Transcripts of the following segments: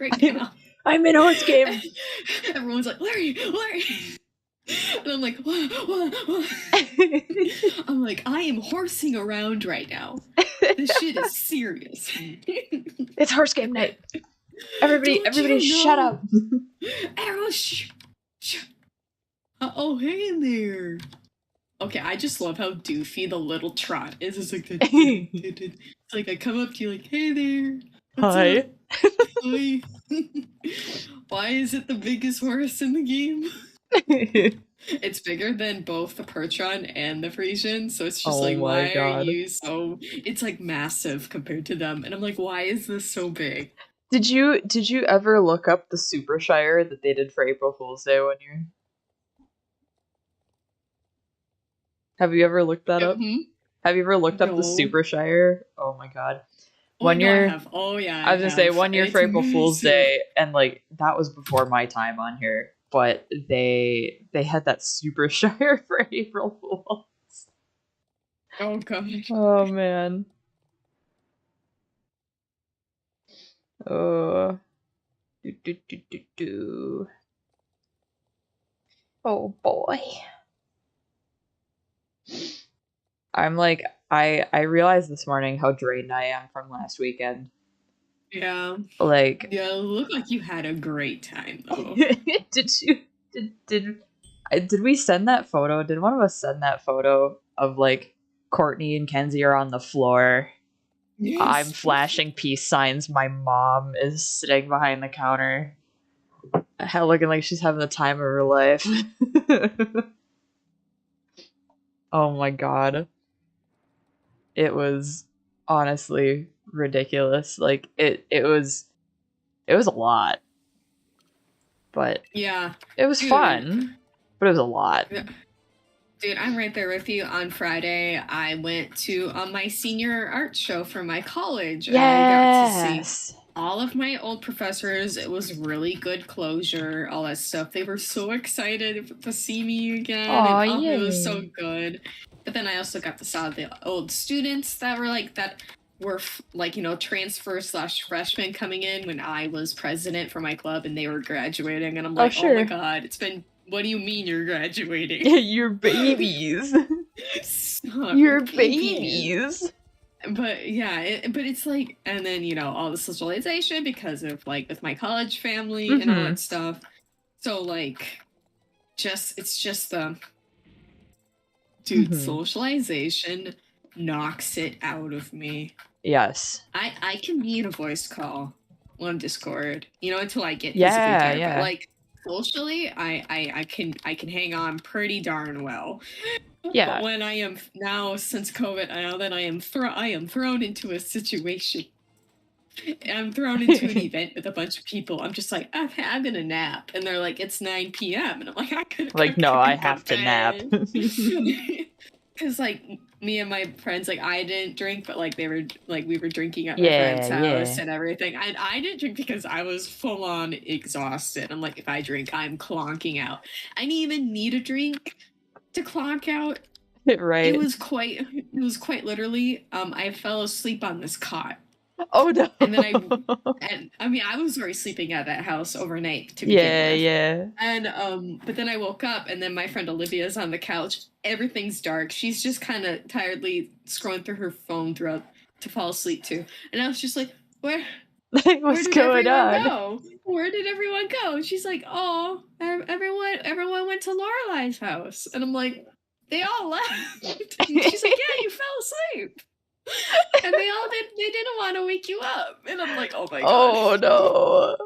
right now. I'm in horse game. Everyone's like, Larry. And I'm like, what? I'm like, I am horsing around right now. This shit is serious. It's horse game night. Everybody shut up. Everyone oh, hey there. Okay, I just love how doofy the little trot is. It's like it's like I come up to you like, hey there. Hi. Hi. Why is it the biggest horse in the game? It's bigger than both the Percheron and the Frisian, so it's just like, why are you so... It's like massive compared to them, and I'm like, why is this so big? Did you ever look up the Super Shire that they did for April Fool's Day one year? Have you ever looked that up? Have you ever looked up the Super Shire? Oh my god. One year, I have. Oh yeah, I was gonna say 1 year for April Fool's Day, and like that was before my time on here. But they had that Super Shire for April Fools. Oh god. Oh man. Oh boy. I'm like, I realized this morning how drained I am from last weekend. Yeah. Like, yeah, it looked like you had a great time though. Did we send that photo? Did one of us send that photo of like Courtney and Kenzie are on the floor? Yes. I'm flashing peace signs. My mom is sitting behind the counter, looking like she's having the time of her life. Oh my god. It was honestly ridiculous. Like it was a lot. But yeah, it was fun. But it was a lot. Dude, I'm right there with you. On Friday, I went to my senior art show for my college. Yes. And I got to see all of my old professors. It was really good closure, all that stuff. They were so excited to see me again. It was so good. But then I also got to see the old students that were like, transfer/freshmen coming in when I was president for my club and they were graduating. And I'm like, oh my god, it's been... What do you mean you're graduating? You're babies. You're babies. But yeah, but it's like, and then, all the socialization because of like with my college family and all that stuff. So like, it's just the... Dude, socialization knocks it out of me. Yes. I can be in a voice call on Discord, until I get physically tired. But like, socially, I can hang on pretty darn well. Yeah. But when I am now, since COVID, now that I am thrown into a situation, I'm thrown into an event with a bunch of people. I'm just like, I'm gonna nap, and they're like, it's 9 p.m. and I'm like, I have to nap. Because like me and my friends, like I didn't drink, but like we were drinking at my friend's house and everything. And I didn't drink because I was full on exhausted. I'm like, if I drink, I'm clonking out. I didn't even need a drink to clonk out. Right. It was quite literally. I fell asleep on this cot. Oh no. And then I was already sleeping at that house overnight to begin with. Yeah. And but then I woke up and then my friend Olivia's on the couch. Everything's dark. She's just kind of tiredly scrolling through her phone to fall asleep too. And I was just like, what's going on? Go? Where did everyone go? And she's like, oh, everyone went to Lorelai's house. And I'm like, they all left. And she's like, yeah, you fell asleep. And they didn't want to wake you up. And I'm like, oh my god. Oh no.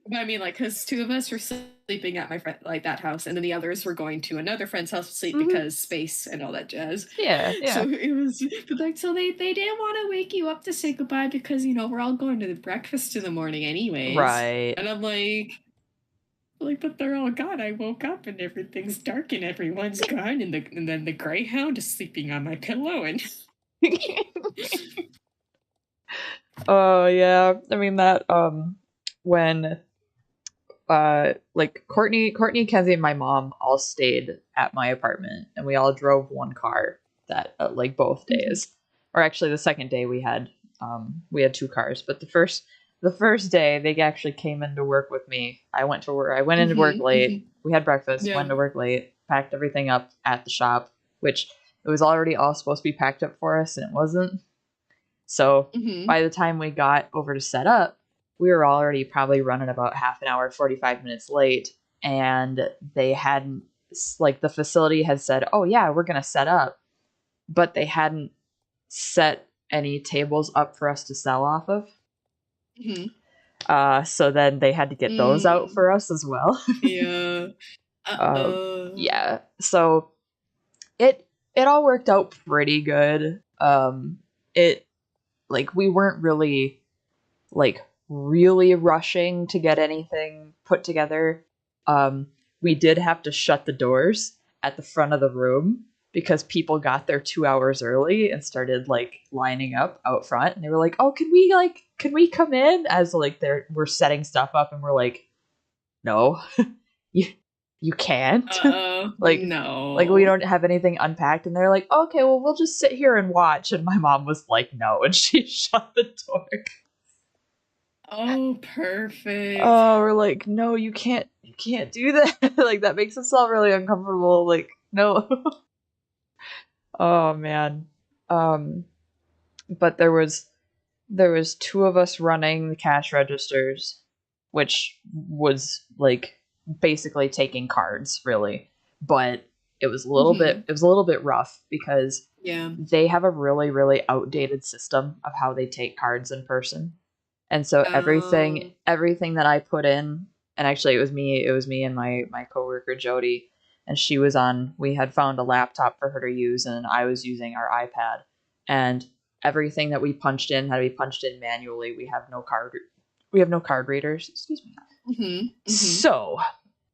But I mean, like, because two of us were sleeping at my friend, like, that house, and then the others were going to another friend's house to sleep because space and all that jazz. Yeah. So it was, like, so they didn't want to wake you up to say goodbye because, we're all going to the breakfast in the morning anyways. Right. And I'm like, but they're all gone. I woke up and everything's dark and everyone's gone, and then the Greyhound is sleeping on my pillow, and... Oh yeah, I mean that when like Courtney, Kenzie, and my mom all stayed at my apartment, and we all drove one car that like both days, or actually the second day we had two cars, but the first the first day they actually came into work with me. I went into work late. We had breakfast, went to work late, packed everything up at the shop, which it was already all supposed to be packed up for us, and it wasn't. So by the time we got over to set up, we were already probably running about half an hour, 45 minutes late, and they hadn't, like, the facility had said, oh yeah, we're going to set up, but they hadn't set any tables up for us to sell off of. So then they had to get those out for us as well. Yeah. Yeah. So it all worked out pretty good. We weren't really rushing to get anything put together. We did have to shut the doors at the front of the room because people got there 2 hours early and started lining up out front, and they were like, oh, can we come in, as we're setting stuff up, and we're like, no, you can't. No. We don't have anything unpacked, and they're like, okay, well, we'll just sit here and watch. And my mom was like, no, and she shut the door. Oh, perfect. Oh, we're like, no, you can't do that. That makes us all really uncomfortable. No. Oh man. But there was 2 of us running the cash registers, which was basically taking cards, really. But it was a little bit rough because they have a really, really outdated system of how they take cards in person. And so everything that I put in, and actually it was me and my coworker Jody, and we had found a laptop for her to use, and I was using our iPad, and everything that we punched in had to be punched in manually. We have no card readers. Excuse me. So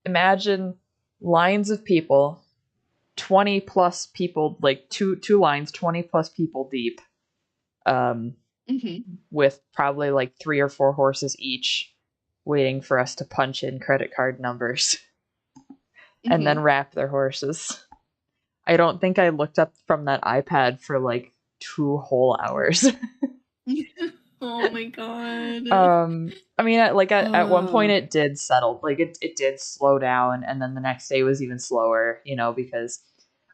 imagine lines of people, 20 plus people, two lines, 20 plus people deep, with probably 3 or 4 horses each waiting for us to punch in credit card numbers and then wrap their horses. I don't think I looked up from that iPad for 2 whole hours. Oh my god. I mean, at one point it did settle. It did slow down, and then the next day was even slower, because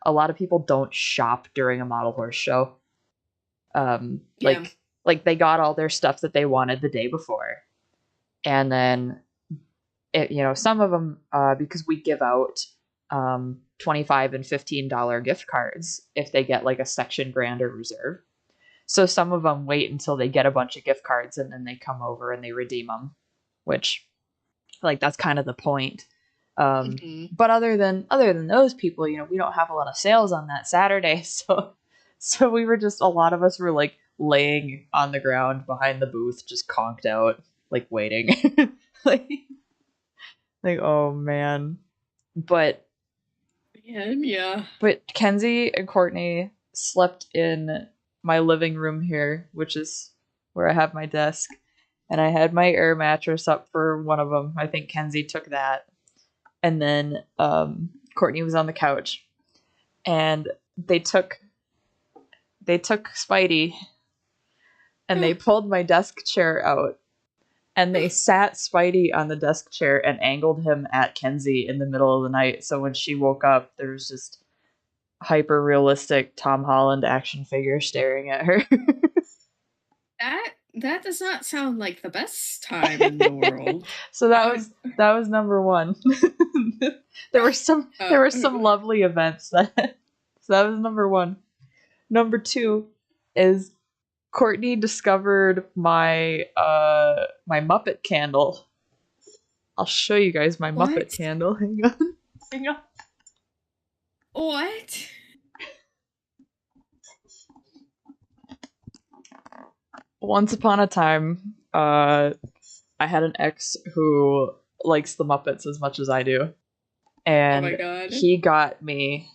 a lot of people don't shop during a model horse show. They got all their stuff that they wanted the day before, and then some of them, because we give out $25 and $15 gift cards if they get a section grand or reserve. So some of them wait until they get a bunch of gift cards and then they come over and they redeem them, which that's kind of the point. But other than those people, we don't have a lot of sales on that Saturday, so we were just, a lot of us were laying on the ground behind the booth, just conked out, waiting. Oh man. But Kenzie and Courtney slept in my living room here, which is where I have my desk, and I had my air mattress up for one of them. I think Kenzie took that, and then Courtney was on the couch, and they took Spidey, and they pulled my desk chair out, and they sat Spidey on the desk chair and angled him at Kenzie in the middle of the night. So when she woke up, there was just hyper realistic Tom Holland action figure staring at her. That does not sound like the best time in the world. So that was number 1. there were some lovely events so that was number 1. Number 2 is Courtney discovered my my Muppet candle. I'll show you guys my Muppet candle. Hang on. What? Once upon a time, I had an ex who likes the Muppets as much as I do. And oh my God. He got me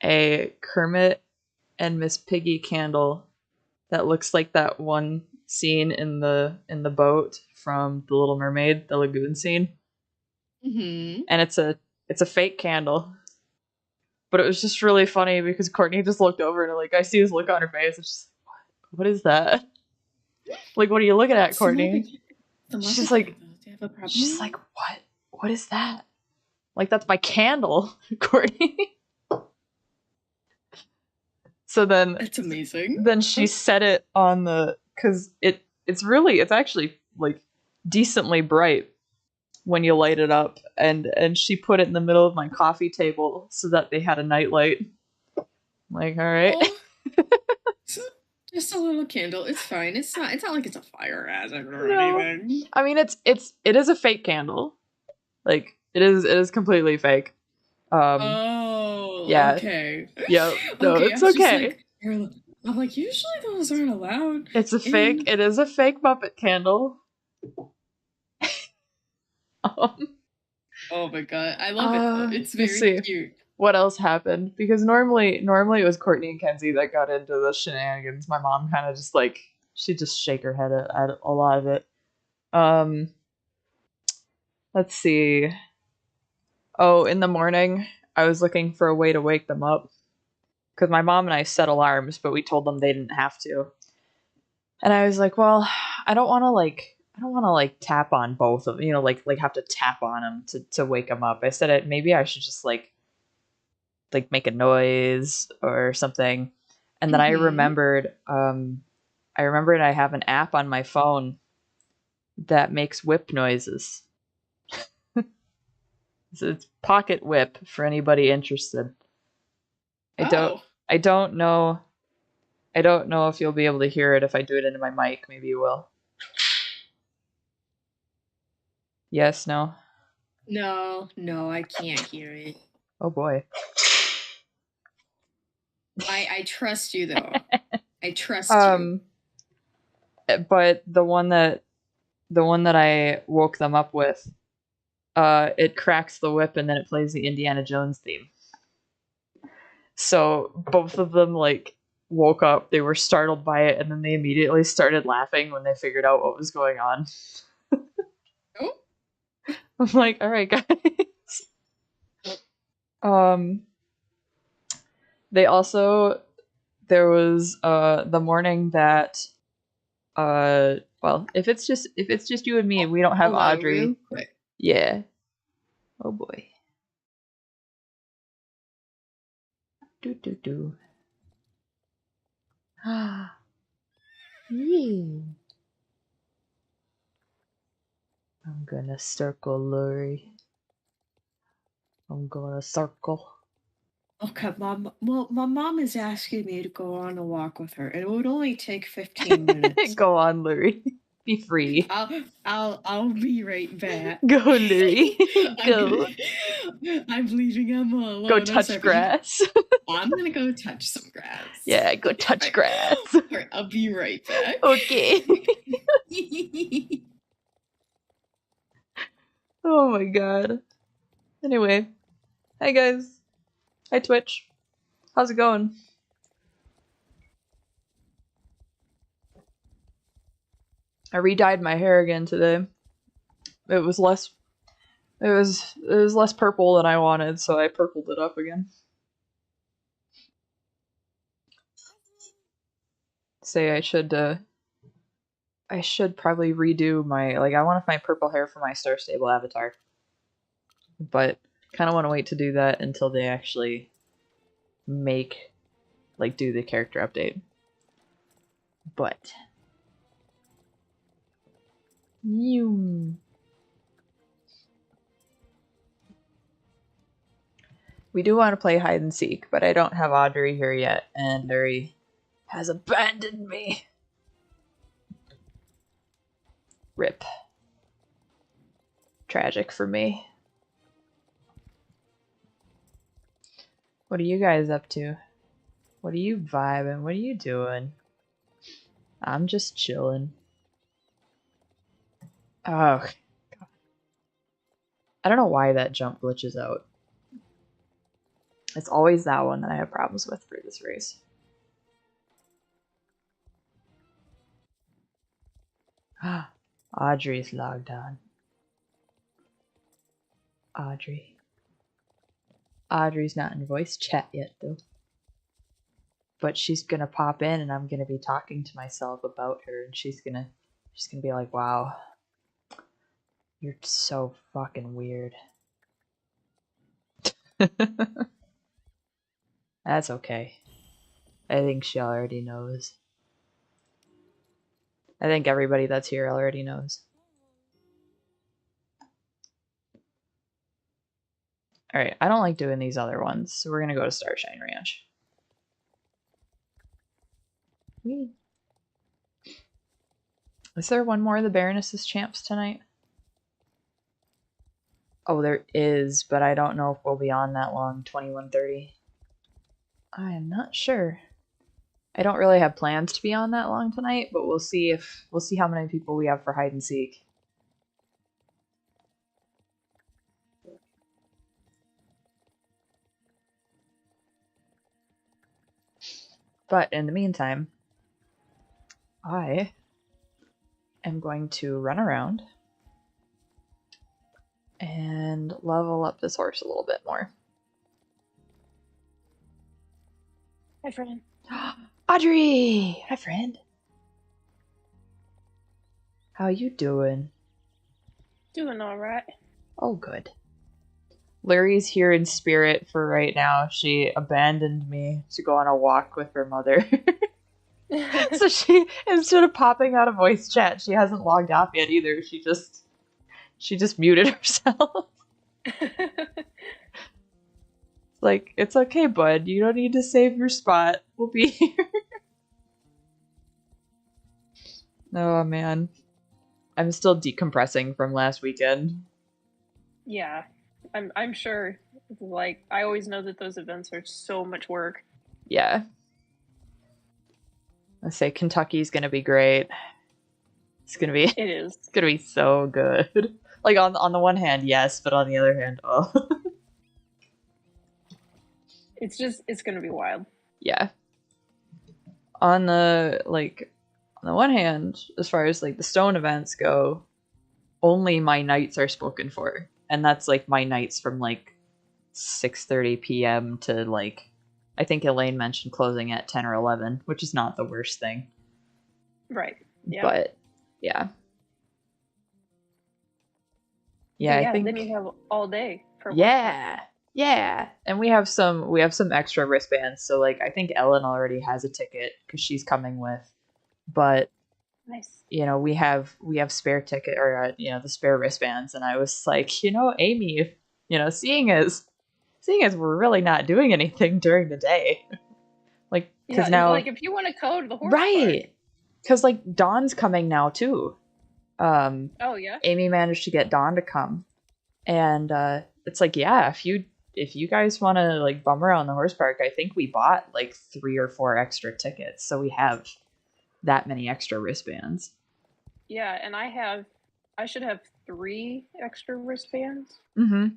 a Kermit and Miss Piggy candle that looks like that one scene in the boat from The Little Mermaid, the lagoon scene. And it's a fake candle. But it was just really funny because Courtney just looked over and I see this look on her face. It's just, what is that? What are you looking at, Courtney? She's like, what is that? Like, that's my candle, Courtney. So then That's amazing. Then she set it on because it's actually like decently bright when you light it up, and she put it in the middle of my coffee table so that they had a nightlight. Like, all right. Just a little candle. It's fine. It's not like it's a fire hazard or anything. I mean, it is a fake candle. Like, it is completely fake. Yeah. Okay. Yeah. No, okay, it's okay. I'm like, usually those aren't allowed. It is a fake Muppet candle. Oh my god, I love it though. It's very cute. What else happened? Because normally it was Courtney and Kenzie that got into the shenanigans. My mom kind of just like, she'd just shake her head at a lot of it. Let's see. Oh, in the morning, I was looking for a way to wake them up. Because my mom and I set alarms, but we told them they didn't have to. And I was like, well, I don't want to tap on both of them, like have to tap on them to wake them up. I said maybe I should just like make a noise or something. And then I remembered I have an app on my phone that makes whip noises. So it's Pocket Whip for anybody interested. I don't know if you'll be able to hear it if I do it into my mic. Maybe you will. Yes, no? No, I can't hear it. Oh boy. I trust you though. I trust you. But the one that I woke them up with, it cracks the whip and then it plays the Indiana Jones theme. So both of them like woke up, they were startled by it, and then they immediately started laughing when they figured out what was going on. Oh. I'm like, all right, guys. They also, there was the morning that well, if it's just you and me and we don't have Audrey. Real quick. Yeah. Oh boy. Do. Ah. Yeah. I'm gonna circle, Lori. I'm gonna circle. Okay, my mom is asking me to go on a walk with her, and it would only take 15 minutes. Go on, Lori. Be free. I'll be right back. Go, Lori. Go. I'm leaving Emma alone. Go touch grass. I'm gonna go touch some grass. Yeah, go touch grass. Alright, I'll be right back. Okay. Oh my god. Anyway. Hi guys. Hi Twitch. How's it going? I re-dyed my hair again today. It was less purple than I wanted, so I purpled it up again. Say I should probably redo my, I want to find purple hair for my Star Stable avatar. But kind of want to wait to do that until they actually make, do the character update. But we do want to play hide and seek, but I don't have Audrey here yet, and Larry has abandoned me. Rip. Tragic for me. What are you guys up to? What are you vibing? What are you doing? I'm just chilling. Oh, God. I don't know why that jump glitches out. It's always that one that I have problems with for this race. Audrey's logged on. Audrey's not in voice chat yet, though. But she's gonna pop in, and I'm gonna be talking to myself about her, and she's gonna be like, "Wow, You're so fucking weird. That's okay. I think she already knows. I think everybody that's here already knows. Alright, I don't like doing these other ones, so we're gonna go to Starshine Ranch. Whee. Is there one more of the Baroness's champs tonight? Oh, there is, but I don't know if we'll be on that long, 21:30. I am not sure. I don't really have plans to be on that long tonight, but we'll see how many people we have for hide and seek. But in the meantime, I am going to run around and level up this horse a little bit more. Hi, friend. Audrey! Hi, friend. How you doing? Doing all right. Oh, good. Larry's here in spirit for right now. She abandoned me to go on a walk with her mother. So she, instead of popping out a voice chat, she hasn't logged off yet either. She just muted herself. Like, it's okay, bud. You don't need to save your spot. We'll be here. Oh, man. I'm still decompressing from last weekend. Yeah, I'm sure. Like, I always know that those events are so much work. Yeah. I say Kentucky's gonna be great. It's gonna be. It is. It's gonna be so good. Like on the one hand, yes, but on the other hand, oh. It's gonna be wild. Yeah. On the one hand, as far as like the stone events go, only my nights are spoken for, and that's like my nights from like 6:30 p.m. to like, I think Elaine mentioned closing at 10 or 11, which is not the worst thing. Right. Yeah. But yeah. Yeah, I think then you have all day for yeah. Yeah. And we have some extra wristbands, so like I think Ellen already has a ticket cuz she's coming with. But nice. You know, we have spare ticket or the spare wristbands, and I was like, Amy, seeing as we're really not doing anything during the day. Like, because now, like if you want to go to the horse right? park. Because like Dawn's coming now too. Oh yeah. Amy managed to get Dawn to come, and it's like, yeah, if you guys want to like bum around the horse park, I think we bought like 3 or 4 extra tickets, so we have that many extra wristbands. Yeah, and I should have 3 extra wristbands. Mm-hmm.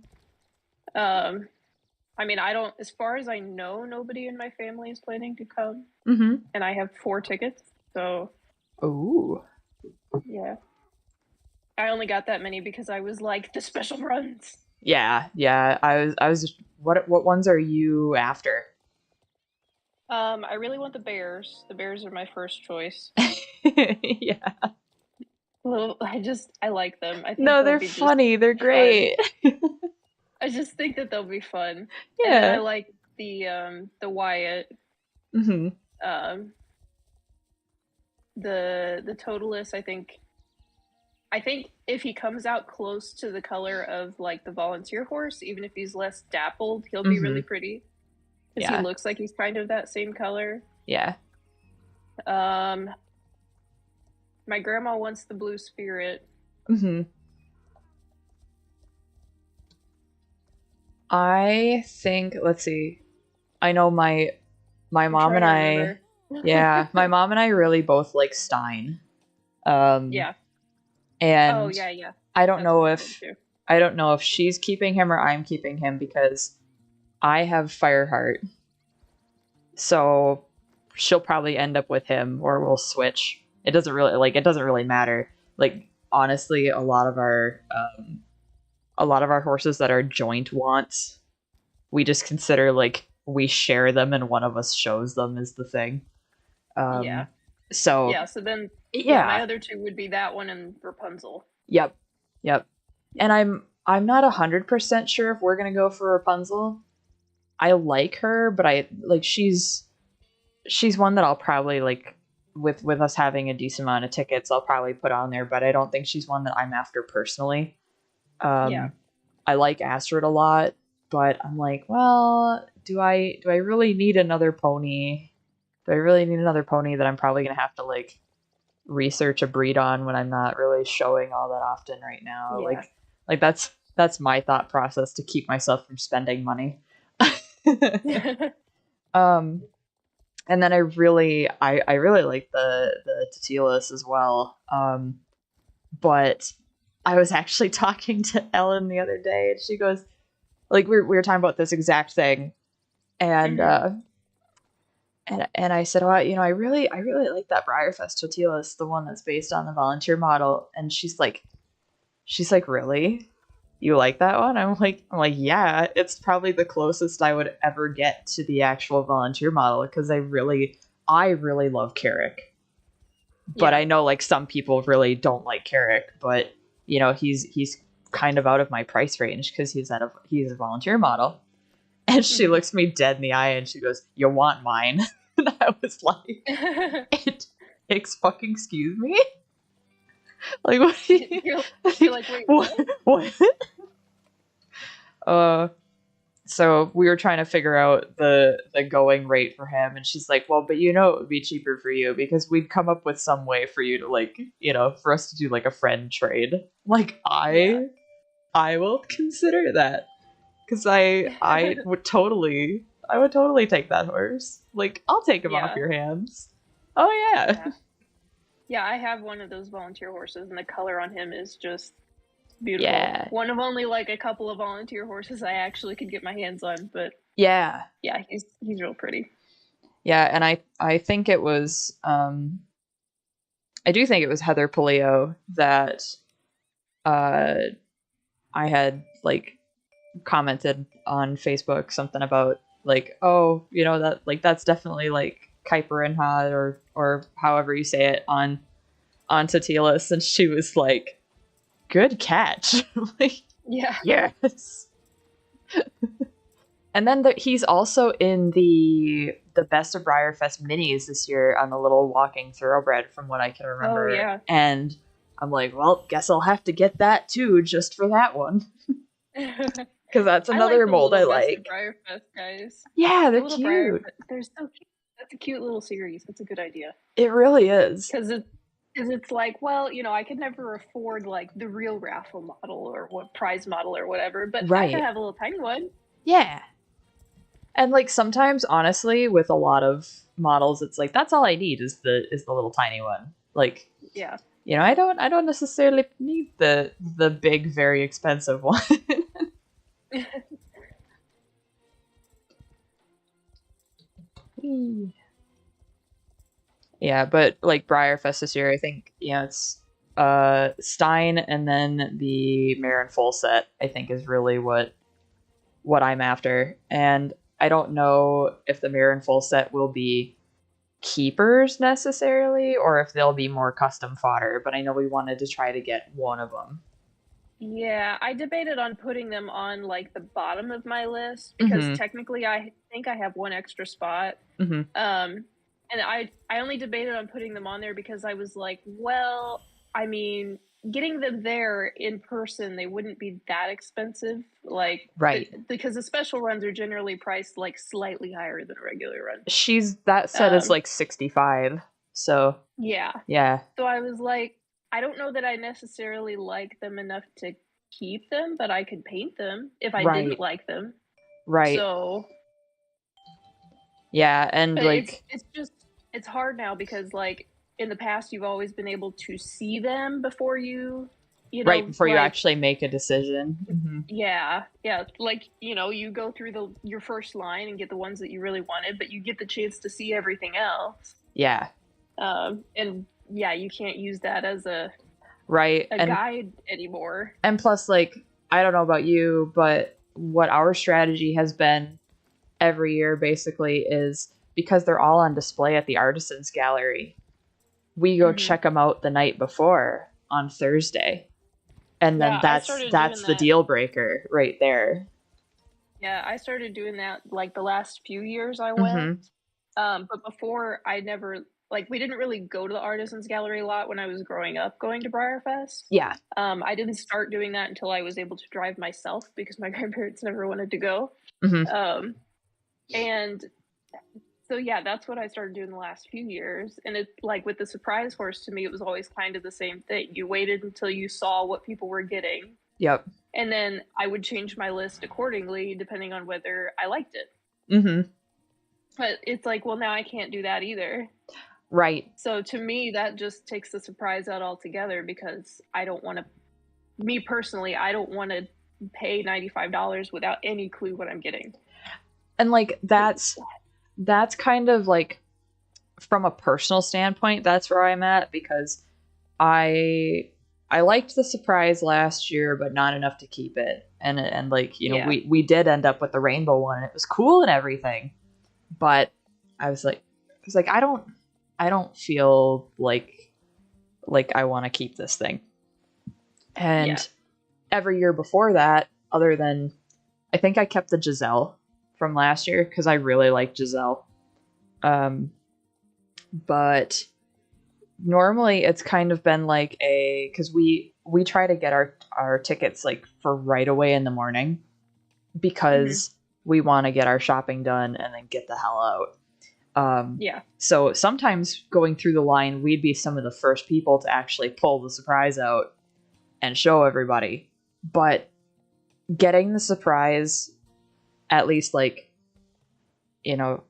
I mean, I don't, as far as I know, nobody in my family is planning to come. Mm-hmm. And I have 4 tickets, so. Ooh. Yeah. I only got that many because I was like the special runs. Yeah. I was just, what ones are you after? I really want the bears. The bears are my first choice. Yeah. Well, I like them. I think no, they're funny. They're great. I just think that they'll be fun. Yeah. And then I like the Wyatt. Mm-hmm. The Totalist, I think if he comes out close to the color of like the volunteer horse, even if he's less dappled, he'll be really pretty. Because he looks like he's kind of that same color. Yeah. My grandma wants the Blue Spirit. Mm-hmm. I think, let's see. I know my mom and I yeah, my mom and I really both like Stein. Yeah. And oh yeah. I don't know if she's keeping him or I'm keeping him because I have Fireheart. So she'll probably end up with him or we'll switch. It doesn't really matter. Like honestly, a lot of our horses that are joint wants, we just consider like we share them and one of us shows them is the thing. Yeah. So then my other 2 would be that one and Rapunzel. Yep. And I'm not 100% sure if we're gonna go for Rapunzel. I like her, but I like she's one that I'll probably like with us having a decent amount of tickets, I'll probably put on there, but I don't think she's one that I'm after personally. Yeah. I like Astrid a lot, but I'm like, well, do I really need another pony? Do I really need another pony that I'm probably gonna have to like research a breed on when I'm not really showing all that often right now? Yeah. Like that's my thought process to keep myself from spending money. And then I really like the Tatilas as well. But I was actually talking to Ellen the other day, and she goes, like, we were talking about this exact thing, and and I said, oh, I really like that Briarfest Totilas, the one that's based on the volunteer model. And she's like, really? You like that one? I'm like, yeah, it's probably the closest I would ever get to the actual volunteer model, because I really love Carrick. But I know like some people really don't like Carrick, but he's kind of out of my price range because he's a volunteer model. And she looks me dead in the eye and she goes, "You want mine?" And I was like, fucking excuse me? Like, what? You're like, wait, what? So we were trying to figure out the going rate for him, and she's like, well, but it would be cheaper for you because we'd come up with some way for you to like, for us to do like a friend trade. Like, I will consider that, because I would totally take that horse. Like, I'll take him off your hands. Oh yeah. Yeah, I have one of those volunteer horses, and the color on him is just beautiful. Yeah. One of only like a couple of volunteer horses I actually could get my hands on, but yeah, he's real pretty. Yeah, and I think it was I do think it was Heather Polio that I had like commented on Facebook something about like, oh, that like that's definitely like Kuiper and Ha, or however you say it on Tatilas, and she was like, good catch. Like, yes. And then he's also in the Best of Briarfest minis this year on the little walking thoroughbred, from what I can remember. Oh, yeah. And I'm like, well, guess I'll have to get that too, just for that one. Because that's another mold I like. Briarfest guys. Yeah, they're cute. They're so cute. That's a cute little series. That's a good idea. It really is. Because it's like, well, I could never afford like the real raffle model or what prize model or whatever, but I could have a little tiny one. Yeah. And like sometimes, honestly, with a lot of models, it's like that's all I need is the little tiny one. Like, yeah, I don't necessarily need the big, very expensive one. Yeah, but like Briarfest this year, I think it's Stein, and then the Marin full set, I think, is really what I'm after. And I don't know if the Marin full set will be keepers necessarily, or if they'll be more custom fodder, but I know we wanted to try to get one of them. Yeah, I debated on putting them on like the bottom of my list, because technically I think I have one extra spot. And I only debated on putting them on there because I was like, well, I mean, getting them there in person, they wouldn't be that expensive. Like, right. Because the special runs are generally priced like slightly higher than a regular run. That set is like 65. So yeah. So I was like, I don't know that I necessarily like them enough to keep them, but I could paint them if I didn't like them. Right. So yeah, and like it's hard now because like in the past you've always been able to see them before you before you actually make a decision. Yeah, like you go through your first line and get the ones that you really wanted, but you get the chance to see everything else. And you can't use that as a guide anymore. And plus, like, I don't know about you, but what our strategy has been every year basically is, because they're all on display at the Artisans Gallery, we go check them out the night before on Thursday. And then Yeah, I that's started doing the that. deal breaker right there. Yeah, I started doing that like the last few years I Mm-hmm. went. But before I never like we didn't really go to the Artisans Gallery a lot when I was growing up going to Briarfest. Yeah. I didn't start doing that until I was able to drive myself because my grandparents never wanted to go. Mm-hmm. And so yeah, that's what I started doing the last few years. And it's like with the surprise horse, to me, it was always kind of the same thing. You waited until you saw what people were getting. Yep. And then I would change my list accordingly depending on whether I liked it. Mm-hmm. But it's like, well, now I can't do that either. Right. So to me, that just takes the surprise out altogether because I don't want to, me personally, I don't want to pay $95 without any clue what I'm getting. And like that's kind of like from a personal standpoint, that's where I'm at, because I liked the surprise last year, but not enough to keep it. And like, you know, Yeah. we did end up with the rainbow one, and it was cool and everything. But I was like I don't feel like I want to keep this thing. And every year before that, other than I think I kept the Giselle from last year because I really like Giselle. But normally it's kind of been like because we try to get our tickets like for right away in the morning because we want to get our shopping done and then get the hell out. So sometimes going through the line, we'd be some of the first people to actually pull the surprise out and show everybody. But getting the surprise, at least like, you know,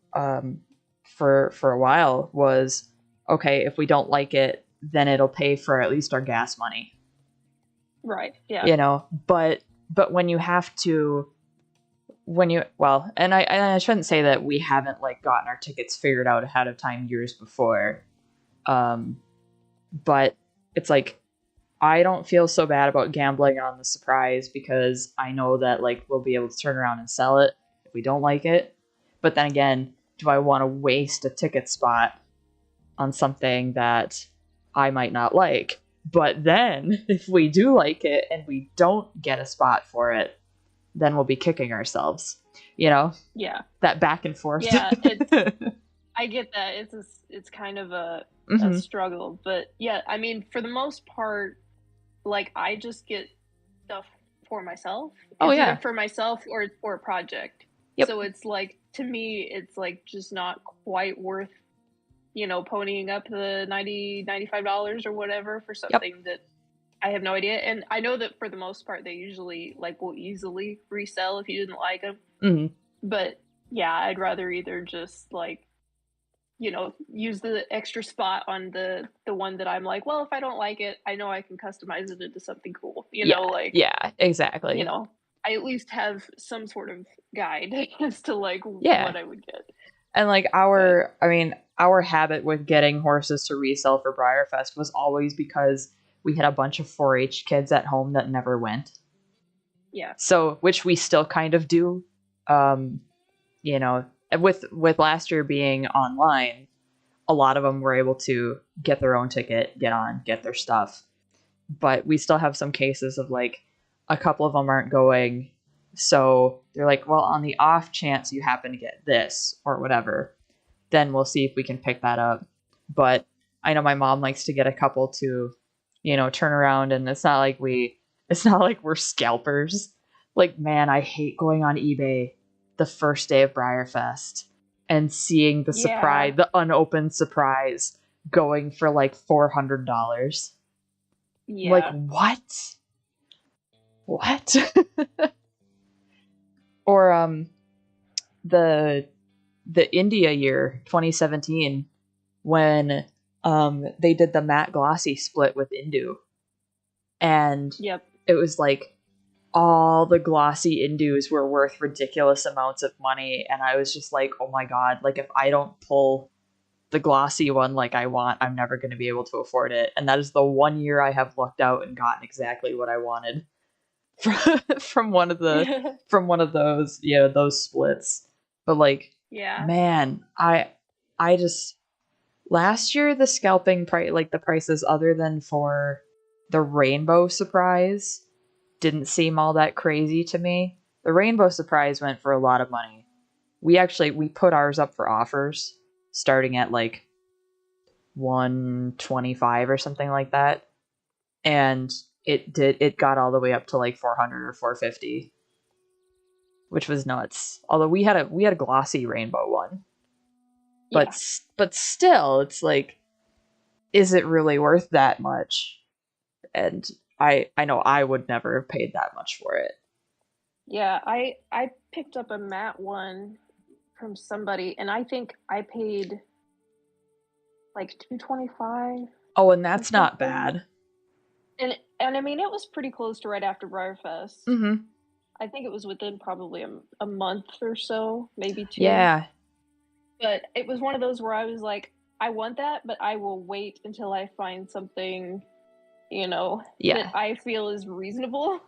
for a while was, okay, if we don't like it, then it'll pay for at least our gas money. Right. Yeah. You know, but when you have to, and I shouldn't say that we haven't like gotten our tickets figured out ahead of time years before. But it's like, I don't feel so bad about gambling on the surprise because I know that like we'll be able to turn around and sell it if we don't like it. But then again, do I want to waste a ticket spot on something that I might not like? But then if we do like it and we don't get a spot for it, then we'll be kicking ourselves, you know? Yeah. That back and forth. Yeah, I get that. It's kind of a struggle, but yeah, I mean, for the most part, like I just get stuff for myself. It's either for myself or for a project. Yep. So it's like, to me, it's like just not quite worth, you know, ponying up the $95 or whatever for something that I have no idea. And I know that for the most part, they usually like will easily resell if you didn't like them. But yeah, I'd rather either just like, you know, use the extra spot on the one that I'm like, well, if I don't like it, I know I can customize it into something cool. You know, like exactly. You know, I at least have some sort of guide as to like what I would get. And like our habit with getting horses to resell for Briarfest was always because we had a bunch of 4-H kids at home that never went. Yeah. So, which we still kind of do. You know, with last year being online, a lot of them were able to get their own ticket, get their stuff. But we still have some cases of like a couple of them aren't going. So they're like, well, on the off chance you happen to get this or whatever, then we'll see if we can pick that up. But I know my mom likes to get a couple to, you know, turn around, and it's not like we're scalpers. Like, man, I hate going on eBay the first day of Briarfest and seeing the surprise, the unopened surprise going for like $400. Yeah. Like, what? Or the India year 2017 when they did the matte glossy split with Indu, and it was like all the glossy Indus were worth ridiculous amounts of money, and I was just like, oh my god, like if I don't pull the glossy one like I want, I'm never going to be able to afford it. And that is the one year I have lucked out and gotten exactly what I wanted from one of those, those splits. But like, man, I just last year the scalping price, like the prices other than for the rainbow surprise didn't seem all that crazy to me. The rainbow surprise went for a lot of money. We put ours up for offers starting at like $125 or something like that. And it got all the way up to like $400 or $450, which was nuts. Although we had a glossy rainbow one. But still, it's like, is it really worth that much? And I know I would never have paid that much for it. Yeah, I picked up a matte one from somebody, and I think I paid like $225. Oh, and that's not bad. And I mean, it was pretty close to right after Briarfest. Mm-hmm. I think it was within probably a month or so, maybe 2. Yeah. But it was one of those where I was like, I want that, but I will wait until I find something, that I feel is reasonable.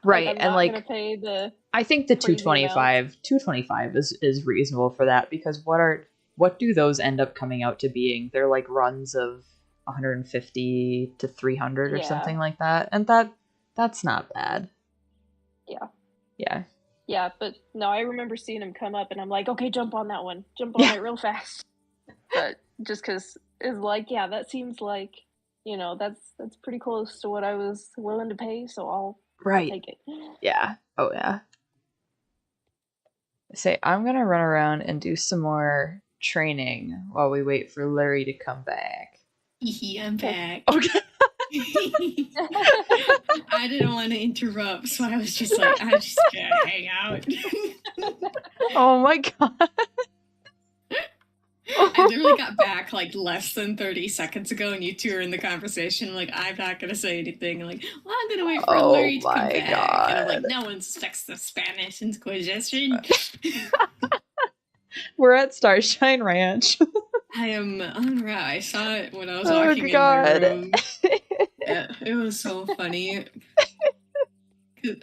Right. Like, I'm and not like, gonna pay the I think the $225 is reasonable for that, because what do those end up coming out to being? They're like runs of 150 to 300 or something like that. And that's not bad. Yeah. Yeah. Yeah, but no, I remember seeing him come up and I'm like, okay, jump on that one. Jump on it real fast. But just because it's like, that seems like, that's pretty close to what I was willing to pay, so I'll take it. Yeah. Oh, yeah. Say, I'm going to run around and do some more training while we wait for Larry to come back. I'm back. Okay. I didn't want to interrupt, so I was just like, I'm just gonna hang out. Oh my god. I literally got back like less than 30 seconds ago, and you two are in the conversation. Like, I'm not gonna say anything. Like, well, I'm gonna wait for Larry to come back. God. And I'm like, no one suspects the Spanish Inquisition. We're at Starshine Ranch. I am unreal. I saw it when I was walking in my room. Yeah, it was so funny.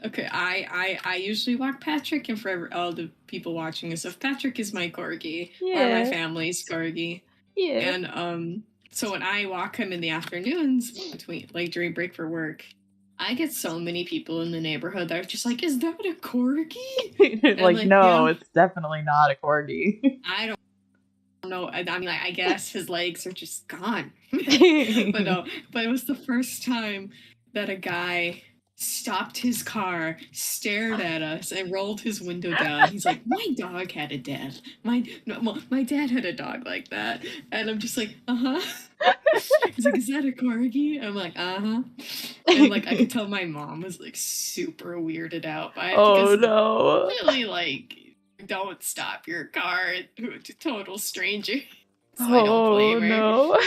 Okay, I usually walk Patrick, and for all the people watching and stuff, Patrick is my corgi, or my family's corgi. Yeah. And so when I walk him in the afternoons between, like, during break for work, I get so many people in the neighborhood that are just like, "Is that a corgi?" like, no, it's definitely not a corgi. I don't know. I mean, I guess his legs are just gone. But no, but it was the first time that a guy stopped his car, stared at us, and rolled his window down. He's like, "My dog had a dad. My dad had a dog like that." And I'm just like, "Uh-huh." He's like, "Is that a corgi?" I'm like, "Uh-huh." And like, I could tell my mom was like super weirded out by it. Oh no. Really, like, don't stop your car to a total stranger. So I don't blame her. No.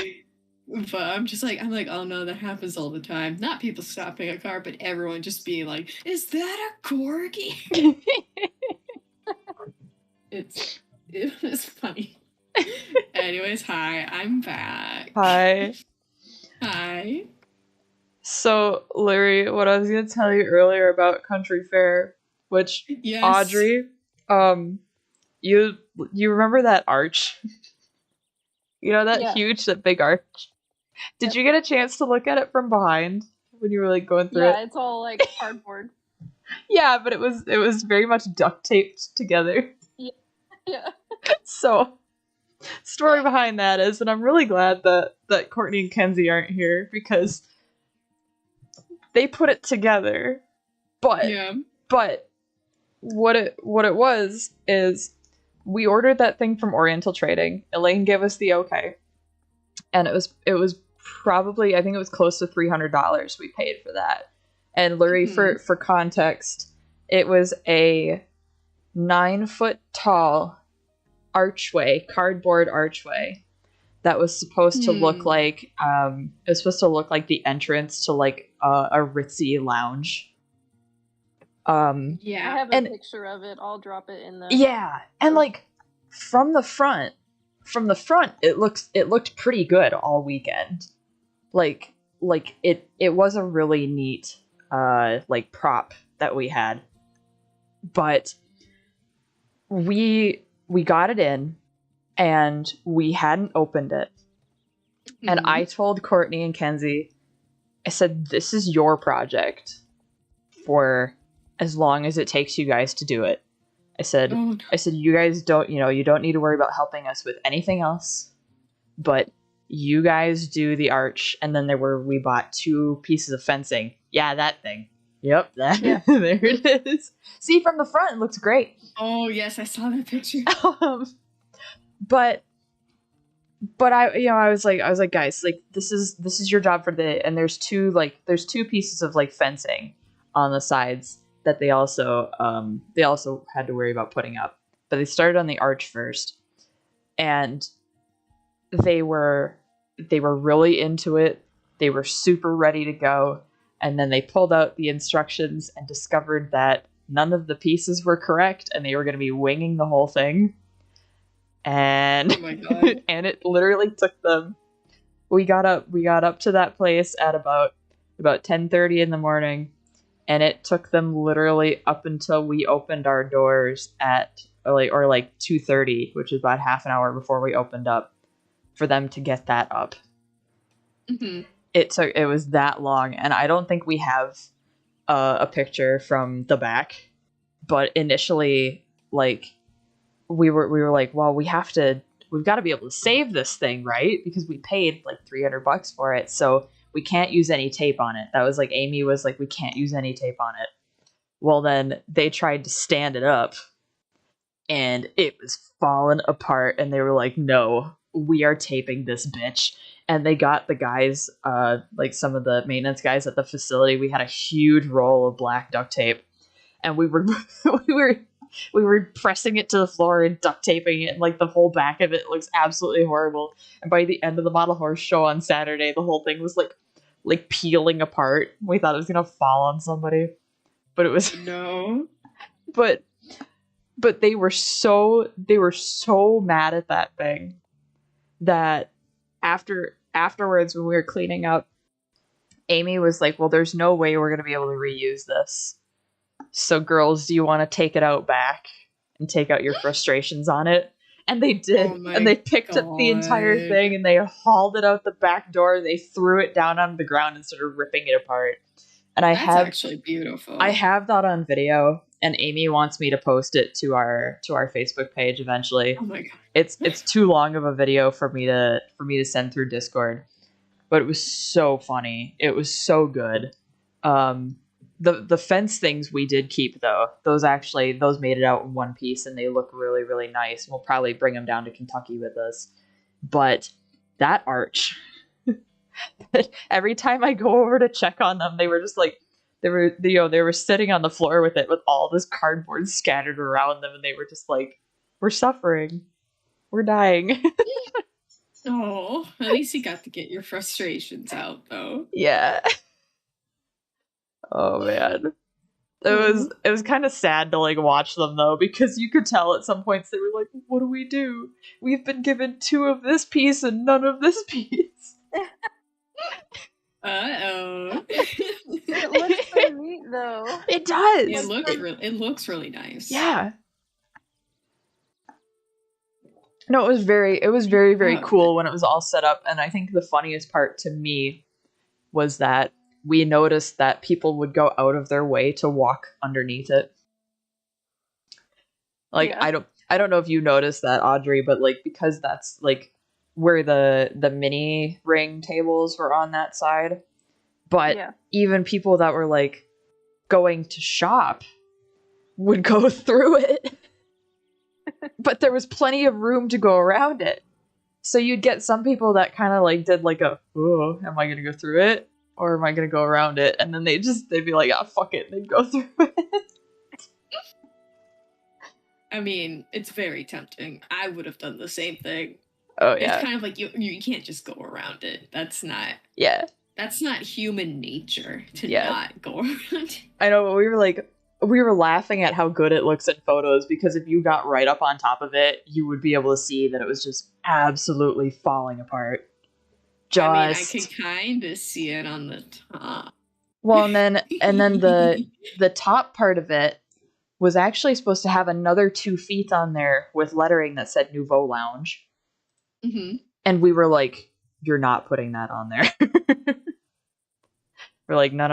But I'm like, oh no, that happens all the time. Not people stopping a car, but everyone just being like, "Is that a corgi?" It was funny. Anyways, hi, I'm back. Hi. Hi. So, Larry, what I was going to tell you earlier about Country Fair, which, yes. Audrey, you remember that arch? You know that big arch? Did you get a chance to look at it from behind when you were like going through it? Yeah, it's all like cardboard. Yeah, but it was very much duct taped together. Yeah. So, story behind that is, and I'm really glad that Courtney and Kenzie aren't here, because they put it together. But what it was is, we ordered that thing from Oriental Trading. Elaine gave us the okay, and it was probably, I think it was close to $300 we paid for that. And Lurie, for context, it was a 9-foot tall archway, cardboard archway, that was supposed to look like it was supposed to look like the entrance to like a ritzy lounge. Yeah, I have a picture of it. I'll drop it in the. Yeah, and like from the front, it looked pretty good all weekend. Like it was a really neat like prop that we had, but we got it in and we hadn't opened it. And I told Courtney and Kenzie, I said, this is your project for as long as it takes you guys to do it. I said, you guys don't, you don't need to worry about helping us with anything else, but you guys do the arch. And then we bought 2 pieces of fencing. Yeah, that thing. Yep, that. Yeah. There it is. See, from the front, it looks great. Oh yes, I saw that picture. But I was like, guys, like this is your job for the day. And there's 2 pieces of like fencing on the sides that they also had to worry about putting up. But they started on the arch first, and they were really into it. They were super ready to go, and then they pulled out the instructions and discovered that none of the pieces were correct, and they were going to be winging the whole thing. And oh my God. And it literally took them. We got up to that place at about 10:30 in the morning, and it took them literally up until we opened our doors at like 2:30, which is about half an hour before we opened up, for them to get that up. Mm-hmm. It was that long, and I don't think we have a picture from the back, but initially, like, we were like, well, we've got to be able to save this thing, right? Because we paid like $300 for it, so we can't use any tape on it. That was like, Amy was like, we can't use any tape on it. Well, then they tried to stand it up, and it was falling apart, and they were like, no, we are taping this bitch. And they got the guys, like some of the maintenance guys at the facility. We had a huge roll of black duct tape, and we were we were pressing it to the floor and duct taping it, and like the whole back of it looks absolutely horrible. And by the end of the model horse show on Saturday, the whole thing was like peeling apart. We thought it was gonna fall on somebody, but it was no. But they were so mad at that thing that afterwards, when we were cleaning up, Amy was like, well, there's no way we're gonna be able to reuse this. So girls, do you want to take it out back and take out your frustrations on it? And they did. And they picked up the entire thing, and they hauled it out the back door. They threw it down on the ground and started ripping it apart. And that's actually beautiful. I have that on video, and Amy wants me to post it to our Facebook page eventually. Oh my God. It's too long of a video for me to send through Discord. But it was so funny. It was so good. The fence things we did keep, though. Those made it out in one piece, and they look really, really nice. We'll probably bring them down to Kentucky with us. But that arch, every time I go over to check on them, they were just like, they were sitting on the floor with it, with all this cardboard scattered around them, and they were just like, we're suffering. We're dying. Oh, at least you got to get your frustrations out, though. Yeah. Oh man, it was kind of sad to like watch them though, because you could tell at some points they were like, "What do we do? We've been given 2 of this piece and none of this piece." Uh-oh. It looks so neat though. It does. It looks really nice. Yeah. No, it was very cool when it was all set up, and I think the funniest part to me was that we noticed that people would go out of their way to walk underneath it. Like, yeah. I don't know if you noticed that, Audrey, but like, because that's like where the mini ring tables were on that side. But even people that were like going to shop would go through it. But there was plenty of room to go around it. So you'd get some people that kind of like did like oh, am I going to go through it? Or am I going to go around it? And then they'd be like, ah, fuck it. And they'd go through it. I mean, it's very tempting. I would have done the same thing. Oh, yeah. It's kind of like you can't just go around it. That's not human nature to not go around it. I know, but we were laughing at how good it looks in photos, because if you got right up on top of it, you would be able to see that it was just absolutely falling apart. I can kind of see it on the top. Well, and then the top part of it was actually supposed to have another 2 feet on there with lettering that said Nouveau Lounge. Mm-hmm. And we were like, you're not putting that on there. We're like, no.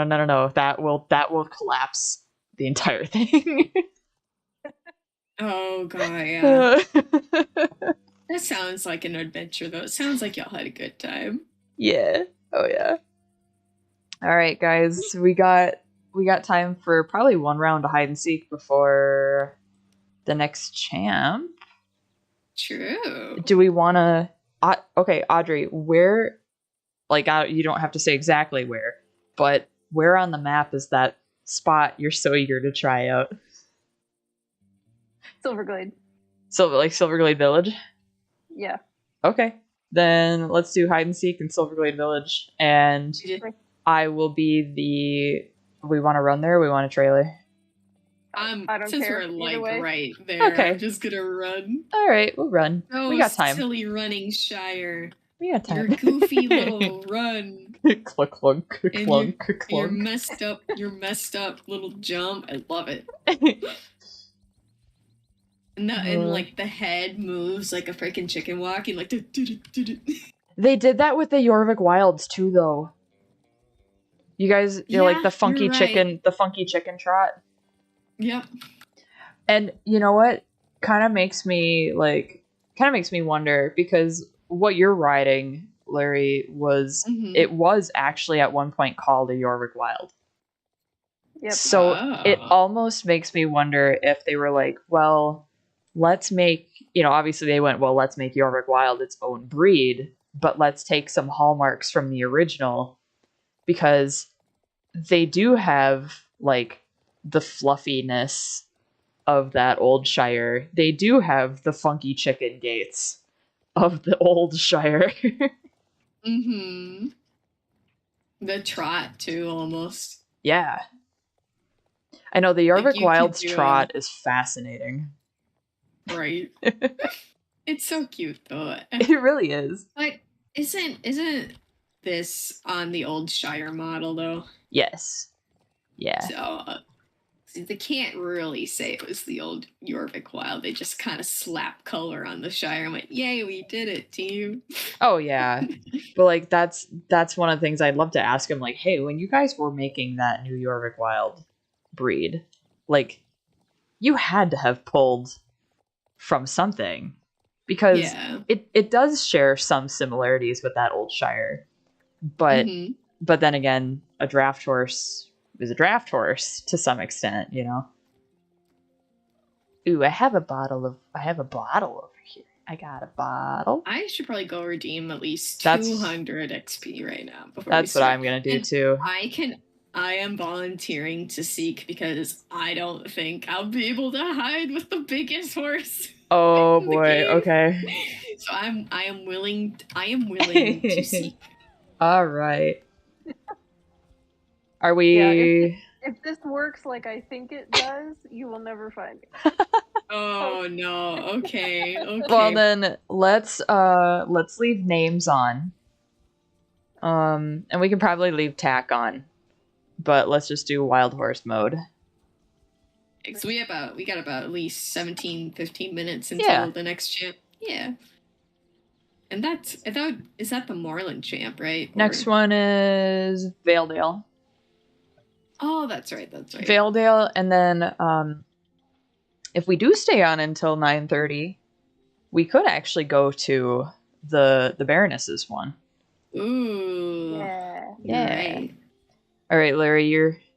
That will collapse the entire thing. Oh god, yeah. That sounds like an adventure, though. It sounds like y'all had a good time. Yeah. Oh yeah. All right, guys. We got time for probably one round of hide and seek before the next champ. True. Do we want to? Okay, Audrey, where? Like, you don't have to say exactly where, but where on the map is that spot you're so eager to try out? Silverglade. Silverglade Village? Yeah. Okay. Then let's do hide and seek in Silverglade Village, and I will be we want to run there or we want a trailer? I don't since care. we're like way. right there, Okay. I'm just gonna run. Alright, we'll run. Oh, we got time. Silly running Shire. We got time. Your goofy little run. Clunk, clunk, clunk, clunk. Your messed up little jump. I love it. And like the head moves like a freaking chicken walking, like They did that with the Jorvik Wilds too, though. You guys, you're like the funky chicken, the funky chicken trot. Yep. And you know what? Kind of makes me wonder, because what you're riding, Larry, was it was actually at one point called a Jorvik Wild. Yep. So it almost makes me wonder if they were like, well, let's make, obviously they went, well, let's make Jorvik Wild its own breed, but let's take some hallmarks from the original, because they do have like the fluffiness of that old Shire. They do have the funky chicken gaits of the old Shire. The trot too, almost. Yeah. I know the Jorvik Wild's trot is fascinating. Right. It's so cute though. It really is. But isn't this on the old Shire model though? Yes. Yeah. So they can't really say it was the old Jorvik Wild. They just kind of slap color on the Shire and went, "Yay, we did it, team!" Oh yeah, but like that's one of the things I'd love to ask him. Like, hey, when you guys were making that new Jorvik Wild breed, like, you had to have pulled from something, because it does share some similarities with that old Shire, but then again, a draft horse is a draft horse to some extent, Ooh, I have a bottle over here. I got a bottle. I should probably go redeem at least 200 XP right now. That's what I'm gonna do too. I am volunteering to seek because I don't think I'll be able to hide with the biggest horse. Oh boy, okay. So I am willing to seek. All right. Are we? Yeah, if this works like I think it does, you will never find me. Oh no. Okay. Well then, let's leave names on. And we can probably leave tack on, but let's just do wild horse mode. So we got about at least 15 minutes until the next champ. Yeah. And is that the Moreland champ, right? Next one is Veildale. Oh, that's right. Veildale, and then if we do stay on until 9:30, we could actually go to the Baroness's one. Ooh. Yeah. Right. All right, Larry,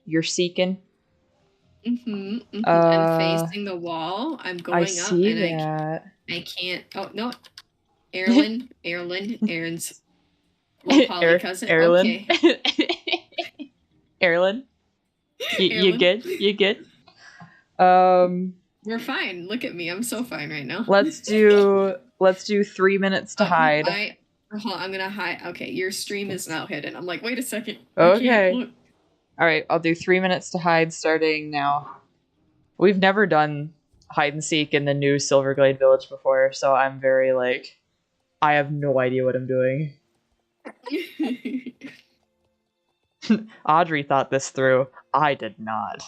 you're seeking. I'm facing the wall. I'm going I see up, that. I can't. Oh no, Aaron's little poly cousin. Erlen. Okay. Erlen. You good? You good? We're fine. Look at me. I'm so fine right now. Let's do 3 minutes to hide. Hold on, I'm gonna hide. Okay, your stream is now hidden. I'm like, wait a second. Okay. All right, I'll do 3 minutes to hide starting now. We've never done hide and seek in the new Silverglade Village before, so I'm very I have no idea what I'm doing. Audrey thought this through. I did not.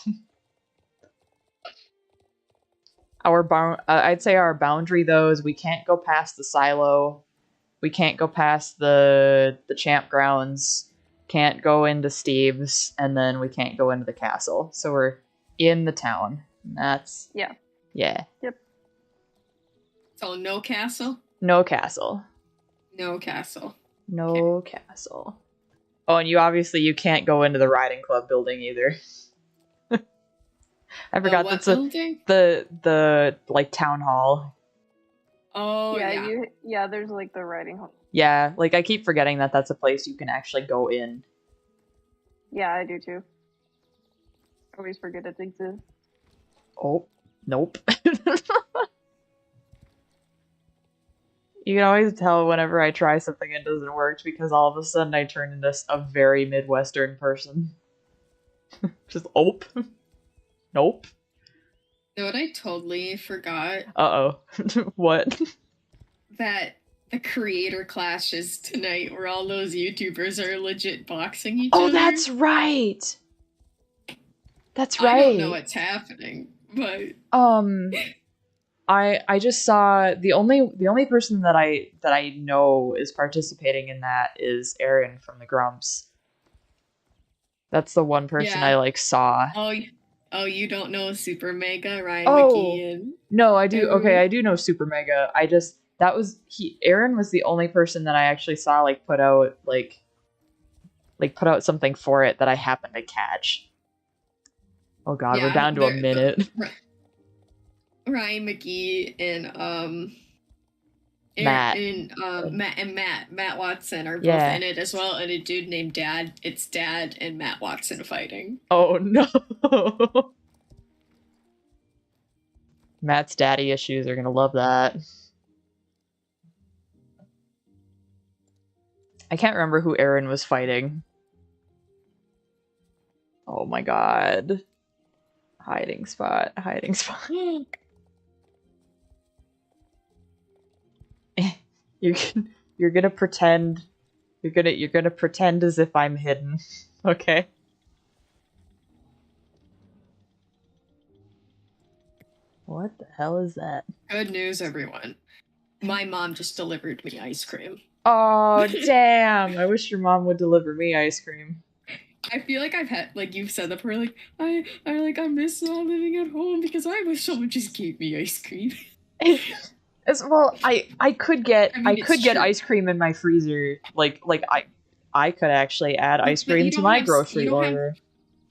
I'd say our boundary though is we can't go past the silo. We can't go past the champ grounds. can't go into Steve's, and then we can't go into the castle. So we're in the town. That's Yeah. Yeah. Yep. So no castle? No castle. No castle. No castle. Oh, and you can't go into the riding club building either. I forgot that's the like town hall. Oh yeah. There's like the riding hall. Yeah, like I keep forgetting that that's a place you can actually go in. Yeah, I do too. I always forget it exists. Oh, nope. You can always tell whenever I try something and it doesn't work because all of a sudden I turn into a very Midwestern person. Just nope. You know what I totally forgot? Uh-oh. What? That the creator clashes tonight where all those YouTubers are legit boxing each Oh, other. that's right! That's right. I don't know what's happening, but I just saw the only person that I know is participating in that is Aaron from the Grumps. That's the one person I like saw. Oh, you don't know Super Mega Ryan Oh, McGee and no, I do. Okay, I do know Super Mega. Aaron was the only person that I actually saw like put out something for it that I happened to catch. Oh god, we're down to a minute. Ryan McGee and Matt. Matt Watson are both in it as well, and a dude named Dad. It's Dad and Matt Watson fighting. Oh no. Matt's daddy issues are gonna love that. I can't remember who Aaron was fighting. Oh my god. Hiding spot. You're gonna pretend as if I'm hidden. Okay. What the hell is that? Good news, everyone. My mom just delivered me ice cream. Oh, damn. I wish your mom would deliver me ice cream. I feel like I've had, like you've said that before, like, I miss not living at home because I wish someone just gave me ice cream. Well, I could get ice cream in my freezer. I could actually add ice cream to my grocery order.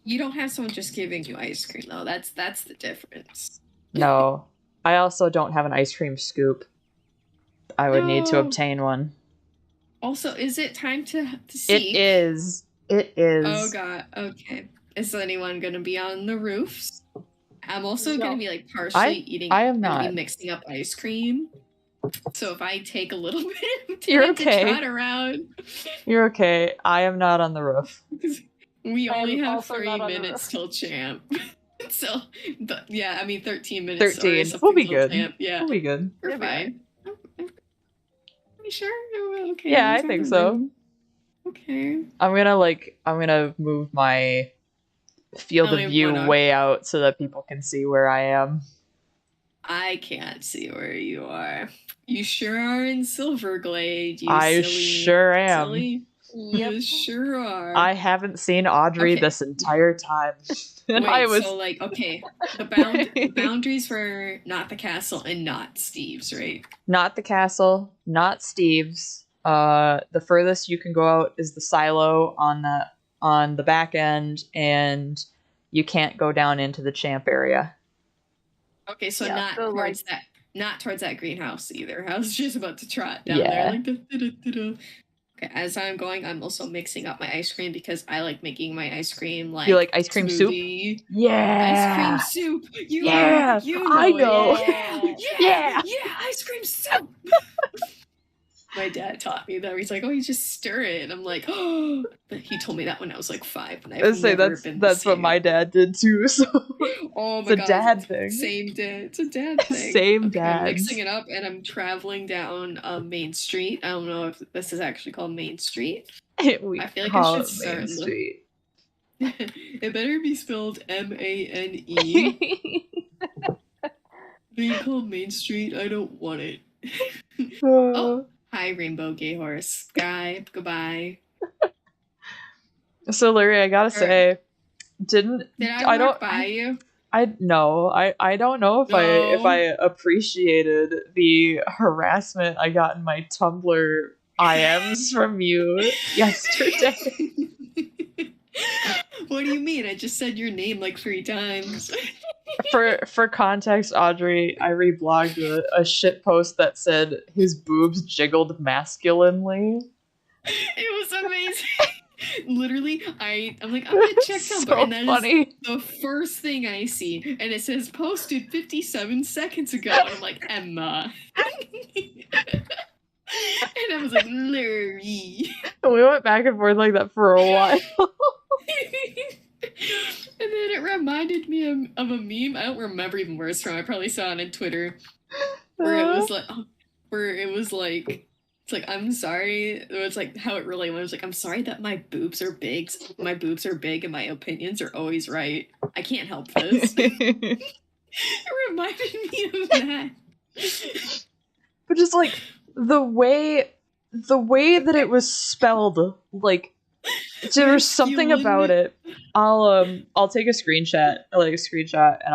You don't have someone just giving you ice cream though. That's the difference. No. I also don't have an ice cream scoop. I would need to obtain one. Also, is it time to see? It is. Oh god, okay. Is anyone gonna be on the roofs? I'm also gonna be like partially eating. I am I'm gonna not. be mixing up ice cream. So if I take a little bit of You're time okay. to trot around. You're okay. I am not on the roof. We only have 3 minutes till champ. So, yeah, I mean 13 minutes. 13. We'll be good. Champ. Yeah, we'll be good. We're fine. Are you sure? Okay. Yeah, I think so. Okay. I'm gonna move my field of view way out so that people can see where I am. I can't see where you are. You sure are in Silverglade. I sure am. Silly. Yep. You sure are. I haven't seen Audrey this entire time. Wait, so like, okay, the boundaries for not the castle and not Steve's, right? Not the castle, not Steve's. The furthest you can go out is the silo on the back end, and you can't go down into the champ area. Okay, so not towards that greenhouse either. I was just about to trot down there like da-da-da-da. Okay, as I'm going, I'm also mixing up my ice cream because I like making my ice cream like. You like ice cream smoothie. soup? Yeah. Ice cream soup. You I know. Yeah, ice cream soup. My dad taught me that. He's like, "Oh, you just stir it," and I'm like, "Oh!" But he told me that when I was like 5, and that's what my dad did too. So oh my it's a dad thing. Same dad. It's a dad thing. Same dad. I'm mixing it up, and I'm traveling down Main Street. I don't know if this is actually called Main Street. I feel like I should start Main Street. It better be spelled MANE. Being called Main Street, I don't want it. Oh. Hi, Rainbow Gay Horse. Guy, goodbye. So Larry, I gotta say, Did I walk by you? I don't know if I appreciated the harassment I got in my Tumblr IMs from you yesterday. What do you mean? I just said your name like 3 times. For context, Audrey, I reblogged a shit post that said his boobs jiggled masculinely. It was amazing. Literally, I'm like, I'm gonna check Tumblr, so and that funny. is the first thing I see, and it says posted 57 seconds ago. And I'm like, Emma. And I was like, Larry. We went back and forth like that for a while. And then it reminded me of a meme. I don't remember even where it's from. I probably saw it on Twitter, where it was like, it's like, I'm sorry. It was like how it really was. Like, I'm sorry that my boobs are big. My boobs are big, and my opinions are always right. I can't help this. It reminded me of that. But just like the way that it was spelled, like there was something about it. I'll take a screenshot, and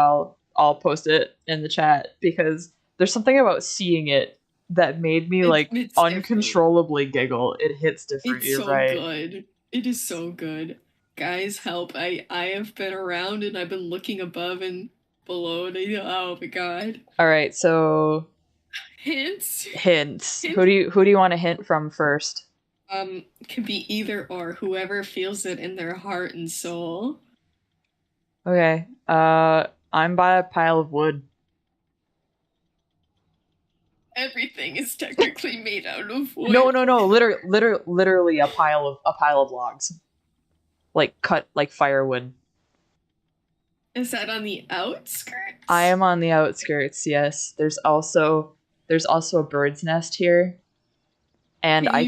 I'll post it in the chat, because there's something about seeing it that made me it's uncontrollably giggle. It hits different. It's so right. Good. It is so good. Guys, help. I have been around, and I've been looking above and below. Oh my god. Alright, so Hints. Who do you want to hint from first? Can be either or, whoever feels it in their heart and soul. Okay. I'm by a pile of wood. Everything is technically made out of wood. No. Literally a pile of logs. Like cut like firewood. Is that on the outskirts? I am on the outskirts, yes. There's also a bird's nest here. And I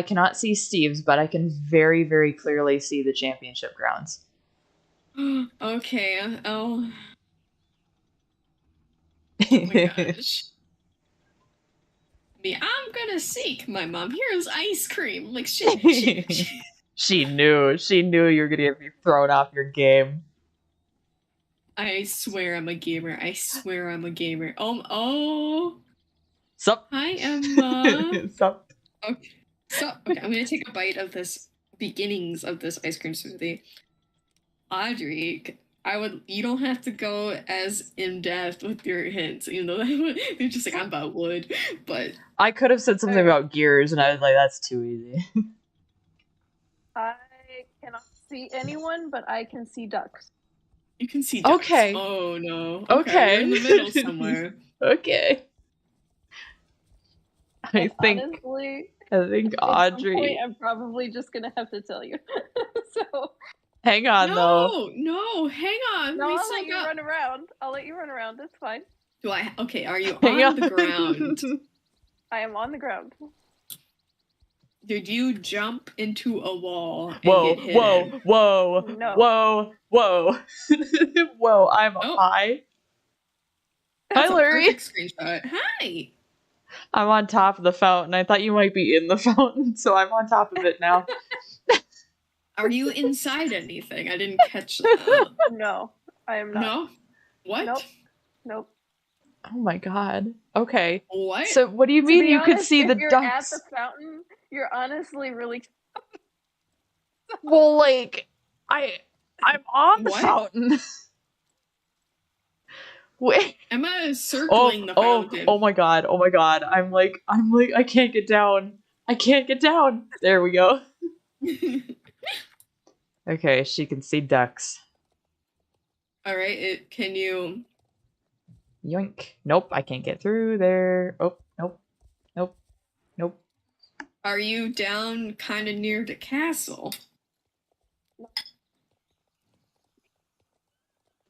cannot see Steve's, but I can very, very clearly see the championship grounds. Okay. Oh my gosh. I'm gonna seek my mom. Here's ice cream. Like shit. She knew you were gonna get me thrown off your game. I swear I'm a gamer. Oh. Sup? Hi, Emma. Sup? Okay. Okay, I'm gonna take a bite of this beginnings of this ice cream smoothie. Audrey, you don't have to go as in depth with your hints, even though they're just like, I'm about wood, but I could have said something about gears, and I was like, that's too easy. I cannot see anyone, but I can see ducks. You can see ducks. Okay. Oh no. Okay. We're in the middle somewhere. Okay. I think Audrey. At some point, I'm probably just gonna have to tell you. So. Hang on, though. No, hang on. No, I'll let you run around. That's fine. Okay, are you on the ground? I am on the ground. Did you jump into a wall and whoa, get hit? Whoa, no. Whoa, I'm high. That's Hi, Larry. A perfect screenshot. Hi. I'm on top of the fountain. I thought you might be in the fountain, so I'm on top of it now. Are you inside anything? I didn't catch that. No, I am not. No? What? Nope. Oh my god. Okay. What? So what do you mean you could see the ducks? At the fountain, you're honestly really... Well, like, I'm on the fountain. Wait. Am I circling the fountain? Oh my god. I'm like, I can't get down. There we go. Okay, she can see ducks. Alright, can you... Yoink. Nope, I can't get through there. Oh, nope. Are you down kind of near the castle?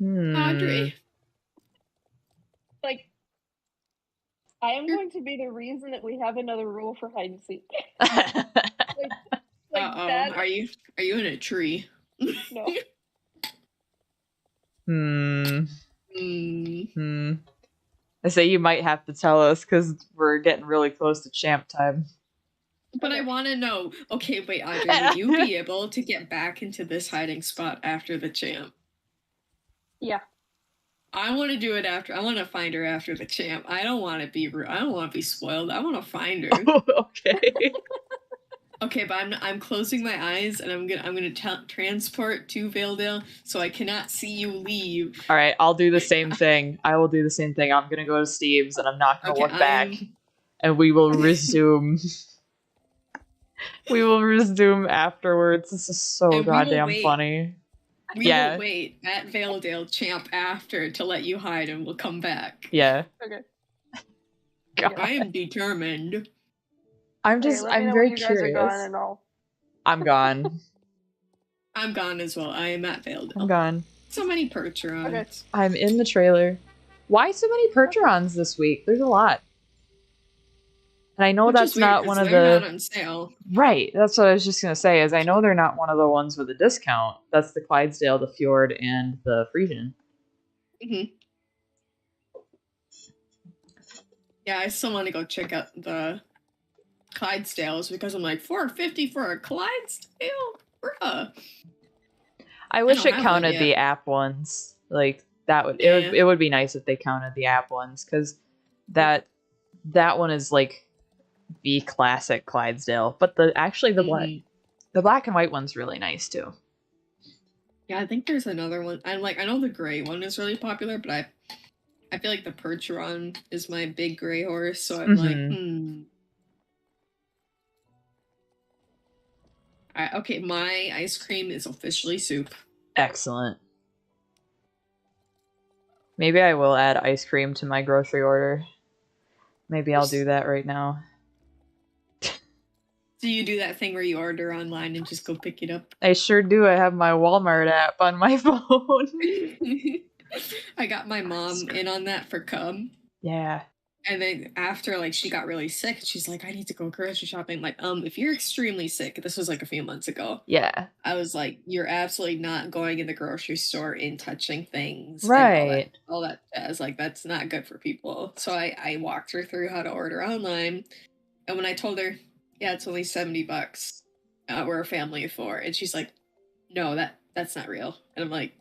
Audrey. Like, I am going to be the reason that we have another rule for hide and seek. That... Are you in a tree? No. I say you might have to tell us, because we're getting really close to champ time. But I want to know. Okay, wait, Audrey, would you be able to get back into this hiding spot after the champ? Yeah. I want to do it after. I want to find her after the champ. I don't want to be. I don't want to be spoiled. I want to find her. Oh, okay. Okay, but I'm closing my eyes and I'm gonna transport to Veildale, so I cannot see you leave. All right, I'll do the same thing. I will do the same thing. I'm gonna go to Steve's and I'm not gonna look back, and we will resume. We will resume afterwards. This is so goddamn funny. We will wait at Veildale champ after to let you hide, and we'll come back. Yeah. Okay. God. I am determined. I'm very curious. I'm gone. I'm gone as well. I am at Veildale. I'm gone. So many Percherons. Okay. I'm in the trailer. Why so many Percherons this week? There's a lot. And I know that's not one of the... not on sale. Right. That's what I was just going to say, is I know they're not one of the ones with a discount. That's the Clydesdale, the Fjord, and the Frisian. Mm-hmm. Yeah, I still want to go check out the Clydesdales because I'm like, $4.50 for a Clydesdale? Bruh. I wish it counted the app ones. Like, that would... It would be nice if they counted the app ones, because that one is, like... the classic Clydesdale, but the black and white one's really nice too. Yeah, I think there's another one. I know the gray one is really popular, but I feel like the Percheron is my big gray horse, so I'm okay, my ice cream is officially soup. Excellent. Maybe I will add ice cream to my grocery order. Maybe I'll do that right now. Do you do that thing where you order online and just go pick it up? I sure do. I have my Walmart app on my phone. I got my mom in on that for Cub. Yeah. And then after, like, she got really sick, she's like, I need to go grocery shopping. Like, if you're extremely sick, this was like a few months ago. Yeah. I was like, you're absolutely not going in the grocery store and touching things. Right. And all that jazz. Like, that's not good for people. So I walked her through how to order online. And when I told her, yeah, it's only $70. We're a family of 4. And she's like, no, that's not real. And I'm like,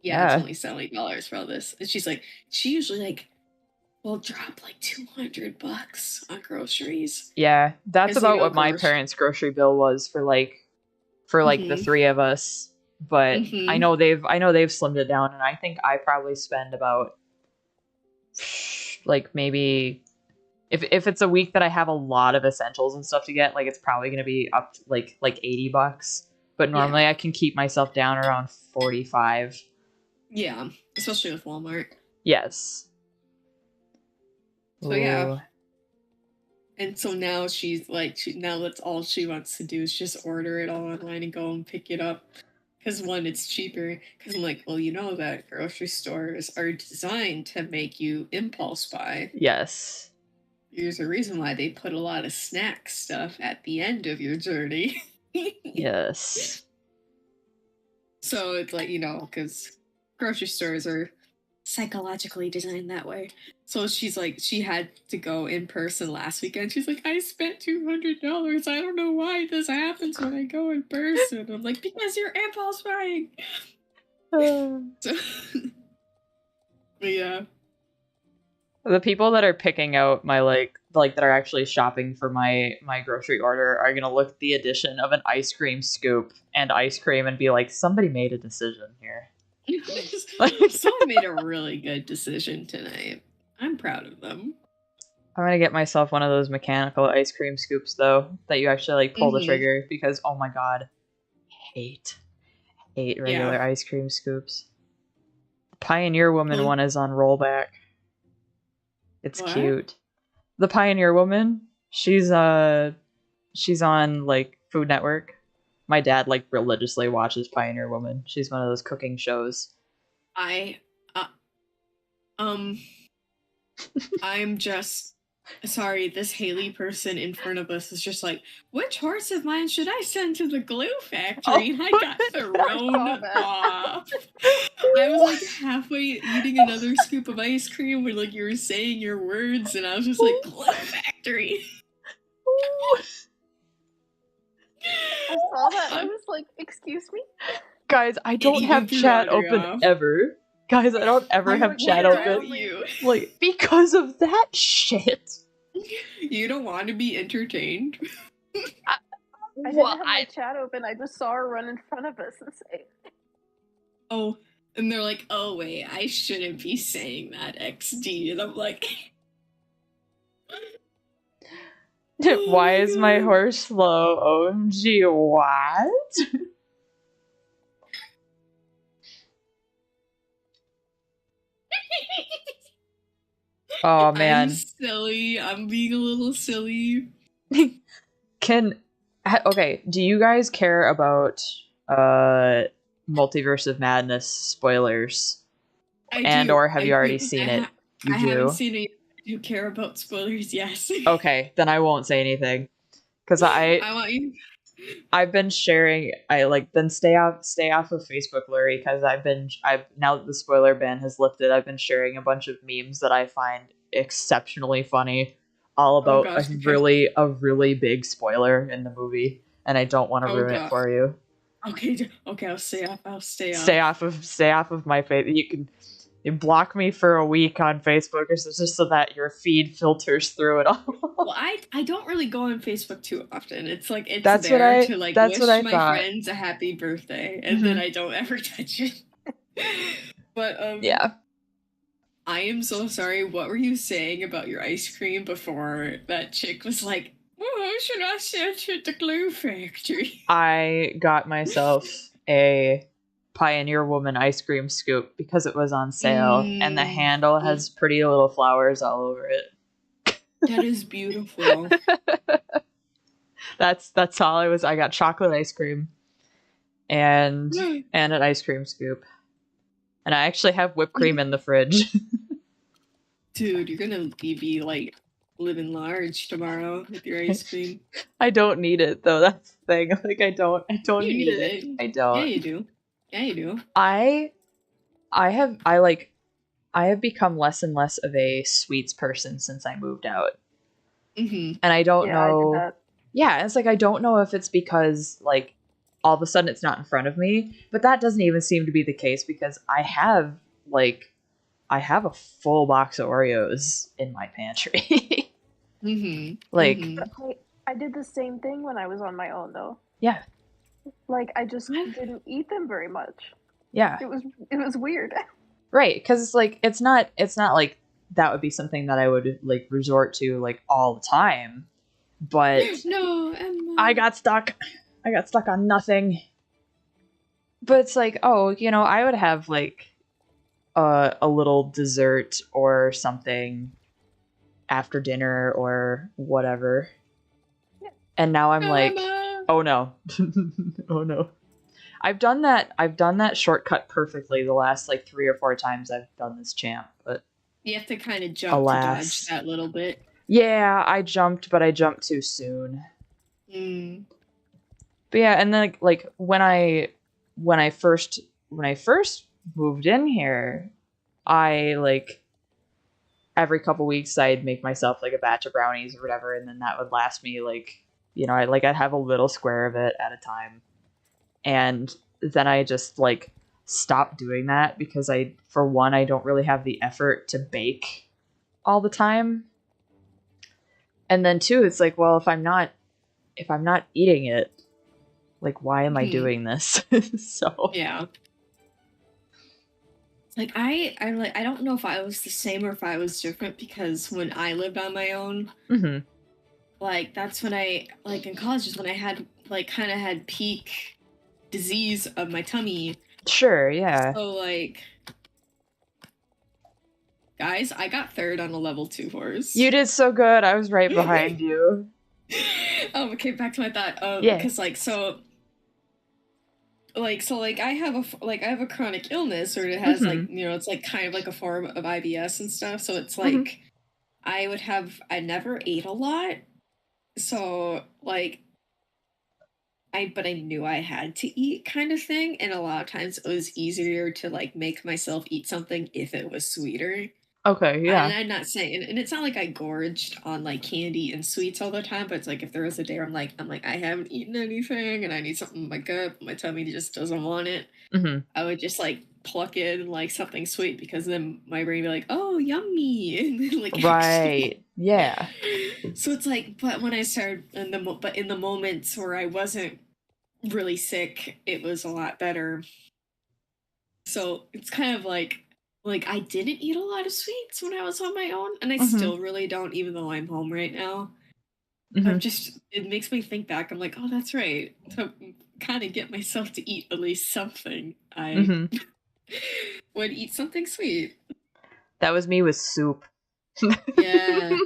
yeah, it's only $70 for all this. And she's like, she usually, like, will drop like $200 on groceries. Yeah, that's about what my parents' grocery bill was for the 3 of us. But I know they've slimmed it down, and I think I probably spend about like maybe if it's a week that I have a lot of essentials and stuff to get, like it's probably gonna be up to like $80. But normally I can keep myself down around 45. Yeah, especially with Walmart. Yes. So yeah. And so now she's like, now that's all she wants to do is just order it all online and go and pick it up. Because one, it's cheaper. Because I'm like, well, you know that grocery stores are designed to make you impulse buy. Yes. There's a reason why they put a lot of snack stuff at the end of your journey. Yes. So it's like, because grocery stores are psychologically designed that way. So she's like, she had to go in person last weekend. She's like, I spent $200. I don't know why this happens when I go in person. I'm like, because you're impulse buying. So, yeah. The people that are picking out my like that are actually shopping for my grocery order are gonna look at the addition of an ice cream scoop and ice cream and be like, somebody made a decision here. Someone made a really good decision tonight. I'm proud of them. I'm gonna get myself one of those mechanical ice cream scoops though, that you actually like pull the trigger, because oh my god, hate regular ice cream scoops. Pioneer Woman one is on rollback. It's cute. The Pioneer Woman, she's on like Food Network. My dad like religiously watches Pioneer Woman. She's one of those cooking shows. I'm just sorry, this Haley person in front of us is just like, which horse of mine should I send to the glue factory? And I got thrown off. I was like halfway eating another scoop of ice cream when like you were saying your words, and I was just like, glue factory. I saw that and I was like, excuse me? Guys, I It don't even have threw chat Audrey open off. ever. Guys, I don't ever have Why chat Twitter open. don't only. you? Like, because of that shit. You don't want to be entertained? I What? didn't have my chat open. I just saw her run in front of us and say, Oh, and they're like, oh wait, I shouldn't be saying that XD. And I'm like, Why is my God. horse slow? OMG, what? Oh I'm man. silly. I'm being a little silly. Okay, do you guys care about Multiverse of Madness spoilers? Or have you already seen it? You I do? haven't seen it. You care about spoilers? Yes. Okay, then I won't say anything. Because I want you. I've been sharing. Then stay off of Facebook, Lurie, because I've now that the spoiler ban has lifted, I've been sharing a bunch of memes that I find exceptionally funny, all about gosh, a really big spoiler in the movie, and I don't want to ruin it for you. Okay, I'll stay off. Stay off of my face. You block me for a week on Facebook, or just so that your feed filters through it all. Well, I don't really go on Facebook too often. It's like wish my friends a happy birthday, and then I don't ever touch it. But yeah. I am so sorry. What were you saying about your ice cream before that chick was like, "Oh, should I send you to the glue factory?" I got myself a Pioneer Woman ice cream scoop because it was on sale, and the handle has pretty little flowers all over it. That is beautiful. That's all I got chocolate ice cream and an ice cream scoop. And I actually have whipped cream in the fridge. Dude, you're gonna be like living large tomorrow with your ice cream. I don't need it though. That's the thing. Like I don't need it. I don't. Yeah, you do. Yeah, you do. I have become less and less of a sweets person since I moved out. Mm-hmm. And I don't know. I did that. Yeah, it's like I don't know if it's because like all of a sudden it's not in front of me, but that doesn't even seem to be the case because I have a full box of Oreos in my pantry. I did the same thing when I was on my own though. Yeah. Like I just didn't eat them very much. Yeah. It was weird. Right, because it's not like that would be something that I would like resort to like all the time. But no, Emma. I got stuck on nothing. But it's like, oh, I would have like a little dessert or something after dinner or whatever. Yeah. And now I'm like, oh no. Oh no. I've done that shortcut perfectly the last like 3 or 4 times I've done this champ, but you have to kind of jump to dodge that little bit. Yeah, I jumped, but I jumped too soon. But yeah, and then like when I first moved in here, I like every couple weeks I'd make myself like a batch of brownies or whatever, and then that would last me like I'd have a little square of it at a time. And then I just like stopped doing that because I don't really have the effort to bake all the time. And then 2, it's like, well, if I'm not eating it, like why am I doing this? So yeah. Like I don't know if I was the same or if I was different because when I lived on my own, like that's when I like in college is when I had like kind of had peak disease of my tummy. Sure, yeah. So like, guys, I got 3rd on a level 2 horse. You did so good. I was right behind you. Okay, back to my thought. Yeah. Because I have a chronic illness, or it has like it's like kind of like a form of IBS and stuff. So it's like I never ate a lot, so like but I knew I had to eat kind of thing, and a lot of times it was easier to like make myself eat something if it was sweeter. Okay, yeah. And I'm not saying, and it's not like I gorged on like candy and sweets all the time, but it's like if there was a day where I'm like I haven't eaten anything and I need something in my gut, my tummy just doesn't want it. Mm-hmm. I would just like pluck in like something sweet because then my brain would be like, oh, yummy, and then like Right, yeah. So it's like, but when I started in the moments where I wasn't really sick, it was a lot better. So it's kind of like I didn't eat a lot of sweets when I was on my own, and I still really don't, even though I'm home right now. It makes me think back. I'm like, oh, that's right. To kind of get myself to eat at least something, I would eat something sweet. That was me with soup. Yeah.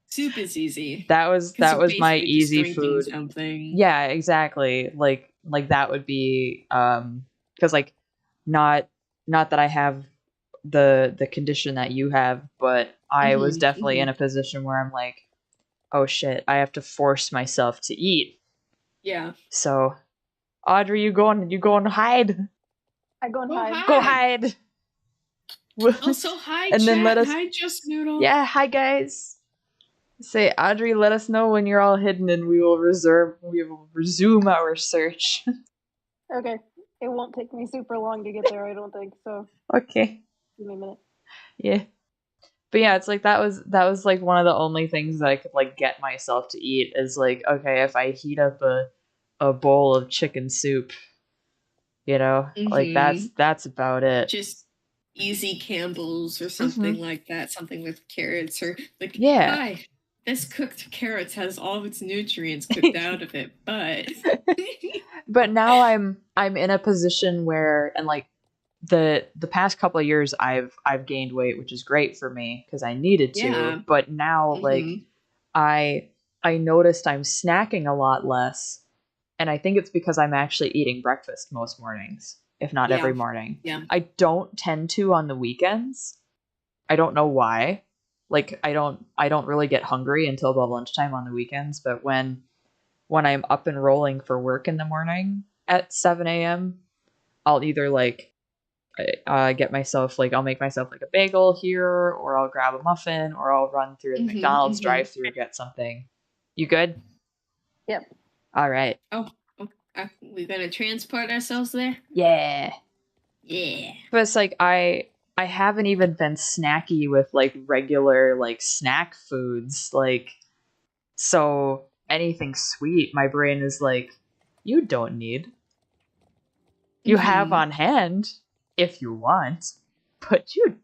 Soup is easy. That was my easy food. Something. Yeah, exactly. Like that would be because like not that I have the condition that you have, but I was definitely in a position where I'm like, oh shit, I have to force myself to eat. Yeah. So, Audrey, you go and hide. I go and hide. Go hide. Also, hi, and chat. Then let us. Hi, Just Noodle. Yeah, hi guys. Say, Audrey, let us know when you're all hidden, and we will resume our search. Okay, it won't take me super long to get there. I don't think so. Okay. Give me a minute. Yeah. But yeah, it's like that was like one of the only things that I could like get myself to eat is like, okay, if I heat up a bowl of chicken soup, you know, like that's about it. Just easy Campbell's or something like that, something with carrots or like, yeah. Hi, this cooked carrots has all of its nutrients cooked out of it, but but now I'm in a position where, and like the past couple of years I've gained weight, which is great for me because I needed to. Yeah. But now like I noticed I'm snacking a lot less, and I think it's because I'm actually eating breakfast most mornings, if not every morning. Yeah. I don't tend to on the weekends. I don't know why. Like I don't really get hungry until about lunchtime on the weekends, but when I'm up and rolling for work in the morning at 7 a.m., I'll either like get myself like I'll make myself like a bagel here, or I'll grab a muffin, or I'll run through the McDonald's drive-through, get something. You good? Yep. All right. Oh, we're gonna transport ourselves there. Yeah. But it's like I haven't even been snacky with like regular like snack foods, like so anything sweet. My brain is like, you don't need. You have on hand if you want, but you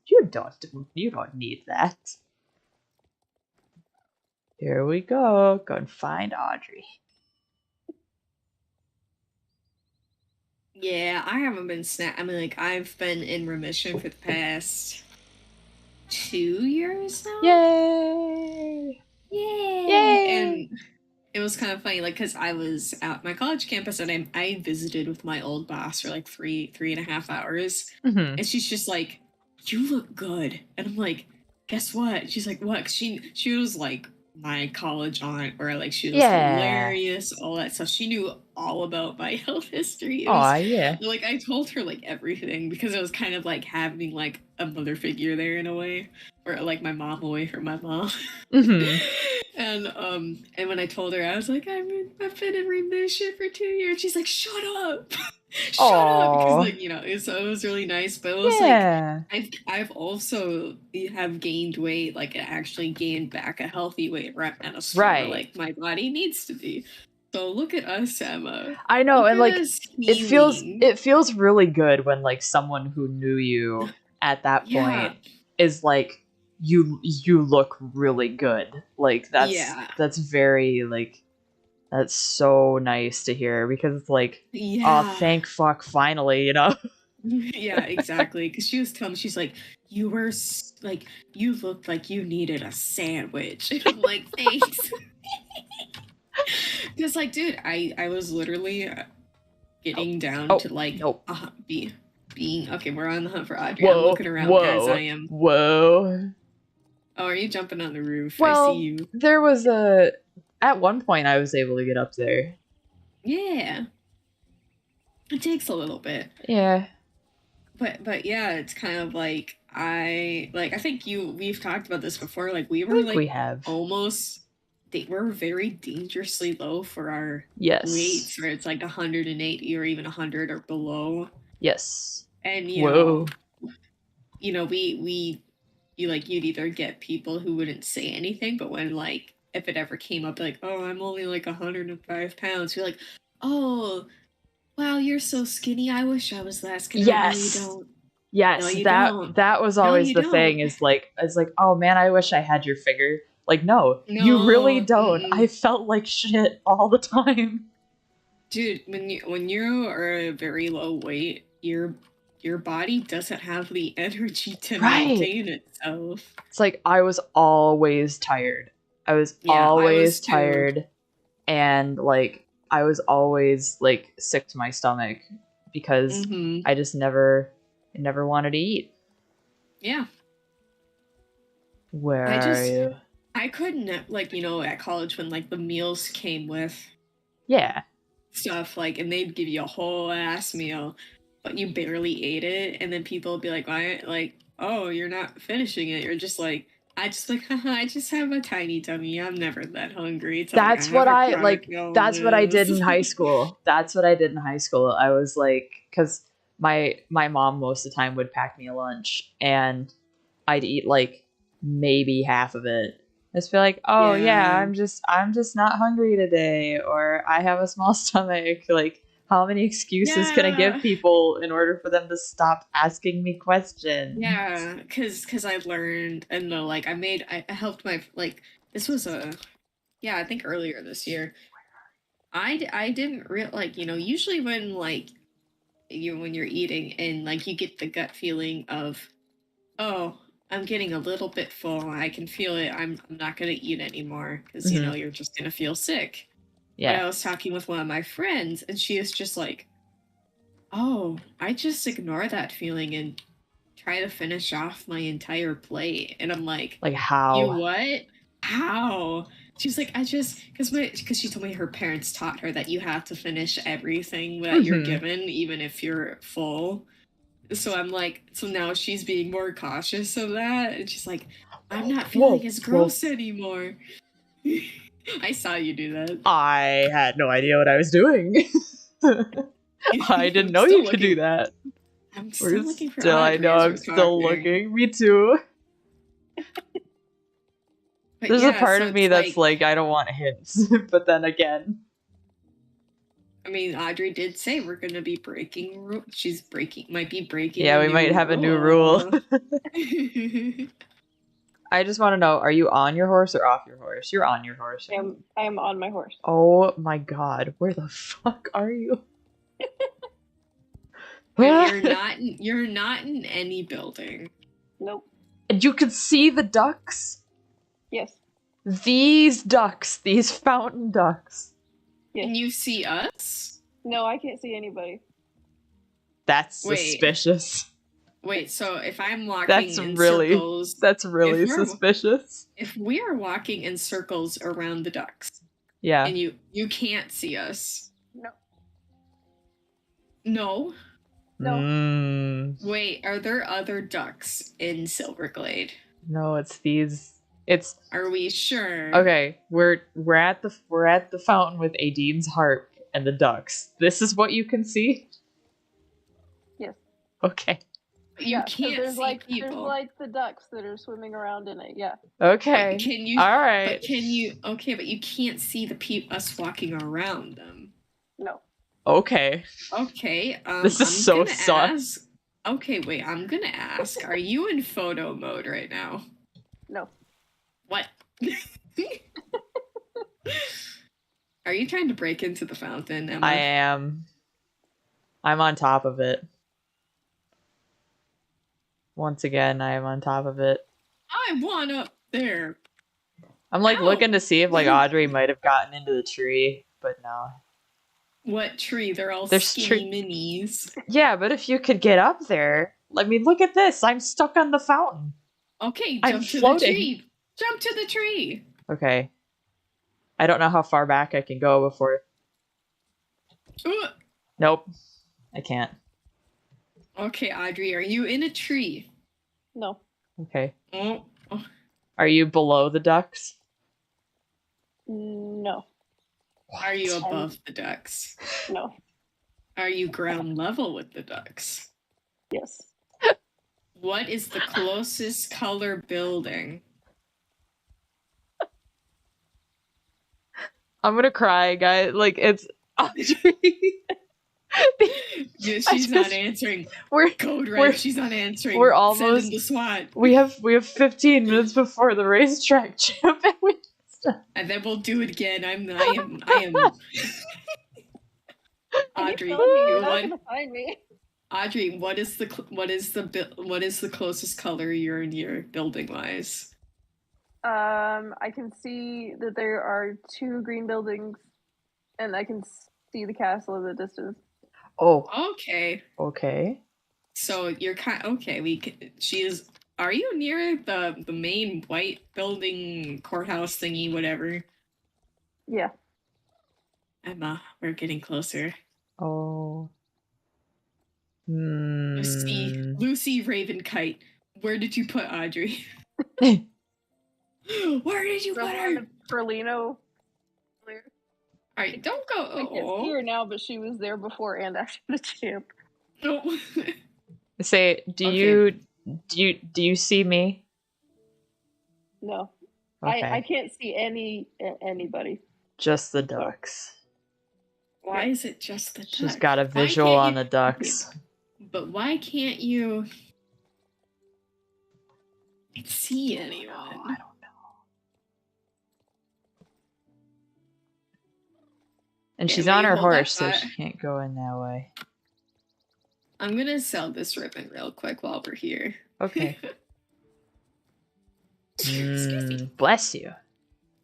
don't need that. Here we go. Go and find Audrey. Yeah, I haven't been I mean, like, I've been in remission for the past 2 years now. Yay! And it was kind of funny, like, because I was at my college campus and I visited with my old boss for like 3.5 hours. And she's just like, you look good. And I'm like, guess what? She's like, what? 'Cause she was like my college aunt, or like she was hilarious, all that stuff. She knew all about my health history. Yeah. Like I told her like everything because it was kind of like having like a mother figure there in a way, or like my mom away from my mom. And when I told her, I was like, I've been in remission for 2 years. She's like, shut up. Shut up, because like, you know, it was really nice, but it was like I've also have gained weight, like actually gained back a healthy weight where I'm at a spot like my body needs to be. So look at us, Emma. I know, and like it feels really good when like someone who knew you at that point is like, you look really good. Like that's very like, that's so nice to hear, because it's like, oh, thank fuck, finally, you know? Yeah, exactly. Because she was telling me, she's like, you were like, you looked like you needed a sandwich. And I'm like, thanks. Because like, dude, I was literally getting down to like being okay. We're on the hunt for Audrey. I'm looking around as I am. Whoa. Oh, are you jumping on the roof? Well, I see you. There was at one point I was able to get up there. Yeah. It takes a little bit. Yeah. but yeah, it's kind of like I think we've talked about this before. Like we I were think like we have. almost they were very dangerously low for our Yes. weights, where it's like 180 or even 100 or below. Yes. And Whoa. we you'd either get people who wouldn't say anything, but when like if it ever came up like, oh, I'm only like 105 pounds, you're like, oh, wow, you're so skinny. I wish I was that skinny. Yes. No, you don't. Yes, No, you that don't. that was No, always you the don't. thing. Is like, oh man, I wish I had your figure. Like, no, No, you really don't. mm-mm. I felt like shit all the time. Dude, when you are a very low weight, your body doesn't have the energy to maintain itself. It's like I was always tired. I was always tired, and like I was always like sick to my stomach because I just never wanted to eat. Yeah. Where are you? I couldn't, like, at college when like the meals came with stuff, like, and they'd give you a whole ass meal, but you barely ate it, and then people would be like, why, like, oh, you're not finishing it. You're just like, I just have a tiny tummy. I'm never that hungry. It's that's like, what I like. That's what I did in high school. I was like, because my mom most of the time would pack me a lunch, and I'd eat like maybe half of it. Just feel like, oh yeah, I'm just not hungry today, or I have a small stomach. Like, how many excuses can I give people in order for them to stop asking me questions? Yeah, because I learned, and like I helped my, like, this was I think earlier this year. I didn't like, usually when like when you're eating and like you get the gut feeling of, oh, I'm getting a little bit full. I can feel it. I'm not going to eat anymore because, you're just going to feel sick. Yeah. But I was talking with one of my friends, and she is just like, oh, I just ignore that feeling and try to finish off my entire plate. And I'm like how? You what? How? She's like, I just, because she told me her parents taught her that you have to finish everything that you're given, even if you're full. So I'm like, so now she's being more cautious of that, and she's like, I'm not feeling as gross anymore. I saw you do that. I had no idea what I was doing. I didn't know you could do that. I'm still looking for Audrey. I know, I'm still looking. Me too. There's a part of me that's like, I don't want hints, but then again. I mean, Audrey did say we're going to be breaking. Might be breaking. Yeah, we might have a new rule. I just want to know, are you on your horse or off your horse? You're on your horse. I am on my horse. Oh my god, where the fuck are you? You're not in any building. Nope. And you can see the ducks? Yes. These ducks, these fountain ducks. Yes. Can you see us? No, I can't see anybody. That's suspicious. Wait, so if I'm walking circles... That's really suspicious. If we are walking in circles around the ducks... Yeah. And you can't see us... No. No? No. Wait, are there other ducks in Silverglade? No, it's these... Are we sure? Okay, we're at the fountain with Adine's harp and the ducks. This is what you can see? Yes. Okay. You can't there's see people. There's like the ducks that are swimming around in it. Yeah. Okay. Can you? All right. But can you? Okay, but you can't see us walking around them. No. Okay. Okay. This is so sus. Okay, wait. I'm gonna ask. Are you in photo mode right now? No. What? Are you trying to break into the fountain, Emma? I am. I'm on top of it. Once again, I am on top of it. I want up there. I'm like looking to see if like Audrey might have gotten into the tree, but no. What tree? They're all skinny minis. Yeah, but if you could get up there, I mean, look at this. I'm stuck on the fountain. Okay, jump to the tree. Jump to the tree. Okay. I don't know how far back I can go before. Nope. I can't. Okay, Audrey, are you in a tree? No. Okay. Oh, Are you below the ducks? No. are you above the ducks? No. Are you ground level with the ducks? Yes. What is the closest color building? I'm gonna cry, guys. Like, it's Audrey. Yeah, she's not answering. We're Code we're- red. She's not answering. we're Send almost- in the SWAT. we have 15 minutes before the racetrack, Chip, And then we'll do it again. I am. Audrey, You're not what? gonna find me. Audrey, what is the closest color you're near building wise? I can see that there are 2 green buildings, and I can see the castle in the distance. Oh, Okay. okay. So you're okay. She is. Are you near the main white building, courthouse thingy, whatever? Yeah. Emma, we're getting closer. Oh. Lucy Ravenkite. Where did you put Audrey? Where did you put her? Perlino. Alright, don't go. I can't see her now, but she was there before and after the champ. No. Say, do you see me? No. Okay. I can't see anybody. Just the ducks. Why is it just the ducks? She's got a visual on the ducks. But why can't you see anyone? I don't know. And she's on her horse, so she can't go in that way. I'm gonna sell this ribbon real quick while we're here. Okay. Excuse me. Bless you.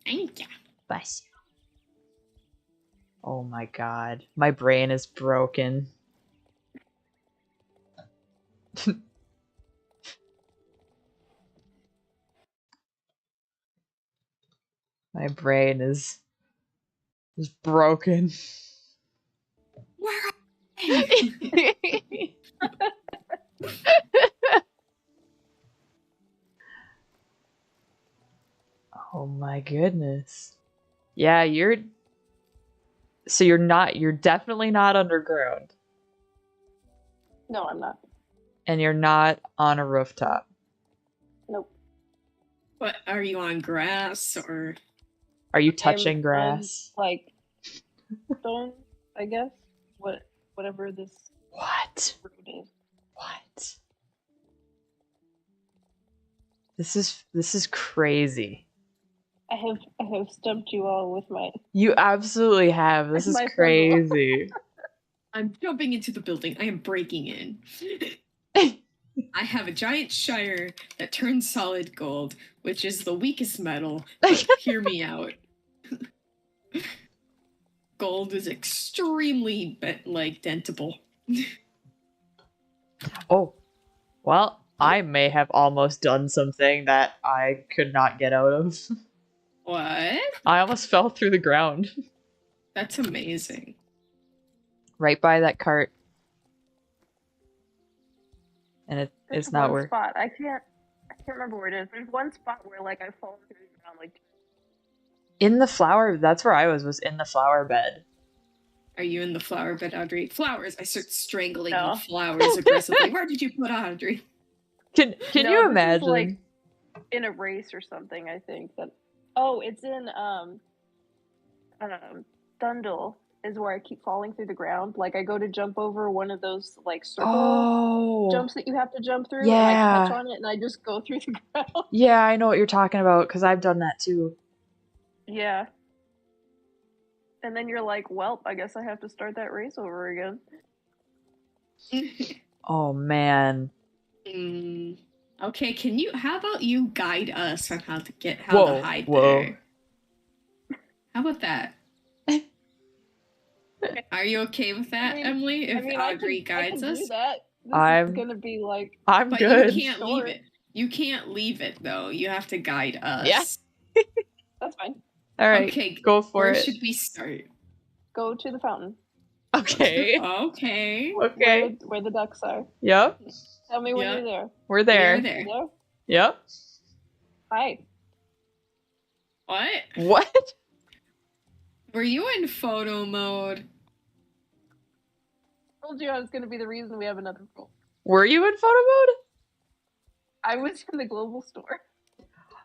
Thank you. Bless you. Oh my god. My brain is broken. My brain is broken. Where are they? Oh my goodness. Yeah, you're definitely not underground. No, I'm not. And you're not on a rooftop. Nope. What, are you on grass or? Are you touching grass? Like stone, I guess. Whatever this What? road is. What? This is crazy. I have stumped you all with my. You absolutely have. This is crazy. I'm jumping into the building. I am breaking in. I have a giant shire that turns solid gold, which is the weakest metal. But hear me out. Gold is extremely dentable. Oh, well, I may have almost done something that I could not get out of. What? I almost fell through the ground. That's amazing. Right by that cart. And it's not where. Spot. I can't remember where it is. There's one spot where I fall through the ground in the flower. That's where I was in the flower bed. Are you in the flower bed, Audrey? Flowers. I start strangling the flowers aggressively. Where did you put Audrey? Can you imagine? This is in a race or something, I think. It's in Dundle is where I keep falling through the ground. I go to jump over one of those circle jumps that you have to jump through, and I catch on it and I just go through the ground. Yeah, I know what you're talking about because I've done that too. Yeah. And then you're like, well, I guess I have to start that race over again. Oh man. Okay, how about you guide us on how to hide there? How about that? Are you okay with that, Emily? If Audrey guides us? Do that. This is gonna be I'm but good. You can't leave it. You can't leave it though. You have to guide us. Yeah. That's fine. All right. Okay, go for it. Where should we start? Go to the fountain. Okay. Okay. Okay. Where the ducks are. Yep. Tell me when Yeah. you're there. We're there. We are there. You there? Yep. Hi. What? What? Were you in photo mode? I told you I was going to be the reason we have another rule. Were you in photo mode? I was in the global store.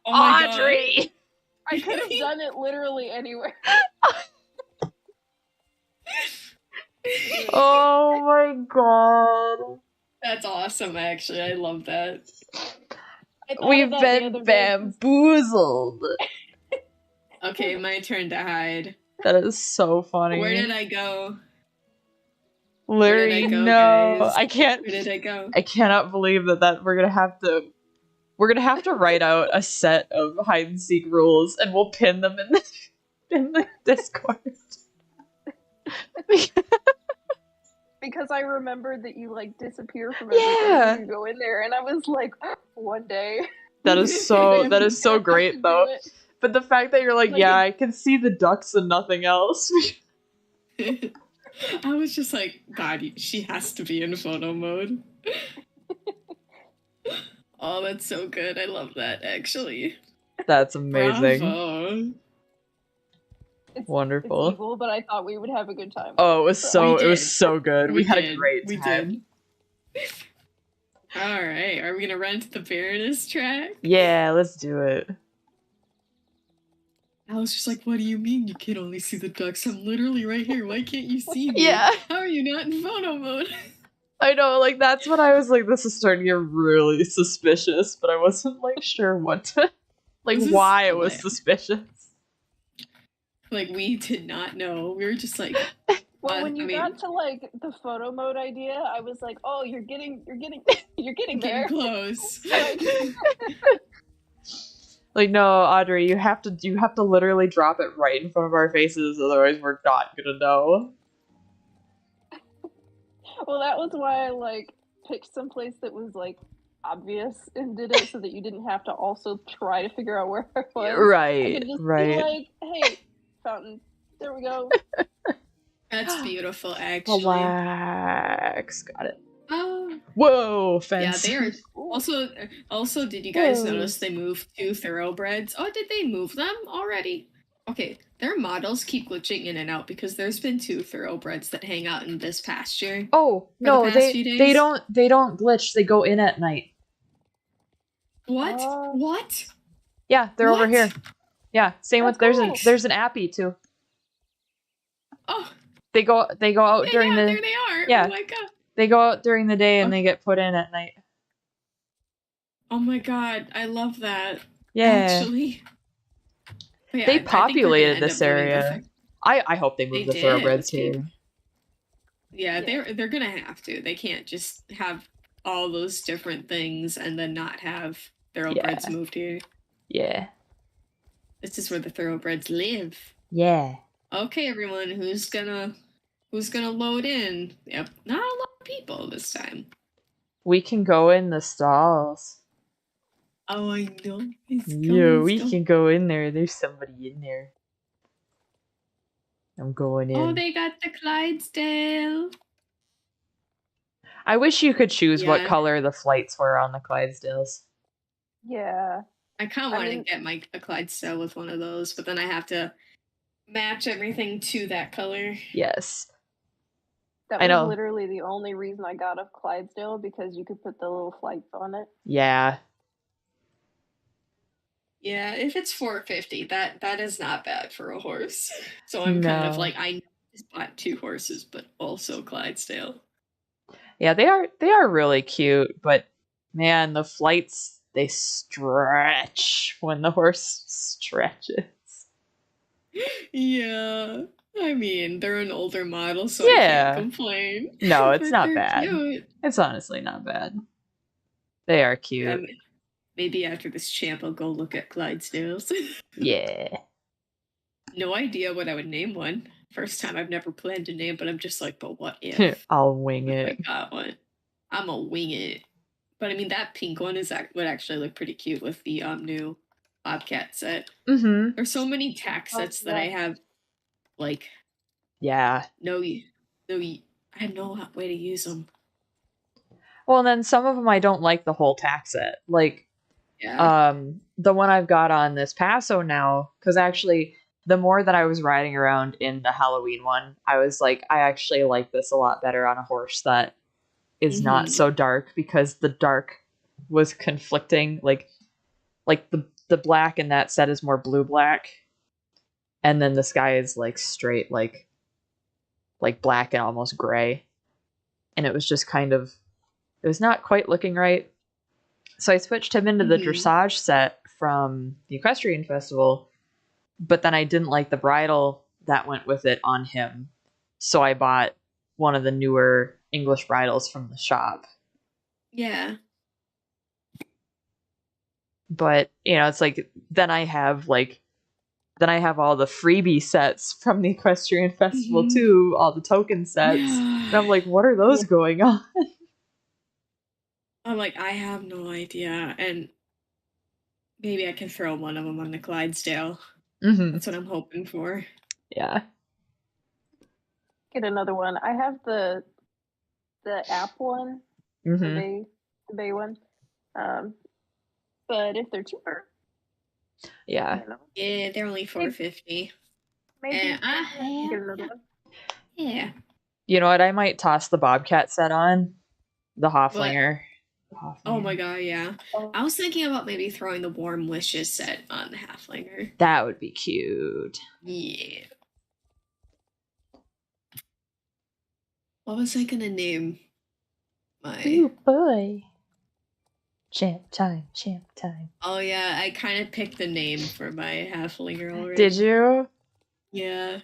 Oh my Audrey! I could have done it literally anywhere. Oh my god. That's awesome, actually. I love that. I thought We've of that the been other day. bamboozled. Okay, my turn to hide. That is so funny. Where did I go? Larry, I go, no. guys? I can't. Where did I go? I cannot believe that we're gonna have to. We're gonna have to write out a set of hide and seek rules, and we'll pin them in the Discord. Because I remembered that you like disappear from everything Yeah. when you go in there, and I was like, one day. That is so great though. But the fact that you're like, yeah, I can see the ducks and nothing else. I was just like, God, she has to be in photo mode. Oh, that's so good. I love that, actually. That's amazing. Bravo. Wonderful. It's evil, but I thought we would have a good time. Oh, it was so good. We had a did. great We time. did. All right, are we gonna run to the Baroness track? Yeah, let's do it. I was just like, what do you mean you can only see the ducks? I'm literally right here. Why can't you see me? Yeah. How are you not in photo mode? I know, like, that's when I was like, this is starting to get really suspicious, but I wasn't, like, sure what to, like, why it was suspicious. Like, we did not know. We were just like... Well, when you got to, like, the photo mode idea, I was like, oh, you're getting there. Close. Like, no, Audrey, you have to literally drop it right in front of our faces, otherwise we're not gonna know. Well, that was why I, like, picked someplace that was, like, obvious and did it so that you didn't have to also try to figure out where I was. Right, I could just right. be like, hey, fountain, there we go. That's beautiful, actually. Relax. Got it. Oh. Whoa, fence. Yeah, they are. Also, did you guys notice they moved 2 thoroughbreds? Oh, did they move them already? Okay, their models keep glitching in and out because there's been 2 thoroughbreds that hang out in this pasture. Oh, no, they don't glitch. They go in at night. What? What? Yeah, they're over here. Yeah, same with there's an appy too. Oh. They go out during the there they are. Yeah. Oh my god. They go out during the day and they get put in at night. Oh my god, I love that. Yeah. Actually. Yeah, they populated this area. I hope they move the thoroughbreds here. Yeah, they're gonna have to. They can't just have all those different things and then not have thoroughbreds moved here. Yeah. This is where the thoroughbreds live. Yeah. Okay, everyone, who's gonna load in? Yep, not a lot of people this time. We can go in the stalls. Oh, I know. Yeah, we can go in there. There's somebody in there. I'm going in. Oh, they got the Clydesdale. I wish you could choose what color the flights were on the Clydesdales. Yeah. I kind of want to get a Clydesdale with one of those, but then I have to match everything to that color. Yes. That was literally the only reason I got a Clydesdale, because you could put the little flights on it. Yeah. Yeah, if it's $450, that is not bad for a horse. So I'm kind of like, I just bought 2 horses, but also Clydesdale. Yeah, they are really cute, but man, the flights, they stretch when the horse stretches. Yeah. I mean, they're an older model, so I can't complain. No, it's not bad. Cute. It's honestly not bad. They are cute. Maybe after this champ, I'll go look at Clydesdales. Yeah. No idea what I would name one. First time, I've never planned a name, but I'm just like, but what if? I'll wing it. I got one. I'm gonna wing it. But I mean, that pink one would actually look pretty cute with the new Bobcat set. Mm-hmm. There's so many tack sets that I have, like... Yeah. No So I have no way to use them. Well, and then some of them I don't like the whole tack set. Like, Yeah. the one I've got on this Paso now, because actually, the more that I was riding around in the Halloween one, I was like, I actually like this a lot better on a horse that is not so dark, because the dark was conflicting. Like the black in that set is more blue black, and then the sky is like straight like black and almost gray, and it was just kind of, it was not quite looking right. So I switched him into the dressage set from the equestrian festival, but then I didn't like the bridle that went with it on him, so I bought one of the newer English bridles from the shop. Yeah. But it's like, then I have all the freebie sets from the equestrian festival too, all the token sets. And I'm like, what are those going on? I'm like, I have no idea, and maybe I can throw one of them on the Clydesdale. That's what I'm hoping for. Yeah. Get another one. I have the app one, the bay one. But if they're cheaper, yeah, yeah, they're only $4.50. Maybe get another one. Yeah. You know what? I might toss the Bobcat set on the Hoflinger. Oh my god, yeah. I was thinking about maybe throwing the Warm Wishes set on the Halflinger. That would be cute. Yeah. What was I gonna name my... Ooh, boy. Champ time. Oh yeah, I kind of picked the name for my Halflinger already. Did you? Yeah.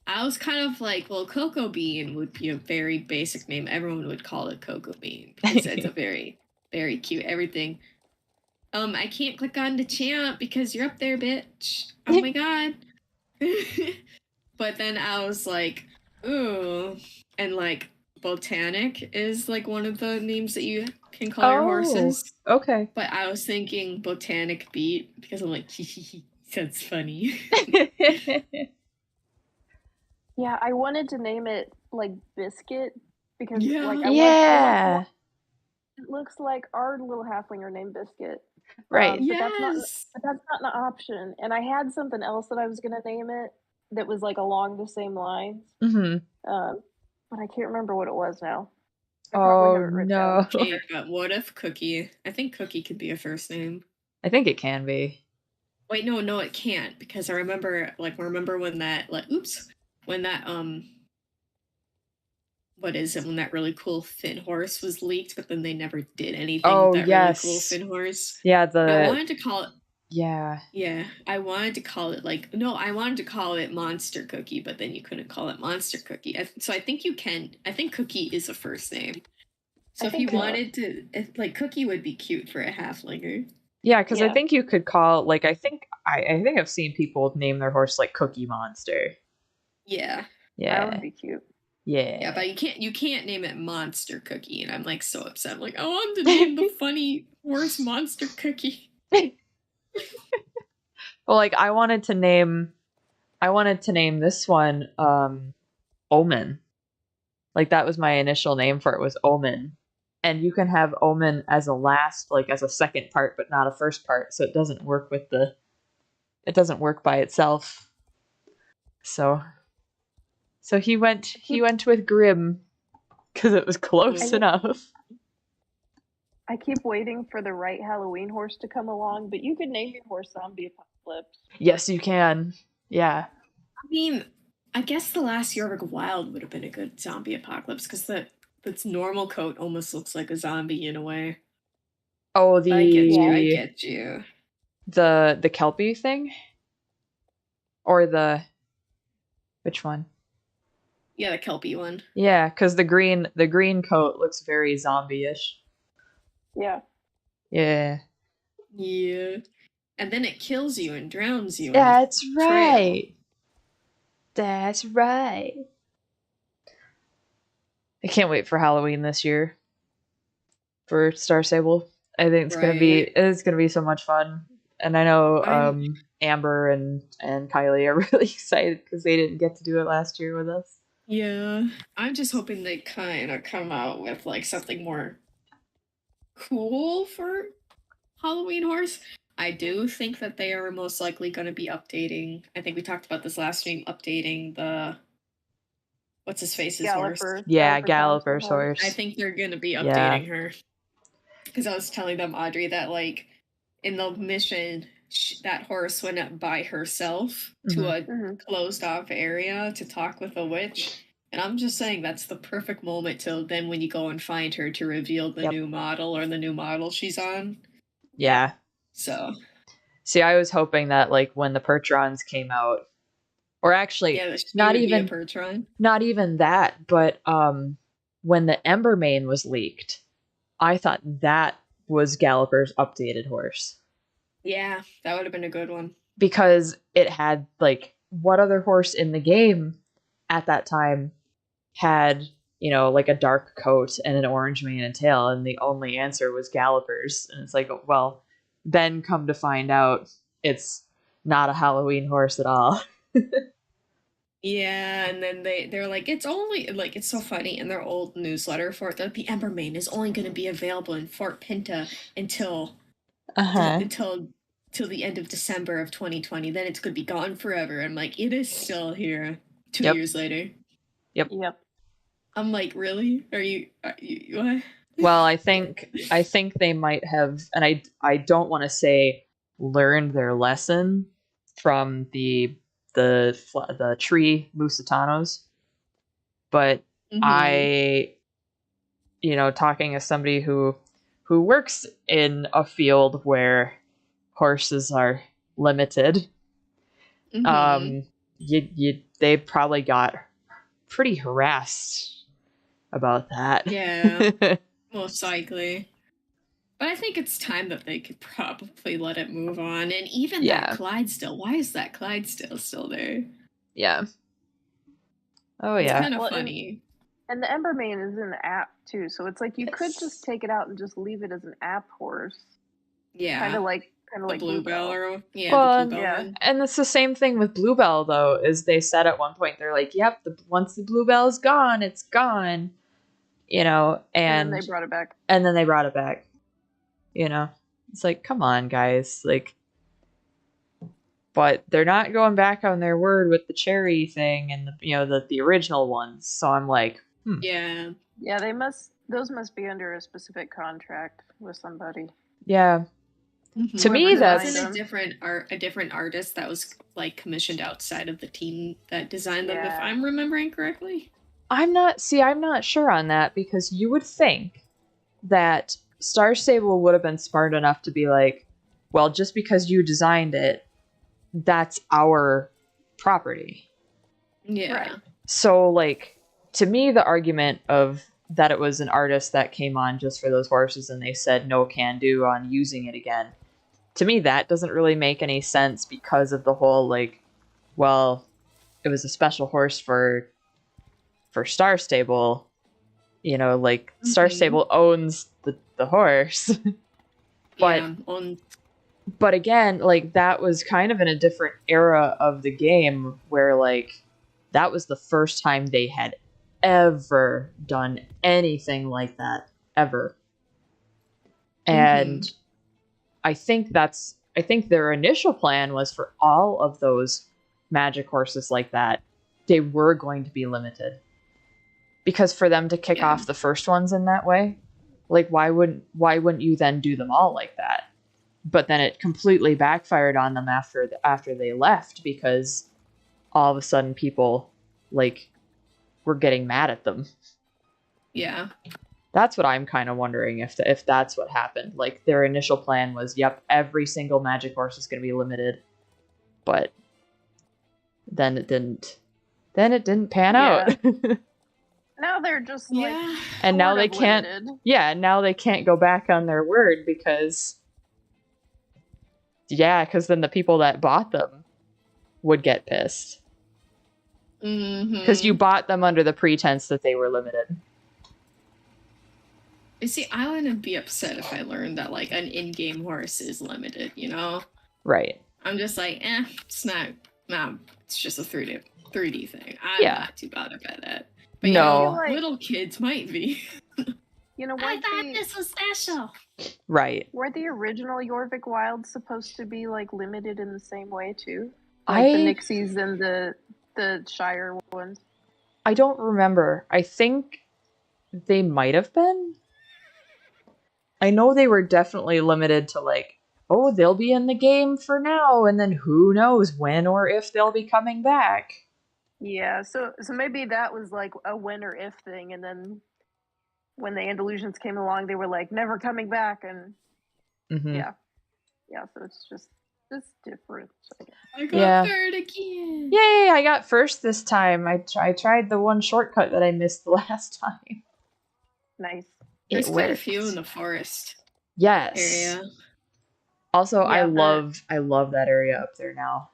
I was kind of like, well, Cocoa Bean would be a very basic name. Everyone would call it Cocoa Bean because it's a very, very cute everything. I can't click on the champ because you're up there, bitch. Oh my god. But then I was like, ooh. And like, Botanic is like one of the names that you can call your horses. Okay. But I was thinking Botanic Beat because I'm like, sounds funny. Yeah, I wanted to name it like Biscuit because like it looks like our little halflinger named Biscuit. Right. But that's not an option. And I had something else that I was gonna name it that was like along the same lines. But I can't remember what it was now. I probably have it written down. Okay, but what if Cookie? I think Cookie could be a first name. I think it can be. Wait, no, it can't, because I remember when that when that what is it, when that really cool Finn horse was leaked, but then they never did anything with that really cool Finn horse. Yeah, I wanted to call it Yeah, I wanted to call it I wanted to call it Monster Cookie, but then you couldn't call it Monster Cookie. So I think you can. I think Cookie is a first name. So if you wanted to, Cookie would be cute for a halflinger. Yeah, because I think you could call I think I've seen people name their horse like Cookie Monster. Yeah. Yeah. That would be cute. Yeah. Yeah, but you can't name it Monster Cookie, and I'm like so upset. I'm like, I want to name the funny horse Monster Cookie. Well, I wanted to name this one Omen. That was my initial name for it, was Omen. And you can have Omen as a last, as a second part, but not a first part, so it doesn't work by itself. So he went with Grim because it was close enough. I keep waiting for the right Halloween horse to come along, but you could name your horse Zombie Apocalypse. Yes, you can. Yeah. I mean, I guess the last Jorvik Wild would have been a good Zombie Apocalypse, because its normal coat almost looks like a zombie in a way. Oh, I get you. The Kelpie thing? Or which one? Yeah, the Kelpie one. Yeah, because the green coat looks very zombie-ish. Yeah. Yeah. Yeah. And then it kills you and drowns you. That's right. That's right. I can't wait for Halloween this year. For Star Sable. I think it's gonna be so much fun. And I know Amber and Kylie are really excited because they didn't get to do it last year with us. Yeah, I'm just hoping they kind of come out with like something more cool for Halloween Horse. I do think that they are most likely going to be updating. I think we talked about this last stream, updating the what's his face's horse. Yeah, Galloper's Galloper's horse. I think they're going to be Yeah. updating her because I was telling them, Audrey, that like in the mission, that horse went up by herself to a closed off area to talk with a witch. And I'm just saying that's the perfect moment till then when you go and find her to reveal the new model or the new model she's on. Yeah. So. See, I was hoping that like when the Percherons came out, or actually not even that, but when the Embermane was leaked, I thought that was Galloper's updated horse. Yeah, that would have been a good one. Because it had, like, what other horse in the game at that time had, you know, like a dark coat and an orange mane and tail, and the only answer was Galloper's. And it's like, well, then come to find out it's not a Halloween horse at all. Yeah, and then they're like, it's only, like, it's so funny in their old newsletter for it that the Embermane is only going to be available in Fort Pinta until till the end of December of 2020. Then it's going to be gone forever. I'm like, it is still here 2 years later. Yep. I'm like, really? Are you what? Well, I think they might have, and I don't want to say learned their lesson from the tree Lusitanos, but I, you know, talking as somebody who works in a field where horses are limited, they probably got pretty harassed about that. Yeah, most likely. But I think it's time that they could probably let it move on. And even that Clydesdale, why is that Clydesdale still there? Yeah. Oh, it's yeah. It's kind of funny. And the Embermane is in the app, too. So it's like you could just take it out and just leave it as an app horse. Yeah. Kind of like Bluebell. Or, the Bluebell one. And it's the same thing with Bluebell, though, is they said at one point, they're like, yep, once the Bluebell's gone, it's gone. You know, and then they brought it back. You know, it's like, come on, guys. Like, but they're not going back on their word with the cherry thing and the original ones. So I'm like, Yeah, those must be under a specific contract with somebody. Yeah. To me, that's a different artist that was like commissioned outside of the team that designed them. If I'm remembering correctly, I'm not sure on that, because you would think that Star Stable would have been smart enough to be like, well, just because you designed it, that's our property. Yeah. Right. So, like, to me, the argument of that it was an artist that came on just for those horses and they said no can do on using it again, to me, that doesn't really make any sense because of the whole, like, well, it was a special horse for Star Stable. You know, like, Star Stable owns the horse. But again, like, that was kind of in a different era of the game where, like, that was the first time they had ever done anything like that, ever. And I think their initial plan was for all of those magic horses like that, they were going to be limited. Because for them to kick off the first ones in that way, like, why wouldn't you then do them all like that? But then it completely backfired on them after they left, because all of a sudden people, like, were getting mad at them. Yeah. That's what I'm kind of wondering, if that's what happened. Like, their initial plan was, yep, every single magic horse is going to be limited. But then it didn't. Then it didn't pan out. Now they're just like, and now they can't. Limited. Yeah, now they can't go back on their word because then the people that bought them would get pissed. Because you bought them under the pretense that they were limited. You see, I wouldn't be upset if I learned that, like, an in-game horse is limited, you know? Right. I'm just like, it's not, it's just a 3 3D thing. I'm not too bothered by that. But No. Little kids might be. You know, I thought this was special. Right. Were the original Jorvik Wilds supposed to be like limited in the same way too? Like the Nixies and the Shire ones? I don't remember. I think they might have been. I know they were definitely limited to like, oh, they'll be in the game for now, and then who knows when or if they'll be coming back. Yeah, so maybe that was like a when or if thing, and then when the Andalusians came along, they were like never coming back, and yeah, so it's just different. I got third again. Yay! I got first this time. I tried the one shortcut that I missed the last time. Nice. There's quite a few in the forest. Yes. Area. Also, I love that area up there now.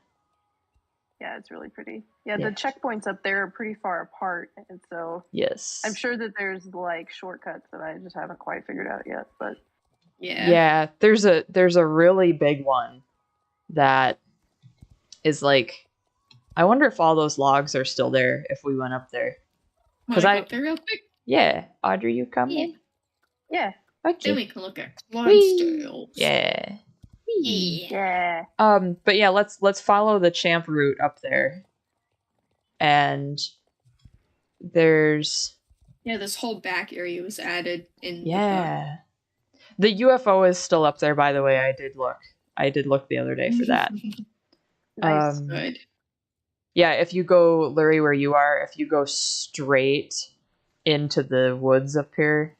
Yeah, it's really pretty. Yeah, the checkpoints up there are pretty far apart, and so I'm sure that there's like shortcuts that I just haven't quite figured out yet. But yeah, there's a really big one that is like, I wonder if all those logs are still there if we went up there. Because I go up there real quick. Yeah, Audrey, you coming? Yeah. Okay. Then we can look at monsters. Yeah. Yeah. But yeah, let's follow the champ route up there. And there's this whole back area was added in. The UFO is still up there, by the way. I did look the other day for that. Nice. Good. Yeah, if you go, Lurie, where you are, if you go straight into the woods up here,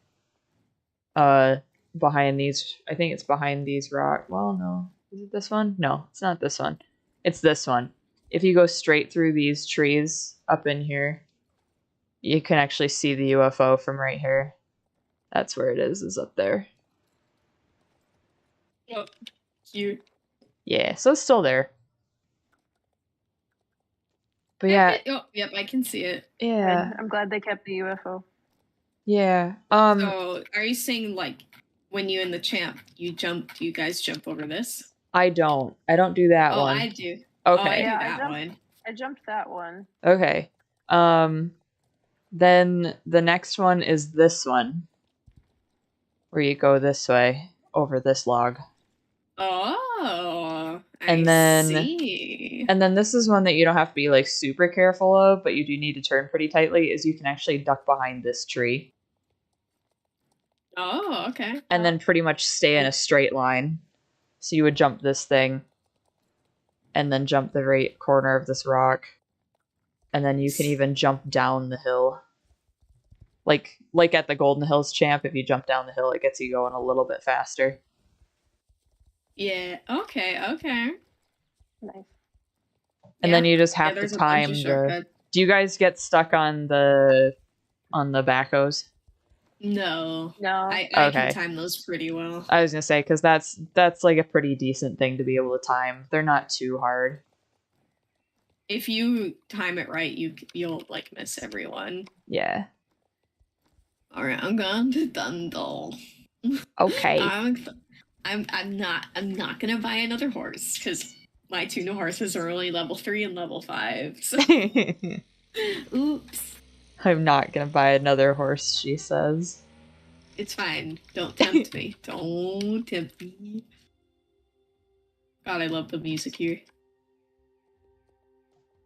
behind these, I think it's behind these rock. Well, no. Is it this one? No, it's not this one. It's this one. If you go straight through these trees up in here, you can actually see the UFO from right here. That's where it is up there. Oh, cute. Yeah, so it's still there. But yeah. Yep, I can see it. Yeah. I'm glad they kept the UFO. Yeah. So, are you saying like when you and the champ, you guys jump over this? I don't do that one. Oh, I do. Okay. Oh, I do that one. I jumped that one. Okay. Then the next one is this one, where you go this way over this log. Oh, and then this is one that you don't have to be like super careful of, but you do need to turn pretty tightly. Is you can actually duck behind this tree. Oh, okay. And then pretty much stay in a straight line. So you would jump this thing, and then jump the right corner of this rock, and then you can even jump down the hill. Like at the Golden Hills Champ, if you jump down the hill, it gets you going a little bit faster. Yeah. Okay. Nice. And then you just have to time the. Do you guys get stuck on the backhoes? No. I can time those pretty well. I was gonna say, because that's like a pretty decent thing to be able to time. They're not too hard. If you time it right, you'll like miss everyone. Yeah. All right, I'm going to Dundle. Okay. I'm not gonna buy another horse because my 2 new horses are only level 3 and level 5. So. Oops. I'm not gonna buy another horse, she says. It's fine. Don't tempt me. Don't tempt me. God, I love the music here.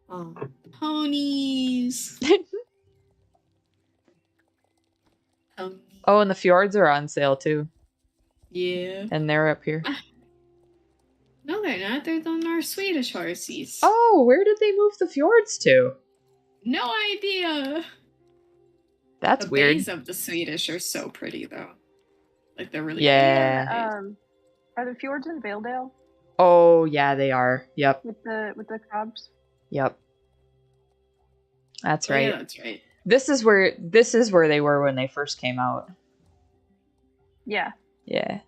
Oh, ponies. Oh, and the fjords are on sale too. Yeah. And they're up here. No, they're not. They're our Swedish horses. Oh, where did they move the fjords to? No idea. That's weird. The bays of the Swedish are so pretty, though. Like, they're really pretty. Are the fjords in Veildale? Oh, yeah, they are. Yep. With the crabs? Yep. That's right. Yeah, that's right. This is where they were when they first came out. Yeah. Yeah.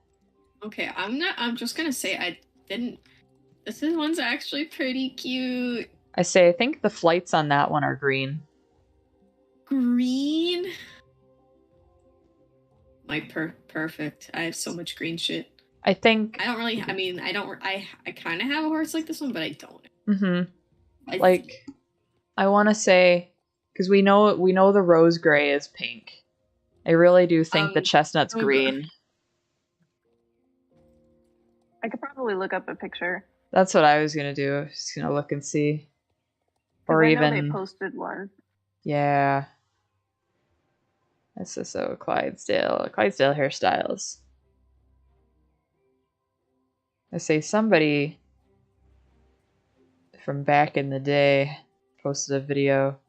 Okay, I'm just gonna say this one's actually pretty cute. I think the flights on that one are green. Green? Perfect. I have so much green shit. I think... I kind of have a horse like this one, but I don't. Mm-hmm. I want to say, because we know the rose gray is pink. I really do think the chestnut's green. I could probably look up a picture. That's what I was gonna do. Just gonna look and see. Or I even know they posted one. Yeah. This is so Clydesdale hairstyles. I say somebody from back in the day posted a video.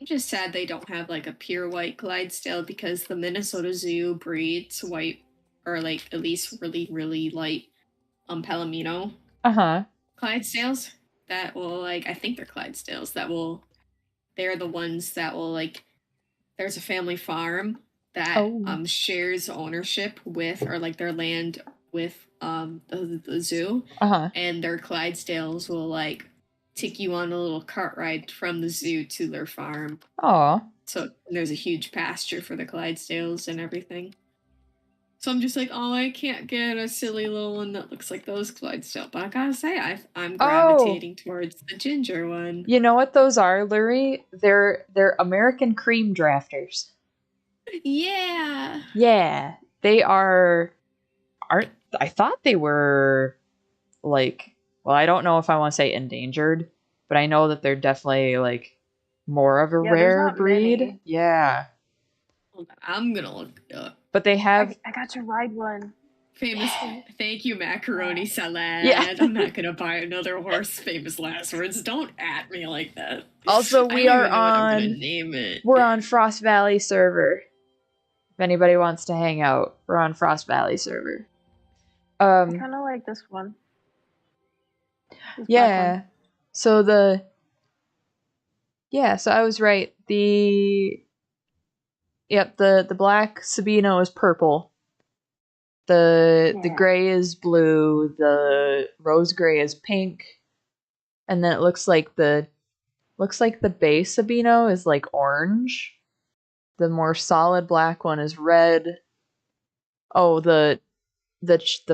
I'm just sad they don't have like a pure white Clydesdale because the Minnesota Zoo breeds white or like at least really, really light Palomino Clydesdales that will like I think they're Clydesdales they're the ones that will like there's a family farm that shares ownership with or like their land with the zoo and their Clydesdales will like take you on a little cart ride from the zoo to their farm. So there's a huge pasture for the Clydesdales and everything. So I'm just like, oh, I can't get a silly little one that looks like those Clydesdale. But I gotta say, I'm gravitating towards the ginger one. You know what those are, Lurie? They're American cream drafters. Yeah. Yeah. They I thought they were like, well, I don't know if I want to say endangered, but I know that they're definitely like more of a rare breed. Many. Yeah. I'm gonna look it up. But they have I got to ride one. Famous thank you, macaroni salad. Yeah. I'm not gonna buy another horse, famous last words. Don't at me like that. Also, we are on name it. We're on Frost Valley server. If anybody wants to hang out, we're on Frost Valley server. I kinda like this one. Yeah. So so I was right. The black Sabino is purple. The gray is blue, the rose gray is pink, and then it looks like the base Sabino is like orange. The more solid black one is red. Oh, the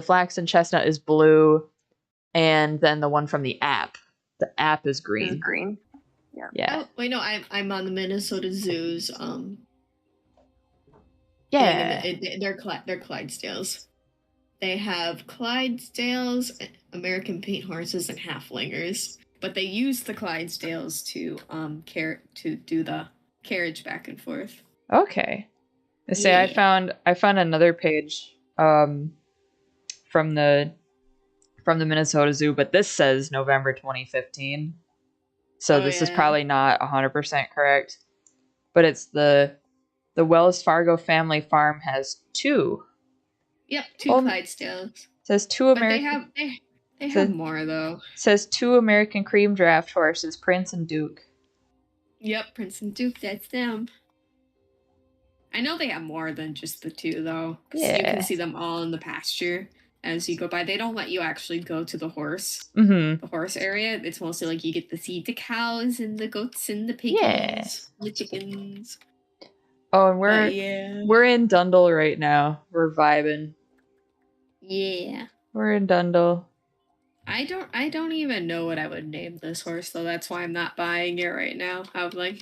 flaxen chestnut is blue, and then the one from the app is green. Green. Yeah. Oh, wait, no, I'm on the Minnesota Zoo's. Yeah. They're Clydesdales. They have Clydesdales, American paint horses, and halflingers. But they use the Clydesdales to do the carriage back and forth. Okay. I found another page from the Minnesota Zoo, but this says November 2015. So this is probably not 100% correct. But it's the Wells Fargo family farm has two. Yep, two Clydesdales. Says two American. They have more though. Says two American cream draft horses, Prince and Duke. Yep, Prince and Duke. That's them. I know they have more than just the two though. Yeah. You can see them all in the pasture as you go by. They don't let you actually go to the horse. Mm-hmm. The horse area. It's mostly like you get to see the cows and the goats and the pigs, the chickens. Oh, and we're in Dundle right now. We're vibing. Yeah. We're in Dundle. I don't even know what I would name this horse though. That's why I'm not buying it right now. I was like,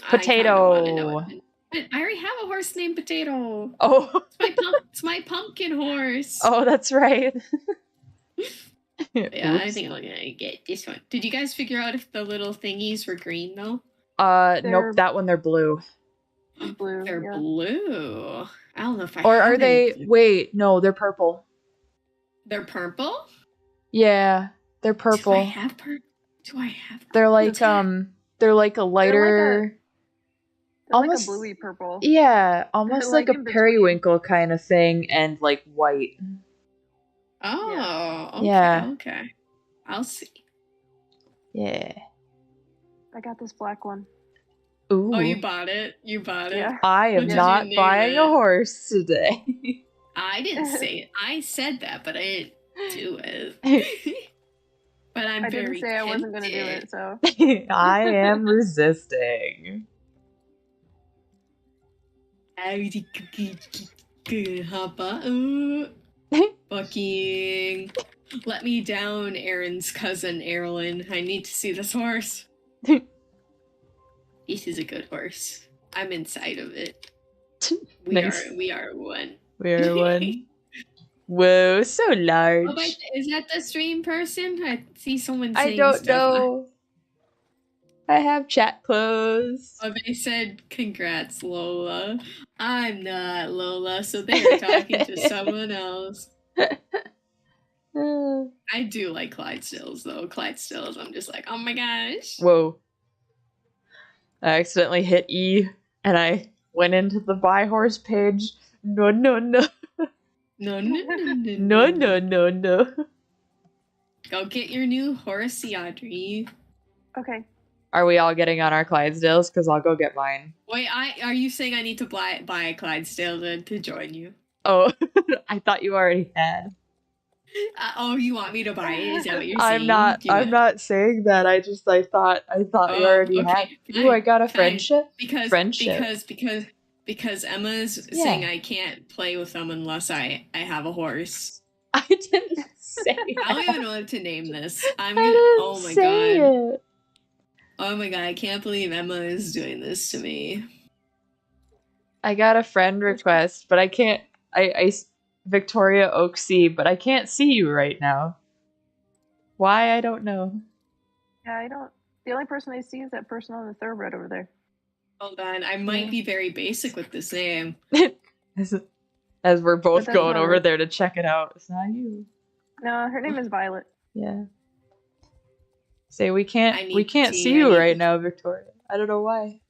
Potato. I already have a horse named Potato. Oh. It's my pumpkin horse. Oh, that's right. Yeah, I think I'm gonna get this one. Did you guys figure out if the little thingies were green though? Nope. That one they're blue. Blue. They're blue. I don't know if I. Or are they? Wait, no, they're purple. They're purple. Yeah, they're purple. Do I have purple? They're like they're like a lighter. Almost like a bluey purple. Yeah, almost like a periwinkle kind of thing, and like white. Oh, okay, yeah. Okay. I'll see. Yeah. I got this black one. Ooh. Oh, you bought it? Yeah. I am not buying a horse today. I didn't say it. I said that, but I didn't do it. But I didn't say I wasn't going to do it, so. I am resisting. Fucking let me down, Aaron's cousin, Erlyn. I need to see this horse. This is a good horse. I'm inside of it. Nice. We are one. We are one. Whoa, so large. Oh, but is that the stream person? I see someone I saying don't stuff. know. I have chat closed. Oh, they said, congrats, Lola. I'm not Lola, so they're talking to someone else. I do like Clydesdales, though. Clydesdales, I'm just like, oh my gosh. Whoa. I accidentally hit E, and I went into the buy horse page. No. No. No. Go get your new horsey, Audrey. Okay. Are we all getting on our Clydesdales? Because I'll go get mine. Wait, are you saying I need to buy a Clydesdale to join you? Oh, I thought you already had. Oh, you want me to buy it? Is that what you're saying? I'm not saying that. I thought you already had. Ooh, I got a friendship. Because Emma's saying I can't play with them unless I have a horse. I didn't say I don't even know what to name this. Oh my god. Oh my god, I can't believe Emma is doing this to me. I got a friend request, but I can't. I Victoria Oaksy, but I can't see you right now. Why? I don't know. Yeah, I don't. The only person I see is that person on the thoroughbred over there. Hold on, I might be very basic with this name. As we're both going over there to check it out. It's not you. No, her name is Violet. Yeah. Say we can't see you right now, Victoria. I don't know why.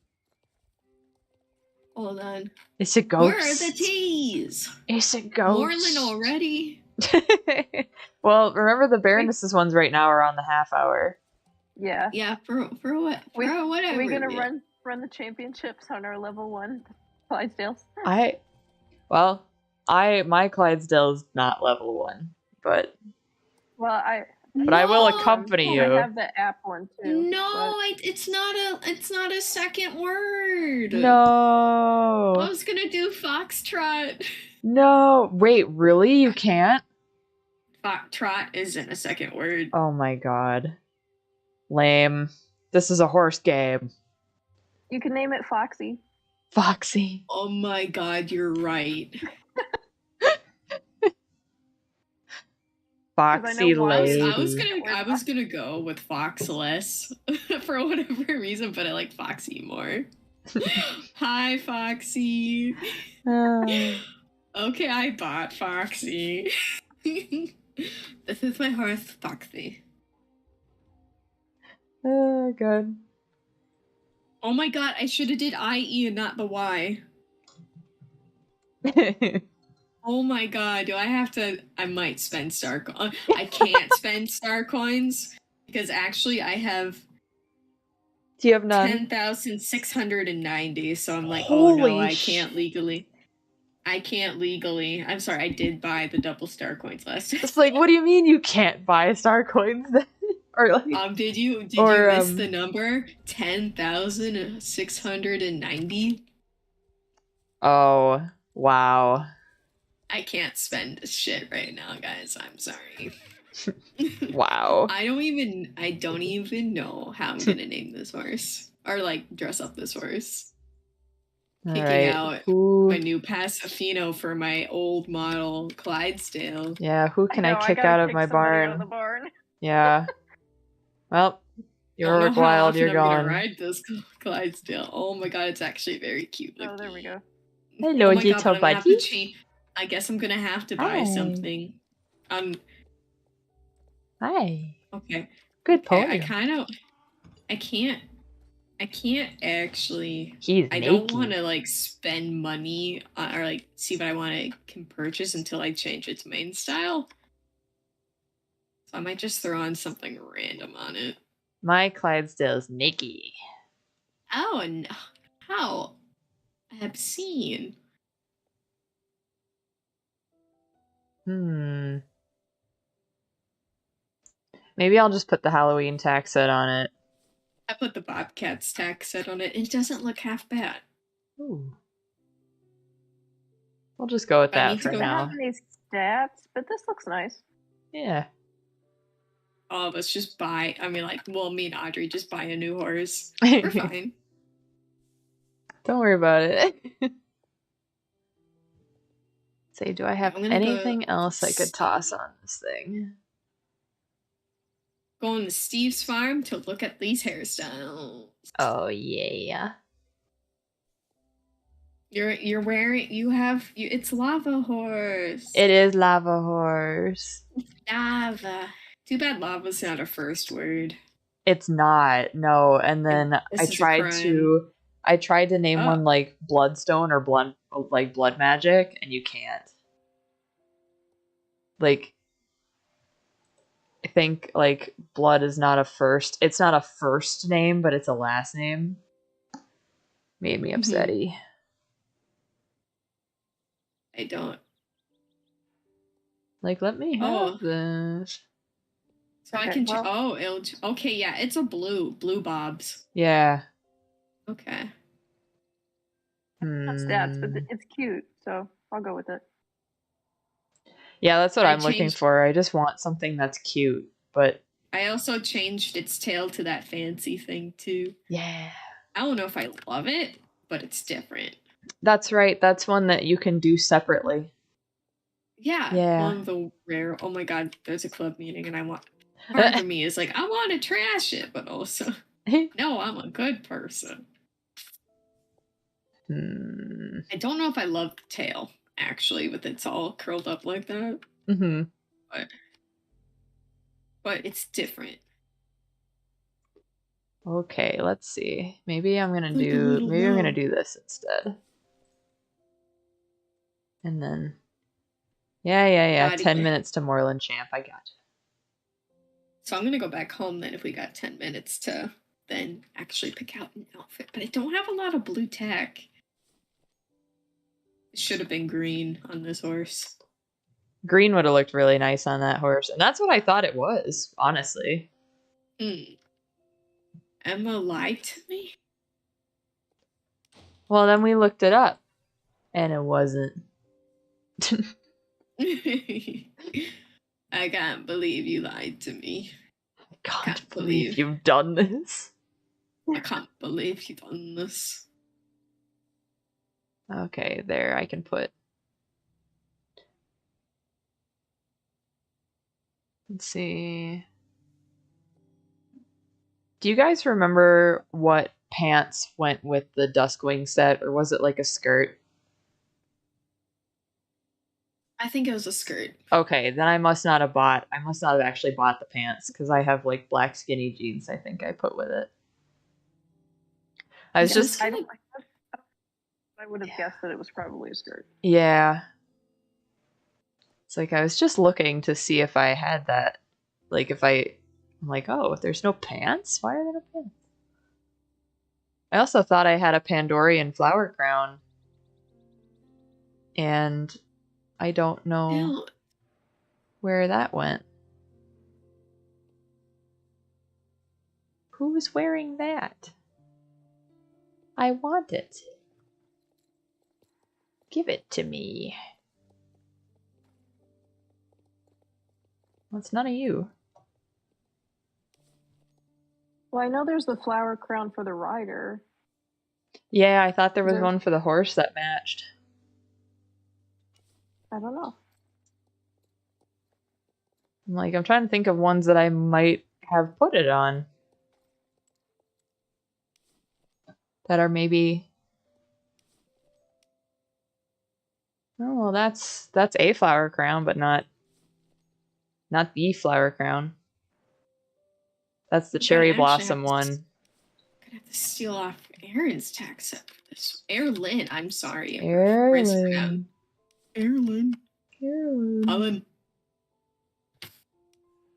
Hold on. It's a ghost. Where are the teas? It's a ghost. Moreland already? Well, remember the Baroness's ones right now are on the half hour. Yeah. Yeah, for what? For whatever. We're gonna run the championships on our level 1 Clydesdales. My Clydesdale's not level 1, but I will accompany you. I have the app one too. No, it's not a second word. No. I was gonna do foxtrot. No, wait, really? You can't? Foxtrot isn't a second word. Oh my god. Lame. This is a horse game. You can name it Foxy. Foxy. Oh my god, you're right. Foxy lady. I was gonna go with Foxless for whatever reason, but I like Foxy more. Hi, Foxy. Okay, I bought Foxy. This is my horse, Foxy. Oh god. Oh my god, I should have did IE and not the Y. Oh my god, do I have to... I might spend star coins. I can't spend star coins because actually I have... Do you have none? 10,690, so I'm like, Holy oh no, I can't legally. I'm sorry, I did buy the double star coins last time. It's like, what do you mean you can't buy star coins then? Or like, did you miss the number? 10,690? Oh, wow. I can't spend shit right now, guys. I'm sorry. Wow. I don't even know how I'm gonna name this horse. Or like dress up this horse. Picking out my new Pasofino for my old model Clydesdale. Yeah, who can I kick out of my barn? Yeah. Well, you're wild, you're gone. I'm gonna ride this Clydesdale. Oh my god, it's actually very cute. Oh, there we go. Hello, little buddy. I guess I'm gonna have to buy something. Hi. Okay. Good pony. I can't actually. I don't want to like spend money or like see what can purchase until I change its main style. So I might just throw on something random on it. My Clydesdale's Nikki. Oh, no. How obscene. Maybe I'll just put the Halloween tack set on it. I put the Bobcats tack set on it. It doesn't look half bad. Ooh. We'll just go with that for now. I don't have any stats, but this looks nice. Yeah. All of us just buy. I mean, me and Audrey just buy a new horse. We're fine. Don't worry about it. Say, do I have anything else I could toss on this thing? Going to Steve's farm to look at these hairstyles. Oh yeah. You're wearing it's lava horse. It is lava horse. Lava. Too bad lava's not a first word. It's not, no. And then I tried to name one like Bloodstone or blood magic, and you can't. Like, I think like blood is not a first. It's not a first name, but it's a last name. Made me upsetty. I don't. Like, let me have this. So okay, I can. Okay, yeah, it's a blue bobs. Yeah. Okay. Not stats, but it's cute, so I'll go with it. Yeah, that's what I'm looking for. I just want something that's cute, but I also changed its tail to that fancy thing too. Yeah. I don't know if I love it, but it's different. That's right. That's one that you can do separately. Yeah. One of the rare. Oh my god, there's a club meeting, and I want. Part of me is like, I want to trash it, but also, no, I'm a good person. I don't know if I love the tail, actually, with it's all curled up like that. Mm-hmm. But it's different. Okay, let's see. Maybe I'm gonna do this instead. And then Yeah. 10 minutes to Moreland Champ. I got you. So I'm gonna go back home then if we got 10 minutes to then actually pick out an outfit. But I don't have a lot of blue tack. It should have been green on this horse. Green would have looked really nice on that horse. And that's what I thought it was, honestly. Emma lied to me? Well, then we looked it up. And it wasn't. I can't believe you lied to me. I can't believe you've done this. I can't believe you've done this. Okay, there I can put. Let's see. Do you guys remember what pants went with the Duskwing set, or was it like a skirt? I think it was a skirt. Okay, then I must not have actually bought the pants, because I have like black skinny jeans I think I put with it. I would have guessed that it was probably a skirt. Yeah. It's like I was just looking to see if I had that. Like I'm like, oh, there's no pants? Why are there no pants? I also thought I had a Pandorian flower crown. And I don't know where that went. Who's wearing that? I want it. Give it to me. Well, it's none of you. Well, I know there's the flower crown for the rider. Yeah, I thought there was one for the horse that matched. I don't know. I'm trying to think of ones that I might have put it on. That are maybe... Oh, well, that's a flower crown, but not the flower crown. That's the cherry blossom one. I'm gonna have to steal off Aaron's tag set for this. Erlyn, I'm sorry. Erlyn. Ellen.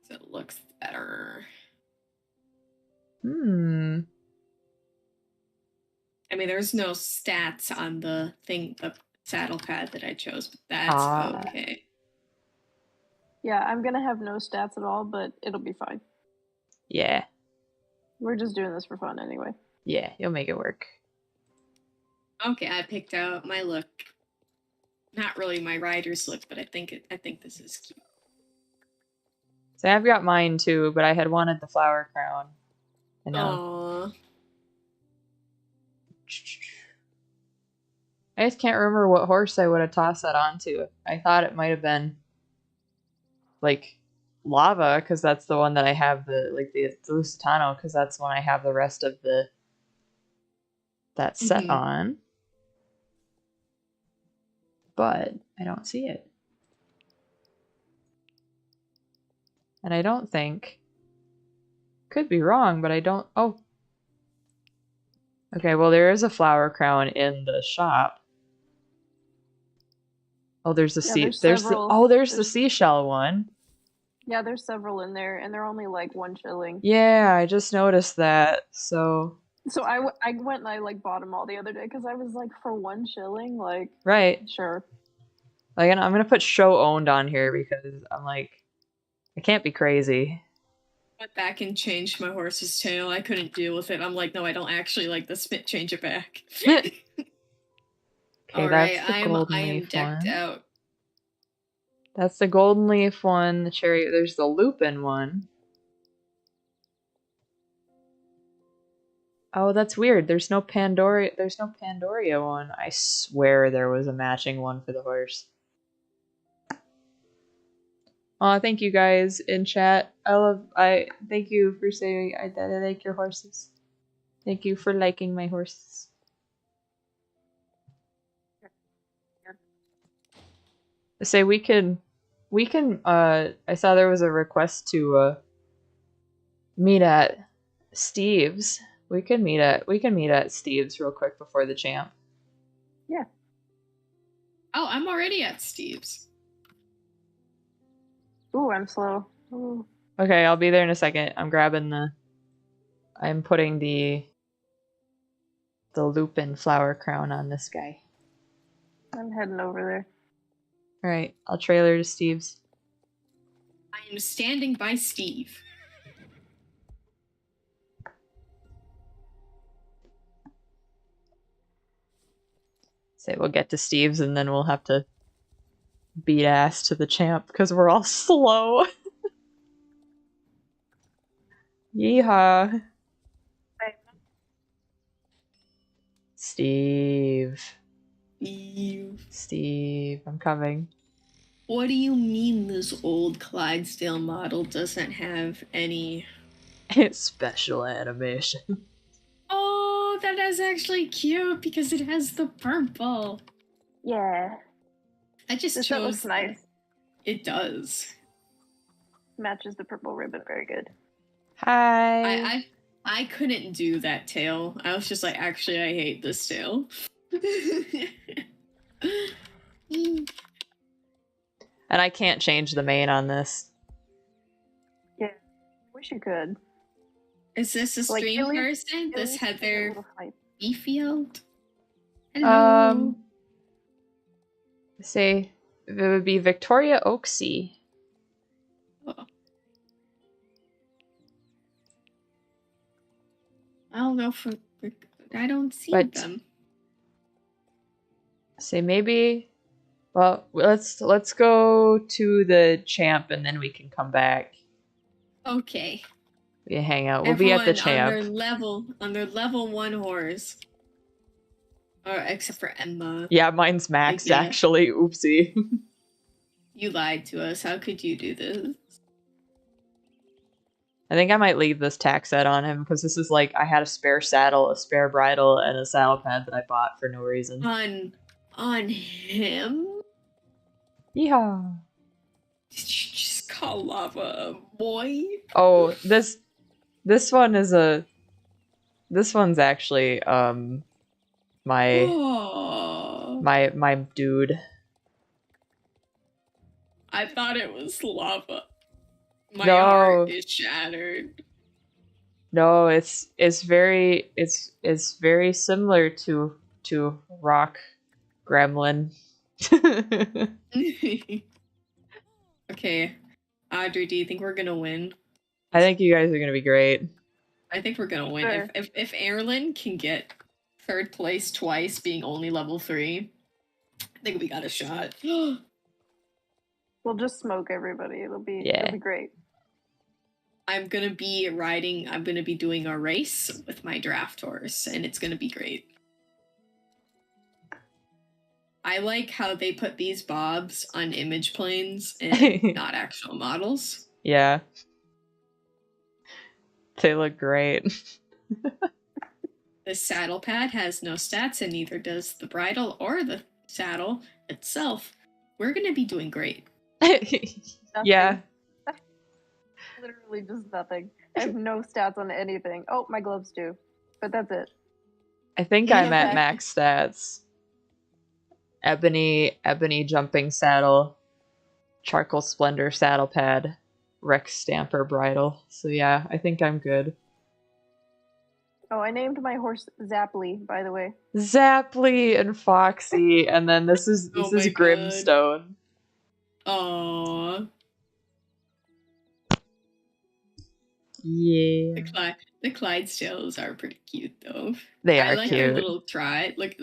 So it looks better. I mean, there's no stats on the saddle pad that I chose, but that's okay. Yeah, I'm gonna have no stats at all, but it'll be fine. Yeah. We're just doing this for fun anyway. Yeah, you'll make it work. Okay, I picked out my look. Not really my rider's look, but I think this is cute. So I've got mine too, but I had wanted the flower crown. And now... Aww. I just can't remember what horse I would have tossed that onto. I thought it might have been like Lava, because that's the one that I have the Lusitano, because that's when I have the rest of that set on. But I don't see it. And I don't think, could be wrong, but I don't, oh. Okay, well there is a flower crown in the shop. Oh, there's the there's the seashell one. Yeah, there's several in there, and they're only like 1 shilling. Yeah, I just noticed that. So I went and I like bought them all the other day because I was like, for 1 shilling, like, right, sure. Like, I'm gonna put show owned on here because I'm like, I can't be crazy. Went back and changed my horse's tail. I couldn't deal with it. I'm like, no, I don't actually like this. Change it back. Okay, right, that's the golden leaf decked one. out. That's the golden leaf one. The cherry. There's the lupin one. Oh, that's weird. There's no Pandoria. There's no Pandoria one. I swear there was a matching one for the horse. Thank you guys in chat. Thank you for saying I like your horses. Thank you for liking my horses. Say we can I saw there was a request to meet at Steve's. We can meet at Steve's real quick before the champ. Yeah. Oh, I'm already at Steve's. Ooh, I'm slow. Ooh. Okay, I'll be there in a second. I'm putting the lupin flower crown on this guy. I'm heading over there. Alright, I'll trailer to Steve's. I am standing by Steve. Say we'll get to Steve's and then we'll have to beat ass to the champ because we're all slow. Yeehaw. Steve, I'm coming. What do you mean this old Clydesdale model doesn't have any... It's special animation. Oh, that is actually cute because it has the purple. Yeah. I just chose... That looks nice. It does. Matches the purple ribbon very good. Hi. I couldn't do that tail. I was just like, actually, I hate this tail. And I can't change the mane on this. Yeah, wish you could. Is this a stream person? This Heather Beefield? Hello. Say it would be Victoria Oaksey. Oh. I don't know if I don't see them. Say maybe. Well, let's go to the champ and then we can come back. Okay. We can hang out. We'll be at the champ. On their level 1 horse. Or except for Emma. Yeah, mine's Max actually. Oopsie. You lied to us. How could you do this? I think I might leave this tack set on him because this is like I had a spare saddle, a spare bridle, and a saddle pad that I bought for no reason. On him? Yeah. Did you just call Lava a boy? Oh, this one's actually my dude. I thought it was Lava. My heart is shattered. No, it's very similar to Rock Gremlin. Okay. Audrey, do you think we're gonna win? I think you guys are gonna be great. I think we're gonna win. Sure. If Erlen can get 3rd place twice, being only level 3, I think we got a shot. We'll just smoke everybody. It'll be great. I'm gonna be doing a race with my draft horse, and it's gonna be great. I like how they put these bobs on image planes and not actual models. Yeah. They look great. The saddle pad has no stats, and neither does the bridle or the saddle itself. We're gonna be doing great. Yeah. Literally just nothing. I have no stats on anything. Oh, my gloves do. But that's it. I think I'm at max stats. Ebony jumping saddle, charcoal splendor saddle pad, Rex stamper bridle. So yeah, I think I'm good. Oh, I named my horse Zapply, by the way. Zapply and Foxy, and then this is God. Grimstone. Aww. Yeah. The Clydesdales are pretty cute though. They are I like cute. their little try. Like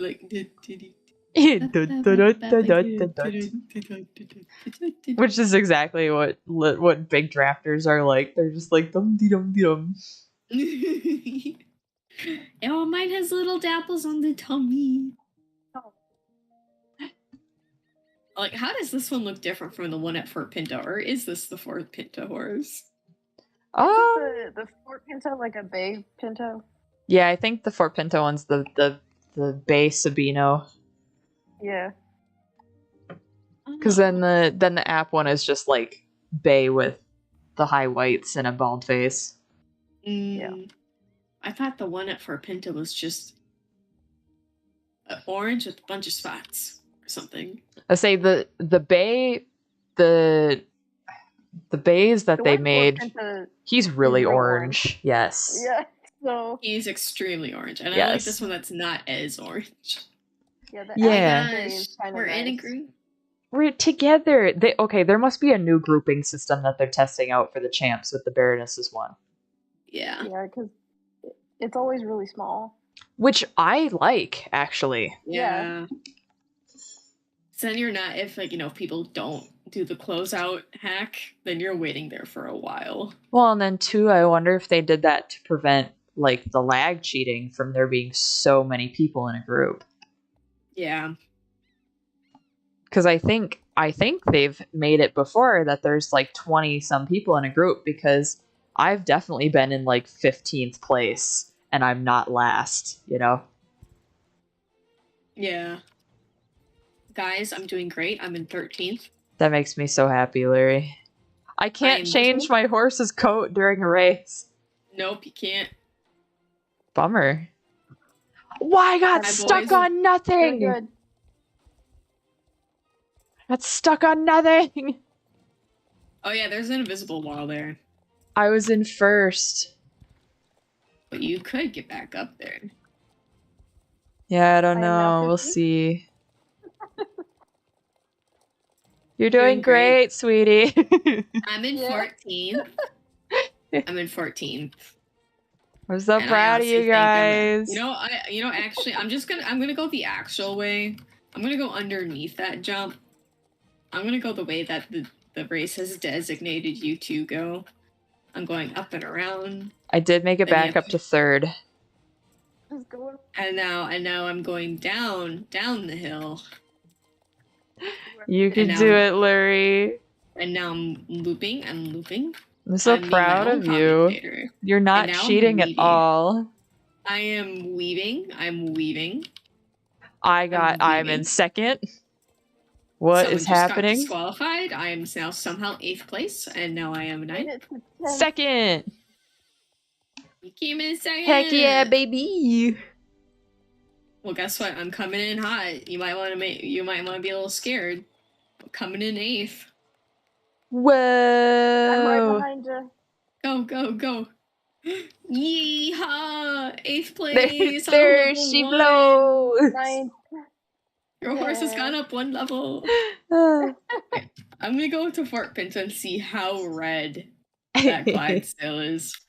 Which is exactly what big drafters are like. They're just like dum dee dum dee dum. Oh, mine has little dapples on the tummy. Oh. Like, how does this one look different from the one at Fort Pinto, or is this the Fort Pinto horse? The Fort Pinto like a bay Pinto? Yeah, I think the Fort Pinto one's the Bay Sabino. Yeah. Because then the app one is just like Bay with the high whites and a bald face. Yeah. I thought the one at Fort Pinto was just orange with a bunch of spots or something. I say the Bay the bays that they made. He's really orange. Yes. Yeah. So he's extremely orange, and yes. I like this one that's not as orange. Yeah. We're in a group. We're together. There must be a new grouping system that they're testing out for the champs with the Baroness's one. Yeah. Yeah, because it's always really small. Which I like, actually. Yeah. So then you're not, if people don't do the closeout hack, then you're waiting there for a while. Well, and then too, I wonder if they did that to prevent like the lag cheating from there being so many people in a group. Yeah. Because I think they've made it before that there's like 20 some people in a group, because I've definitely been in like 15th place and I'm not last, Yeah. Guys, I'm doing great. I'm in 13th. That makes me so happy, Larry. I can't change my horse's coat during a race. Nope, you can't. Bummer. Why I got stuck on nothing? Good. Got stuck on nothing. Oh yeah, there's an invisible wall there. I was in first. But you could get back up there. Yeah, I don't know. We'll see. You're doing great, sweetie. I'm in 14th. I'm in 14th. I'm so proud of you guys. Actually, I'm gonna go the actual way. I'm gonna go underneath that jump. I'm gonna go the way that the race has designated you to go. I'm going up and around. I did make it back up to third. And now I'm going down the hill. You can do it, Larry. And now I'm looping. I'm so proud of you. You're not cheating at all. I am weaving. I'm in second. What is happening? Got disqualified. I am now somehow 8th place, and now I am 9th. Second. You came in second. Heck yeah, baby. Well, guess what? I'm coming in hot. You might want to be a little scared. I'm coming in 8th. Whoa! I'm right behind you. Go! Yeehaw! 8th place. There she blows. Your horse has gone up 1 level. I'm gonna go to Fort Pinto and see how red that Clydesdale is.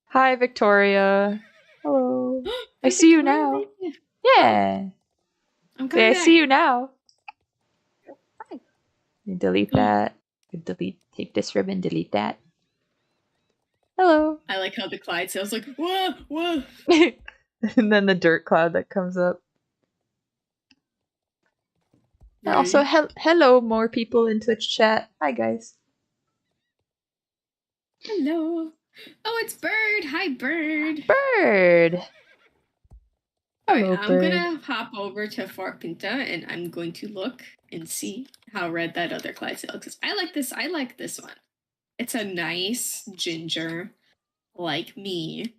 Hi, Victoria. Hello. I see you now. Yeah. I see you now. Hi. You delete that. Take this ribbon, delete that. Hello. I like how the Clydesdale's like, whoa. And then the dirt cloud that comes up. And also, hello, more people in Twitch chat. Hi, guys. Hello. Oh, it's Bird. Hi, Bird. Bird. Hello, I'm gonna hop over to Fort Pinta and I'm going to look and see how red that other Clydesdale is. I like this. I like this one. It's a nice ginger, like me.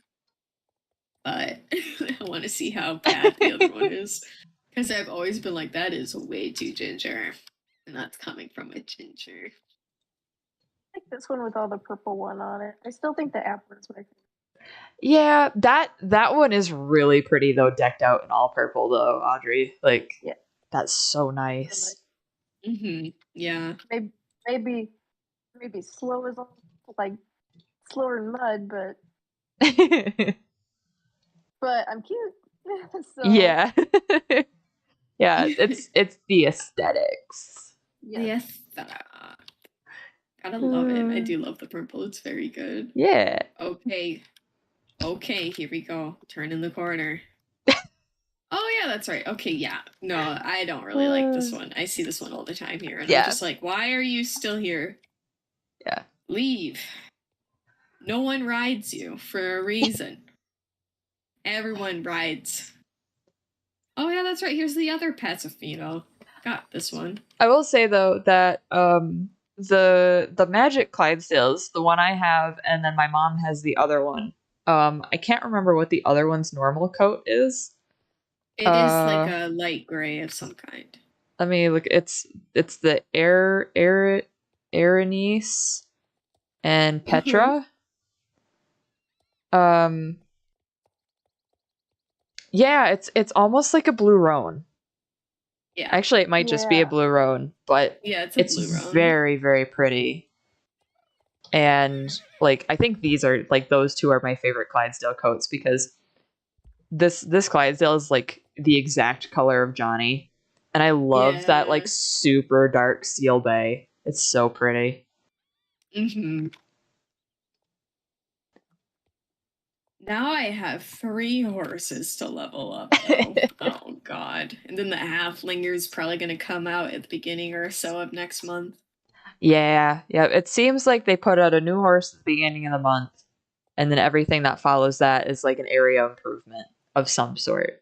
But I want to see how bad the other one is. Because I've always been like, that is way too ginger. And that's coming from a ginger. I like this one with all the purple one on it. I still think the app one's my favorite. Yeah, that one is really pretty though, decked out in all purple though, Audrey. Like, yeah, that's so nice. Yeah. Maybe slow as like slower in mud, but but I'm cute. So. Yeah. Yeah, it's the aesthetics. Yes. The aesthetic. Gotta love it. I do love the purple. It's very good. Yeah. Okay, here we go. Turn in the corner. Oh, yeah, that's right. Okay, yeah. No, I don't really like this one. I see this one all the time here. And I'm just like, why are you still here? Yeah. Leave. No one rides you for a reason. Everyone rides. Oh, yeah, that's right. Here's the other Pacifino. Got this one. I will say, though, that the Magic Clydesdales, the one I have, and then my mom has the other one. I can't remember what the other one's normal coat is. It is like a light gray of some kind. Let me look. It's the Aranice and Petra. Yeah, it's almost like a blue roan. Yeah. Actually, it might just be a blue roan, but yeah, it's blue roan. Very, very pretty. And like, I think these are like those two are my favorite Clydesdale coats because this Clydesdale is like the exact color of Johnny, and I love that like super dark seal bay. It's so pretty. Now I have 3 horses to level up, though. Oh, God. And then the halflinger's probably going to come out at the beginning or so of next month. Yeah. It seems like they put out a new horse at the beginning of the month, and then everything that follows that is like an area improvement of some sort.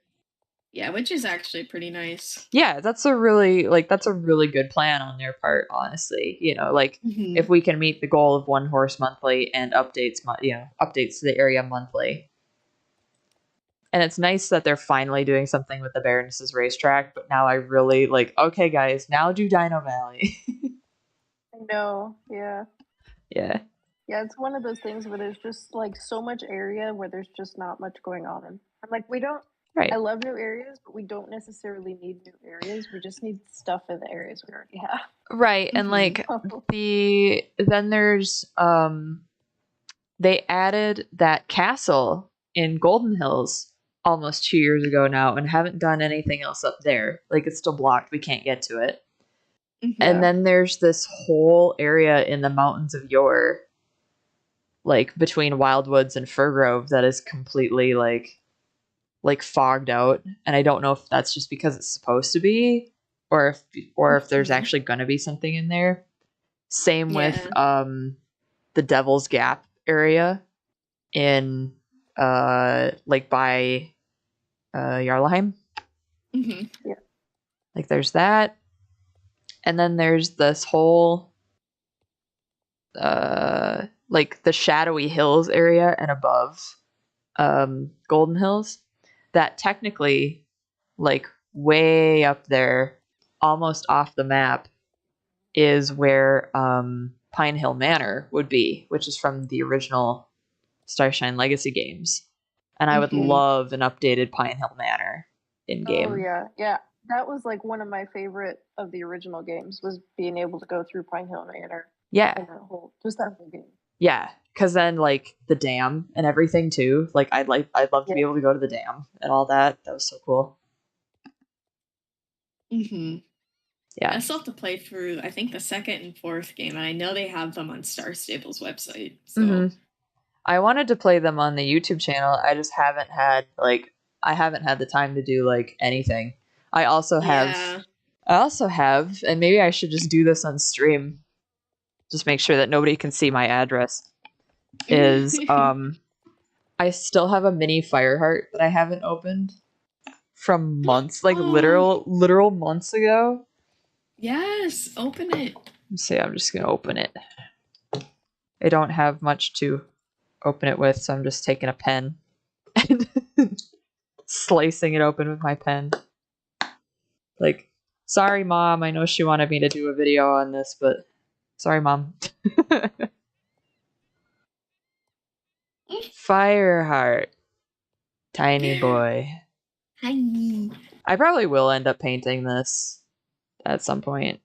Yeah, which is actually pretty nice. Yeah, that's a really good plan on their part, honestly. You know, like if we can meet the goal of 1 horse monthly and updates to the area monthly. And it's nice that they're finally doing something with the Baroness's racetrack, but now I really like, okay guys, now do Dino Valley. I know, yeah. Yeah. Yeah, it's one of those things where there's just like so much area where there's just not much going on. And I'm like, I love new areas, but we don't necessarily need new areas. We just need stuff in the areas we already have. Right, and like then there's they added that castle in Golden Hills almost 2 years ago now and haven't done anything else up there. Like it's still blocked. We can't get to it. And then there's this whole area in the mountains of Yore, like between Wildwoods and Firgrove, that is completely like fogged out, and I don't know if that's just because it's supposed to be or if there's actually going to be something in there. Same with the Devil's Gap area in like by Jarlheim. Yeah. Like there's that, and then there's this whole like the Shadowy Hills area and above Golden Hills that technically, like way up there, almost off the map, is where Pine Hill Manor would be, which is from the original Starshine Legacy games. And I would love an updated Pine Hill Manor in game. Oh yeah. That was like one of my favorite of the original games, was being able to go through Pine Hill Manor. Yeah. And that whole game. Yeah, because then like the dam and everything too. Like I'd love to be able to go to the dam and all that. That was so cool. Yeah. I still have to play through, I think, the 2nd and 4th game, and I know they have them on Star Stable's website. So I wanted to play them on the YouTube channel. I just haven't had the time to do like anything. I also have I also have, and maybe I should just do this on stream, just make sure that nobody can see my address, is I still have a mini Fireheart that I haven't opened from months, like literal months ago. Yes, open it. Let's see, I'm just gonna open it. I don't have much to open it with, so I'm just taking a pen and slicing it open with my pen. Like, sorry, Mom. I know she wanted me to do a video on this, but sorry, Mom. Fireheart. Tiny boy. Tiny. I probably will end up painting this at some point.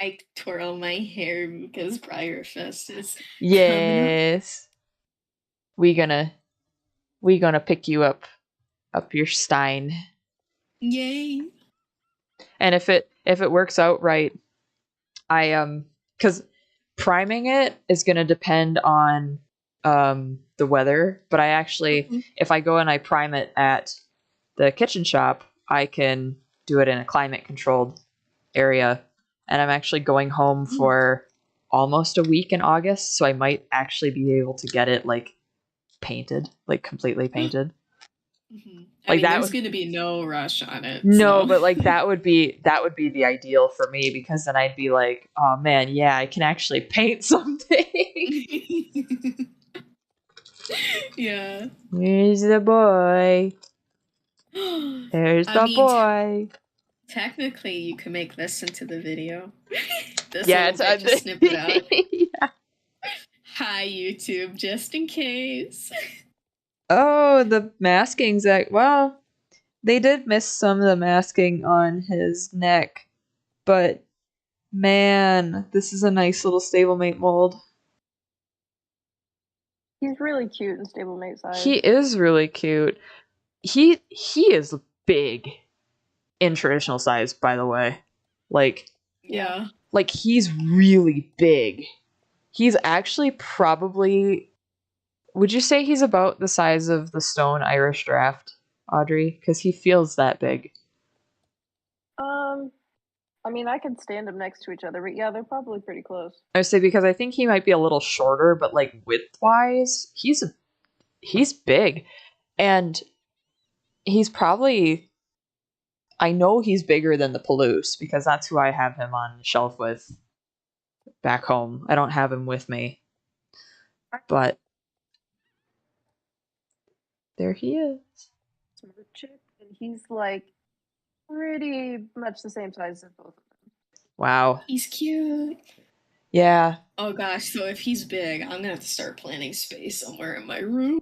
I twirl my hair because Briarfest is Yes. We gonna pick you up your stein. Yay. And if it works out right, I cuz priming it is going to depend on the weather, but I actually if I go and I prime it at the kitchen shop, I can do it in a climate controlled area, and I'm actually going home for almost a week in August, so I might actually be able to get it like painted, like completely painted. I mean, there's going to be no rush on it. No, so. but like that would be the ideal for me, because then I'd be like, oh man, yeah, I can actually paint something. Yeah. Where's the boy? There's the boy. Technically, you can make this into the video. This yeah, little bit, just snip it out. Yeah. Hi, YouTube, just in case. Oh, the masking's well, they did miss some of the masking on his neck, but man, this is a nice little stablemate mold. He's really cute in stablemate size. He is really cute. He is big in traditional size, by the way. Like, yeah. Like, he's really big. He's actually probably... Would you say he's about the size of the stone Irish Draft, Audrey? Because he feels that big. I mean, I could stand them next to each other, but yeah, they're probably pretty close. I would say, because I think he might be a little shorter, but like width-wise, he's big. And he's probably... I know he's bigger than the Palouse, because that's who I have him on the shelf with back home. I don't have him with me. But there he is. Smart chick, and he's like pretty much the same size as both of them. Wow. He's cute. Yeah. Oh gosh, so if he's big, I'm gonna have to start planning space somewhere in my room.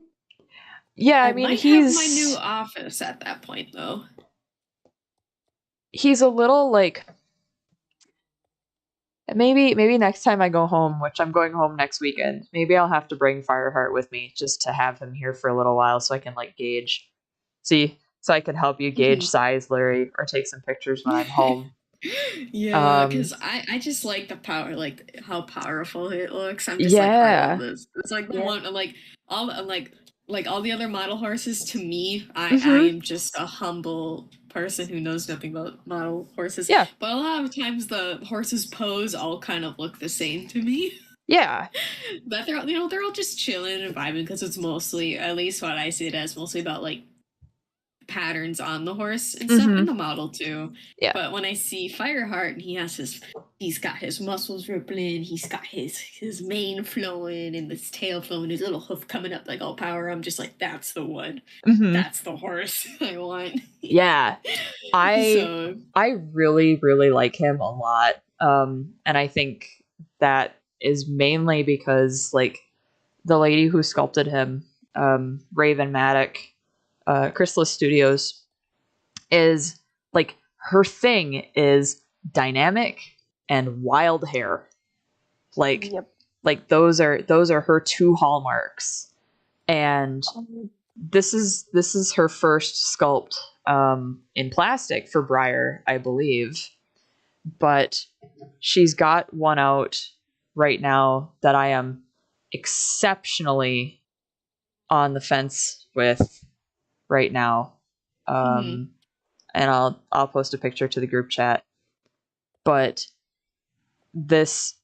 Yeah, I mean, might he's... have my new office at that point, though. He's a little, like... Maybe next time I go home, which I'm going home next weekend, maybe I'll have to bring Fireheart with me just to have him here for a little while so I can, like, gauge. See? So I can help you gauge size, Larry, or take some pictures when I'm home. Yeah, because I just like the power, like how powerful it looks. I'm just like, I love this. It's like the one, like all the other model horses. To me, I am just a humble person who knows nothing about model horses. Yeah, but a lot of times the horses' pose all kind of look the same to me. Yeah, but they're all just chilling and vibing, because it's mostly, at least what I see it as, mostly about like patterns on the horse and stuff, and the model too. Yeah. But when I see Fireheart and he's got his muscles rippling, he's got his mane flowing and his tail flowing, his little hoof coming up like all power, I'm just like, that's the one. That's the horse I want. Yeah. I really, really like him a lot. And I think that is mainly because, like, the lady who sculpted him, Raven Maddock, Chrysalis Studios, is like, her thing is dynamic and wild hair. Like, like those are her two hallmarks. And this is her first sculpt in plastic for Briar, I believe. But she's got one out right now that I am exceptionally on the fence with right now. and I'll post a picture to the group chat. But this,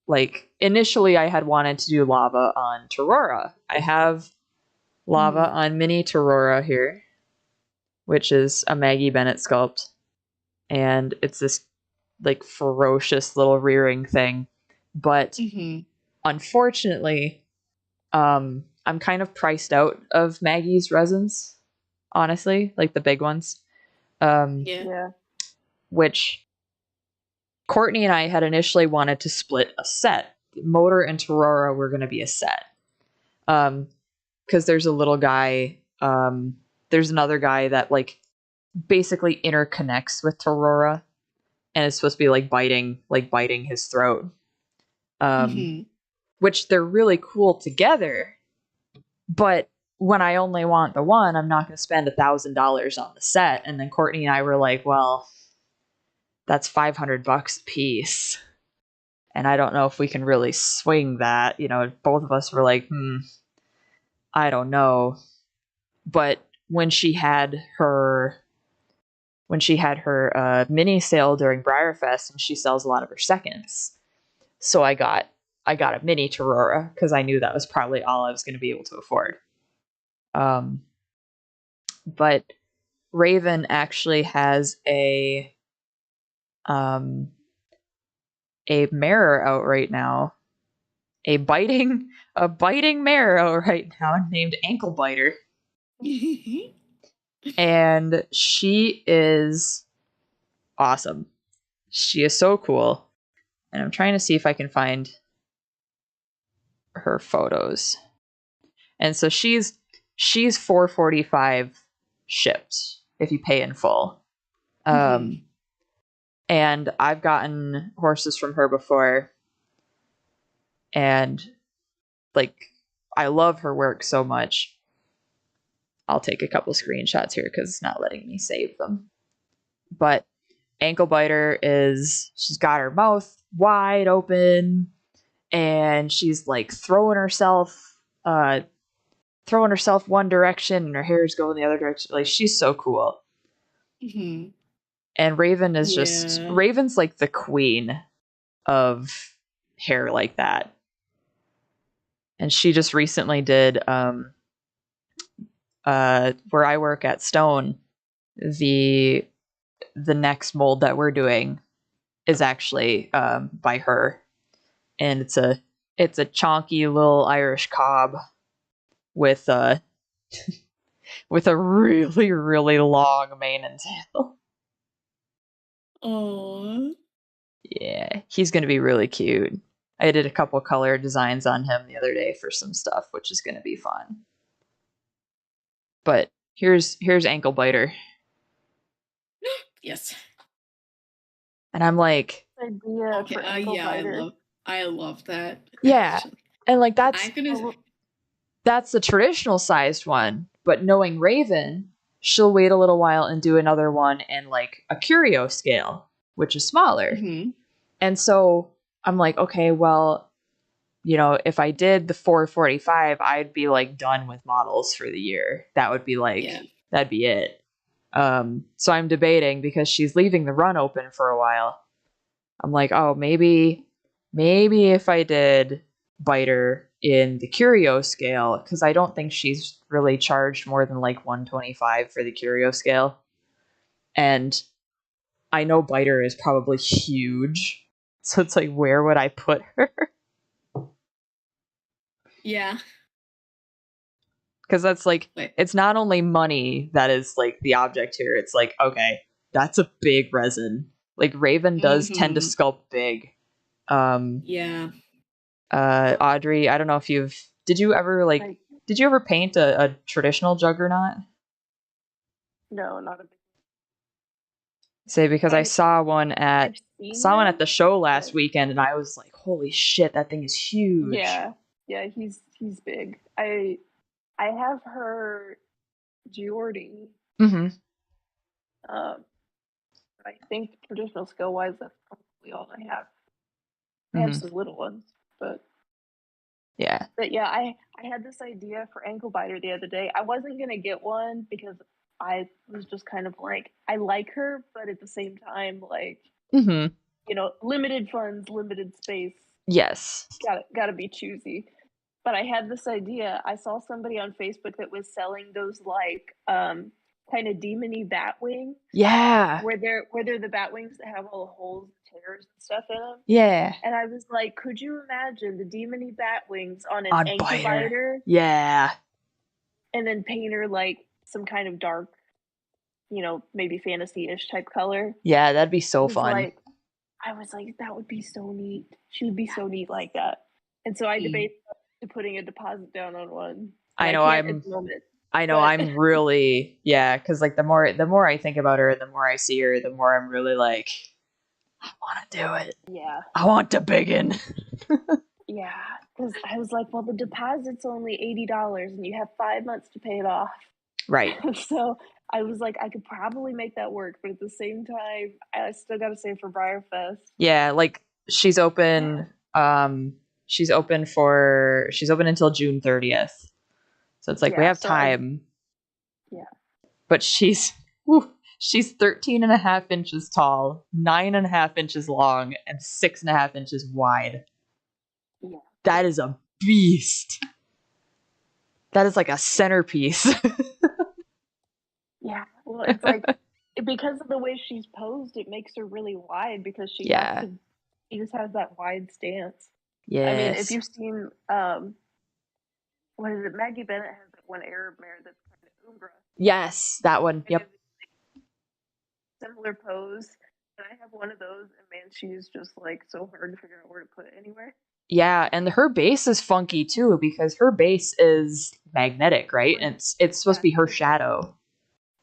like, initially I had wanted to do lava on Torora. I have lava on mini Torora here, which is a Maggie Bennett sculpt, and it's this like ferocious little rearing thing. But unfortunately, I'm kind of priced out of Maggie's resins, honestly, like the big ones. Which Courtney and I had initially wanted to split a set. Motor and Torora were going to be a set. Because there's a little guy, there's another guy that like basically interconnects with Torora, and it's supposed to be like biting his throat. Which they're really cool together, but when I only want the one, I'm not going to spend $1,000 on the set. And then Courtney and I were like, well, that's $500 a piece, and I don't know if we can really swing that. You know, both of us were like, I don't know. But when she had her mini sale during Briarfest, and she sells a lot of her seconds, so I got a mini Torora because I knew that was probably all I was going to be able to afford. But Raven actually has a mirror out right now, a biting mirror out right now named Ankle Biter. And she is awesome. She is so cool. And I'm trying to see if I can find her photos. And so she's $445 shipped if you pay in full. And I've gotten horses from her before, and like, I love her work so much. I'll take a couple screenshots here because it's not letting me save them. But Ankle Biter she's got her mouth wide open, and she's like throwing herself one direction, and her hair's going the other direction. Like, she's so cool. And Raven is Raven's like the queen of hair like that. And she just recently did where I work at Stone, the next mold that we're doing is actually by her, and it's a chonky little Irish cob with a really, really long mane and tail. Aww. Yeah, he's gonna be really cute. I did a couple color designs on him the other day for some stuff, which is gonna be fun. But here's Ankle Biter. Yes. And I'm like, idea for Ankle Biter. I love that. Yeah. Actually. And like that's the traditional sized one, but knowing Raven, she'll wait a little while and do another one in like a curio scale, which is smaller. And so I'm like, okay, well, you know, if I did the 445, I'd be like done with models for the year. That would be like, that'd be it. So I'm debating, because she's leaving the run open for a while. I'm like, oh, maybe if I did Biter in the curio scale, because I don't think she's really charged more than like $125 for the curio scale. And I know Biter is probably huge. So it's like, where would I put her? Yeah. Because that's like, it's not only money that is like the object here. It's like, okay, that's a big resin. Like, Raven does tend to sculpt big. Yeah. Audrey, I don't know if did you ever paint a traditional Juggernaut? No, not a big. Say, because I saw one at the show last weekend, and I was like, holy shit, that thing is huge. Yeah, he's big. I have her Geordie. I think traditional skill wise, that's probably all I have. I have some little ones, but yeah. But yeah, I had this idea for Ankle Biter the other day. I wasn't gonna get one because I was just kind of like, I like her, but at the same time, like, Mm-hmm. you know, limited funds, limited space. Yes. Gotta be choosy. But I had this idea. I saw somebody on Facebook that was selling those like kind of demony bat wings. Yeah. Where they're the bat wings that have all the holes, tears, and stuff in them. Yeah. And I was like, could you imagine the demony bat wings on an On ankle biter? Yeah. And then paint her like some kind of dark, you know, maybe fantasy-ish type color. Yeah, that'd be so fun. I was like, that would be so neat. She would be so neat like that. And so I debated putting a deposit down on one. I know can't at the moment. I'm really, yeah, because like the more I think about her, the more I see her, the more I'm really like, I want to do it. Yeah. I want to begin. Yeah, because I was like, well, the deposit's only $80 and you have 5 months to pay it off. Right. So I was like, I could probably make that work, but at the same time, I still got to save for Briarfest. Yeah, like she's open. She's open until June 30th. So it's like we have time. Yeah. But she's 13 and a half inches tall, 9.5 inches long, and 6.5 inches wide. Yeah. That is a beast. That is like a centerpiece. Yeah. Well, it's like because of the way she's posed, it makes her really wide because she just has that wide stance. Yes. I mean, if you've seen what is it? Maggie Bennett has that one Arab mare that's kind of Umbra. Yes, that one. Yep. Similar pose. And I have one of those, and man, she's just like so hard to figure out where to put it anywhere. Yeah, and her base is funky too because her base is magnetic, right? And it's supposed to be her shadow.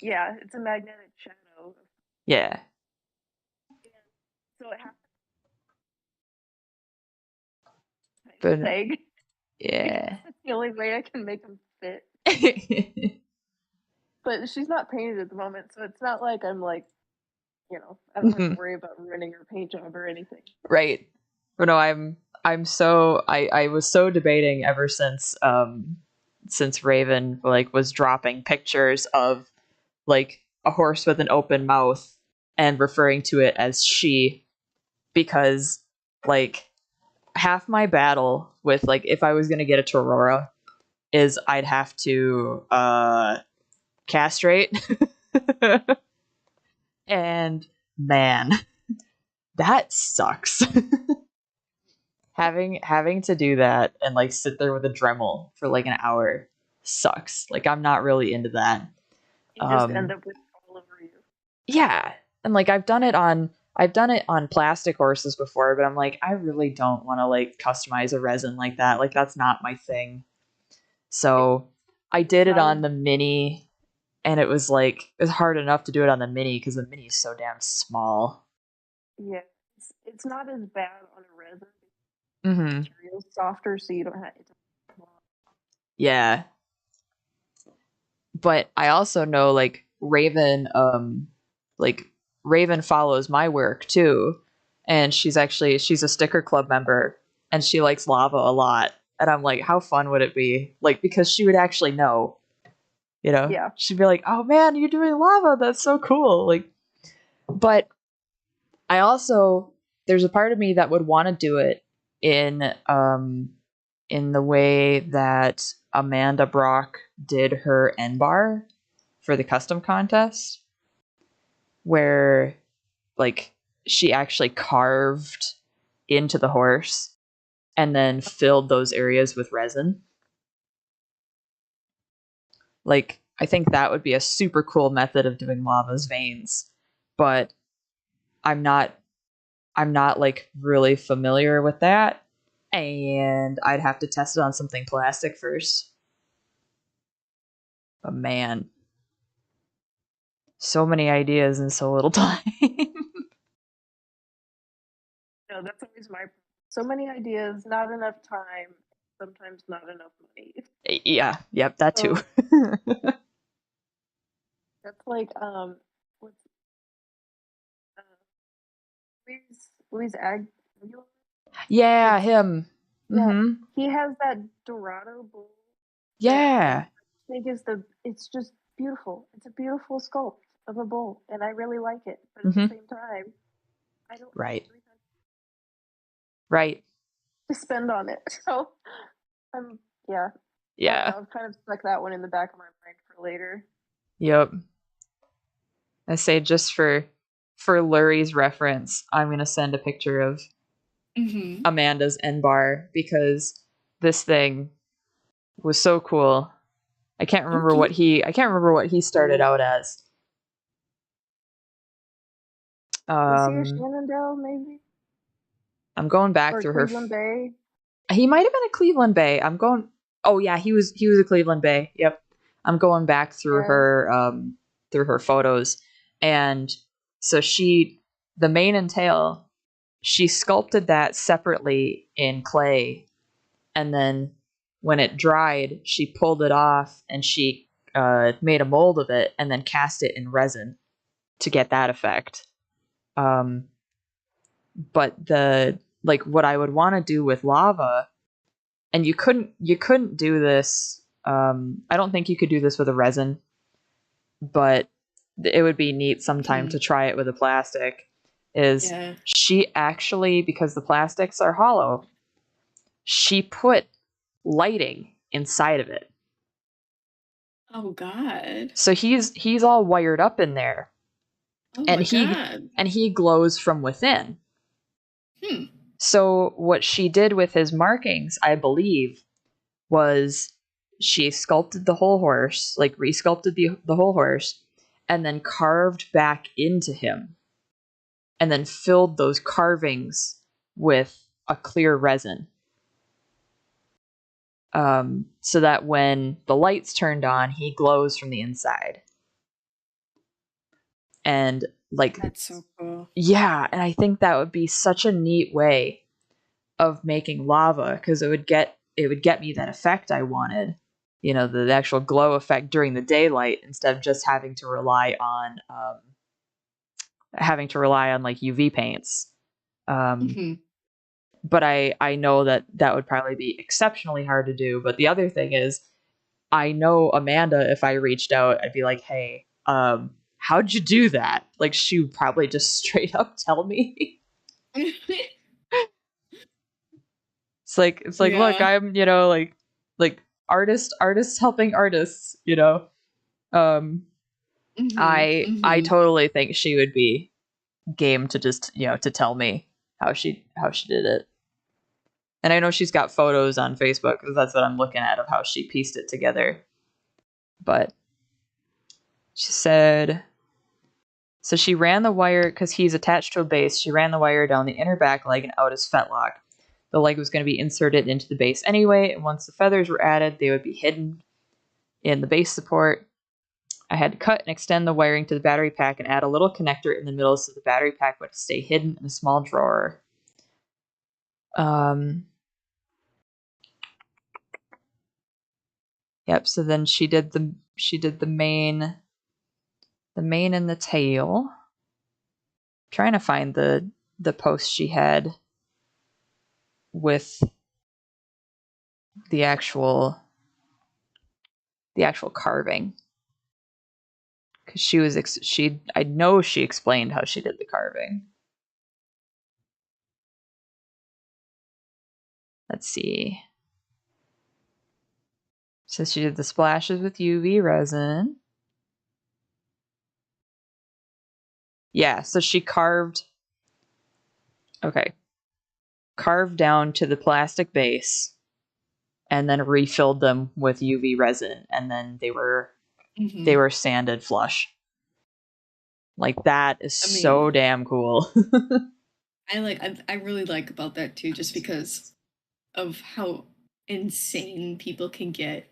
Yeah, it's a magnetic shadow. Yeah. So it happens. But yeah, that's the only way I can make them fit. But she's not painted at the moment, so it's not like I'm like, you know, I don't have to worry about ruining her paint job or anything. Right. But no, I was so debating ever since Raven like was dropping pictures of like a horse with an open mouth and referring to it as she, because like half my battle with like if I was gonna get a Torora is I'd have to castrate. And man, that sucks. having to do that and like sit there with a Dremel for like an hour sucks. Like I'm not really into that. You just end up with all over you. Yeah, and like I've done it on plastic horses before, but I'm like I really don't want to like customize a resin like that. Like that's not my thing. So I did it on the Mini, and it was hard enough to do it on the Mini because the Mini is so damn small. Yeah, it's not as bad on a resin. Mm-hmm. The material's softer, so you don't have it. Yeah. But I also know like Raven follows my work too. And she's a sticker club member and she likes lava a lot. And I'm like, how fun would it be? Like, because she would actually know. You know? Yeah. She'd be like, oh man, you're doing lava, that's so cool. Like, but I also there's a part of me that would want to do it in the way that Amanda Brock did her N-bar for the custom contest, where like she actually carved into the horse and then filled those areas with resin. Like I think that would be a super cool method of doing lava's veins, but I'm not like really familiar with that, and I'd have to test it on something plastic first. But man, so many ideas in so little time. No, that's always so many ideas, not enough time, sometimes not enough money. Yeah, yep, that too. That's like what's Louise Ag. Yeah, him. Yeah, mm-hmm. He has that Dorado bull. Yeah, I think it's just beautiful. It's a beautiful sculpt of a bull, and I really like it. But at the same time, I don't Right. have Right. to spend on it. So I'm Yeah. I've kind of stuck that one in the back of my mind for later. Yep. I say just for Lurie's reference, I'm gonna send a picture of Amanda's N bar because this thing was so cool. I can't remember what he started out as. Was he a Shenandoah, maybe? I'm going back or through Cleveland Bay? He might have been a Cleveland Bay. Oh yeah, he was a Cleveland Bay. Yep. I'm going back through her photos, and so the mane and tail, she sculpted that separately in clay, and then when it dried, she pulled it off and she made a mold of it and then cast it in resin to get that effect. But what I would want to do with lava, and you couldn't do this. I don't think you could do this with a resin, but it would be neat sometime to try it with a plastic. She actually, because the plastics are hollow, she put lighting inside of it. Oh God! So he's all wired up in there, and he glows from within. So what she did with his markings, I believe, was she sculpted the whole horse, like resculpted the whole horse, and then carved back into him, and then filled those carvings with a clear resin. So that when the lights turned on, he glows from the inside. And that's so cool. Yeah, and I think that would be such a neat way of making lava, because it would get me that effect I wanted. The actual glow effect during the daylight, instead of just having to rely on like UV paints. But I know that would probably be exceptionally hard to do. But the other thing is, I know Amanda, if I reached out, I'd be like, hey, how'd you do that? Like, she would probably just straight up tell me. It's like, look, I'm, like artists helping artists, I totally think she would be game to just, to tell me how she did it. And I know she's got photos on Facebook, because that's what I'm looking at, of how she pieced it together. But she said, so she ran the wire, because he's attached to a base, she ran the wire down the inner back leg and out his fetlock. The leg was going to be inserted into the base anyway, and once the feathers were added, they would be hidden in the base support. I had to cut and extend the wiring to the battery pack and add a little connector in the middle so the battery pack would stay hidden in a small drawer. Yep, so then she did the mane and the tail. I'm trying to find the post she had with the actual carving, because I know she explained how she did the carving. Let's see. So she did the splashes with UV resin. Yeah, so she carved down to the plastic base and then refilled them with UV resin, and then they were sanded flush. Like, that is so damn cool. I really like about that too, just because of how insane people can get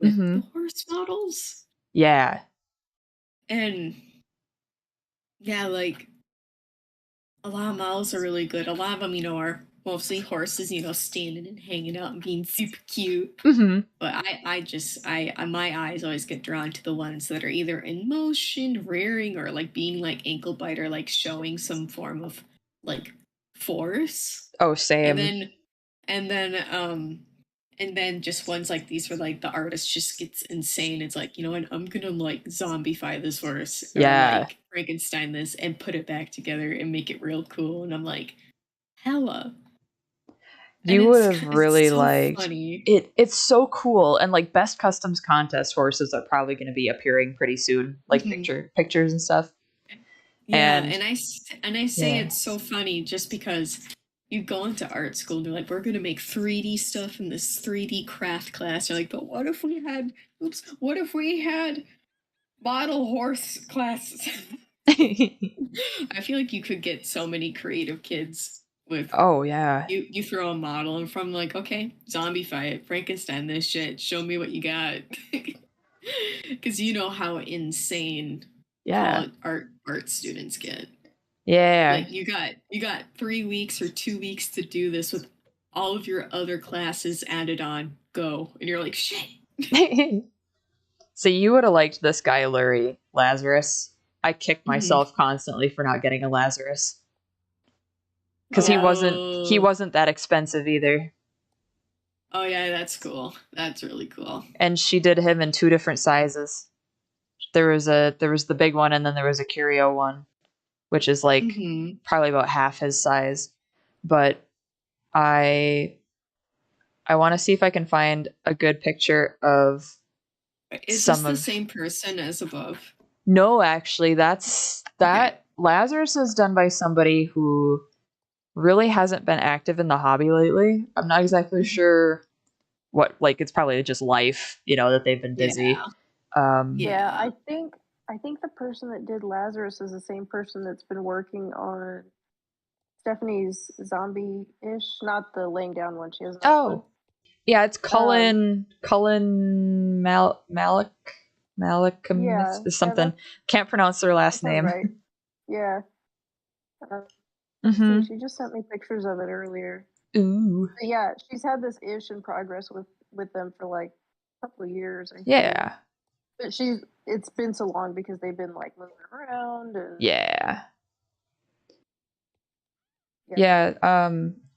with the horse models. Yeah. And yeah, like, a lot of models are really good. A lot of them, are mostly horses, standing and hanging out and being super cute. But my eyes always get drawn to the ones that are either in motion, rearing, or like being like ankle biter, like showing some form of like force. Oh, same. And then And then just ones like these where like the artist just gets insane. It's like, you know what, I'm gonna like zombify this horse or Yeah. like Frankenstein this and put it back together and make it real cool. And I'm like, hella. You would have really so liked funny. it. It's so cool, and like best customs contest horses are probably going to be appearing pretty soon, like pictures and stuff. Yeah, and I say it's so funny just because you go into art school and they're like, we're gonna make 3D stuff in this 3D craft class. You're like, but what if we had model horse classes? I feel like you could get so many creative kids with oh yeah. You throw a model and from like, okay, zombify it, Frankenstein this shit, show me what you got. Because you know how insane art students get. Yeah. Like you got 3 weeks or 2 weeks to do this with all of your other classes added on. Go. And you're like, shit. So you would have liked this guy, Lurie, Lazarus. I kicked myself constantly for not getting a Lazarus. Because he wasn't that expensive either. Oh yeah, that's cool. That's really cool. And she did him in 2 different sizes. There was the big one, and then there was a curio one, which is like probably about half his size. But I want to see if I can find a good picture of. Is this the same person as above? No, actually, Lazarus is done by somebody who really hasn't been active in the hobby lately. I'm not exactly sure what, like, it's probably just life, that they've been busy. Yeah, I think the person that did Lazarus is the same person that's been working on Stephanie's zombie-ish, not the laying down one. She has. Yeah, it's Cullen Malcolm is something. Yeah, can't pronounce their last name. Right. Yeah. She just sent me pictures of it earlier. Ooh. But yeah, she's had this ish in progress with them for like a couple of years. Yeah. But it's been so long because they've been like moving around and yeah.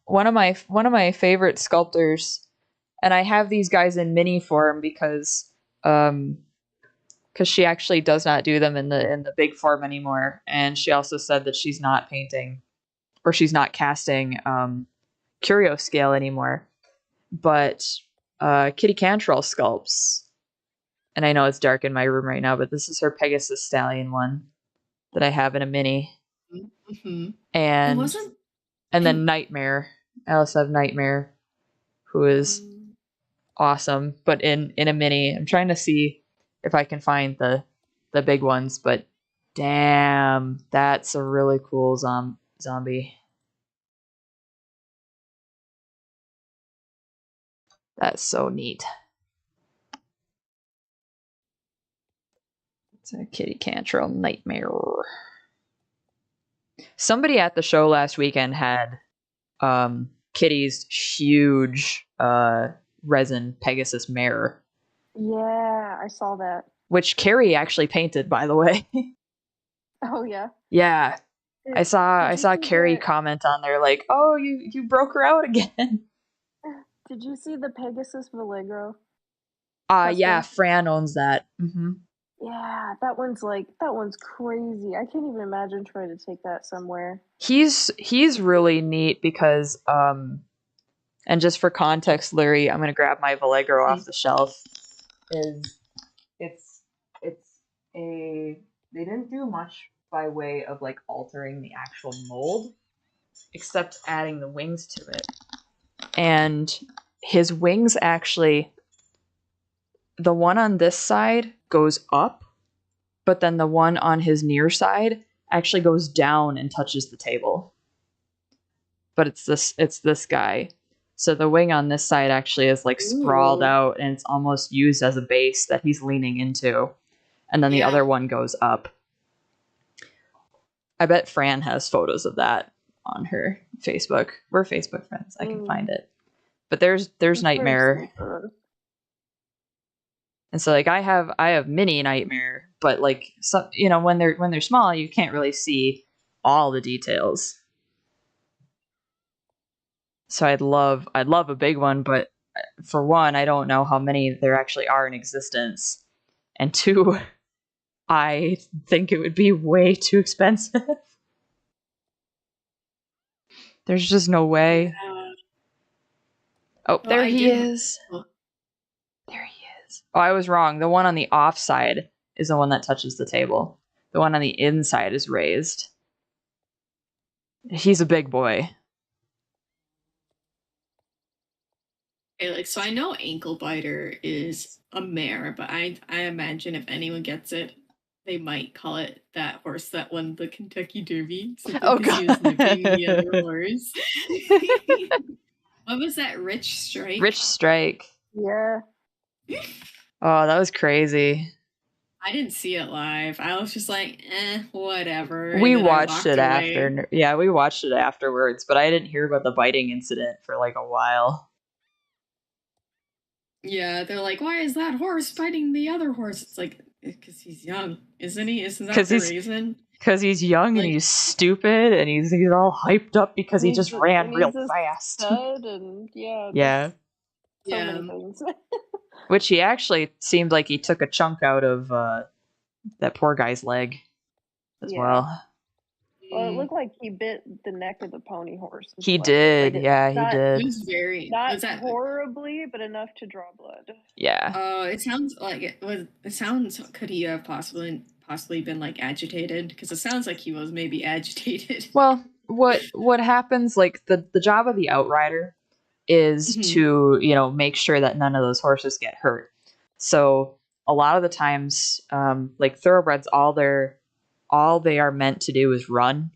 One of my favorite sculptors, and I have these guys in mini form because she actually does not do them in the big form anymore, and she also said that she's not painting or she's not casting curio scale anymore. But Kitty Cantrell sculpts, and I know it's dark in my room right now, but this is her Pegasus Stallion one that I have in a mini. And then Nightmare. I also have Nightmare, who is awesome, but in a mini. I'm trying to see if I can find the big ones, but damn, that's a really cool zombie. That's so neat. It's a Kitty Cantrell Nightmare. Somebody at the show last weekend had Kitty's huge resin Pegasus mare. Yeah, I saw that. Which Carrie actually painted, by the way. Oh yeah. Yeah. I saw Carrie comment on there like, "Oh, you broke her out again." Did you see the Pegasus Valegro? Yeah, Fran owns that. Yeah, that one's crazy. I can't even imagine trying to take that somewhere. He's really neat because and just for context, Larry, I'm gonna grab my Valegro off the shelf. They didn't do much by way of like altering the actual mold, except adding the wings to it. And his wings actually, the one on this side goes up, but then the one on his near side actually goes down and touches the table. But it's this guy. So the wing on this side actually is like sprawled out, and it's almost used as a base that he's leaning into. And then the other one goes up. I bet Fran has photos of that on her Facebook. We're Facebook friends. I can find it. But there's Nightmare. And so like I have mini Nightmare, but like when they're small, you can't really see all the details. So I'd love a big one, but for one, I don't know how many there actually are in existence, and two, I think it would be way too expensive. There's just no way. Oh, Well, there he is. There he is. Oh, I was wrong. The one on the off side is the one that touches the table. The one on the inside is raised. He's a big boy. Okay, like, so I know ankle biter is a mare, but I imagine if anyone gets it, they might call it that horse that won the Kentucky Derby. Oh, because he was God. nipping the other horse. What was that? Rich Strike? Rich Strike. Yeah. Oh, that was crazy. I didn't see it live. I was just like, whatever. We And then I watched it walked away. after. Yeah, we watched it afterwards, but I didn't hear about the biting incident for like a while. Yeah, they're like, why is that horse biting the other horse? It's like, because he's young, isn't he? Isn't that the reason? Because he's young and he's stupid and he's all hyped up because he just ran real fast. Stud and yeah. So many things. Which he actually seemed like he took a chunk out of that poor guy's leg as well. Well, it looked like he bit the neck of the pony horse. He did, like, yeah, he did. It was very not horribly, but enough to draw blood. Yeah. It sounds like it was. It sounds. Could he have possibly been like agitated? Because it sounds like he was maybe agitated. Well, what happens? Like the job of the outrider is to make sure that none of those horses get hurt. So a lot of the times, like thoroughbreds, all they are meant to do is run.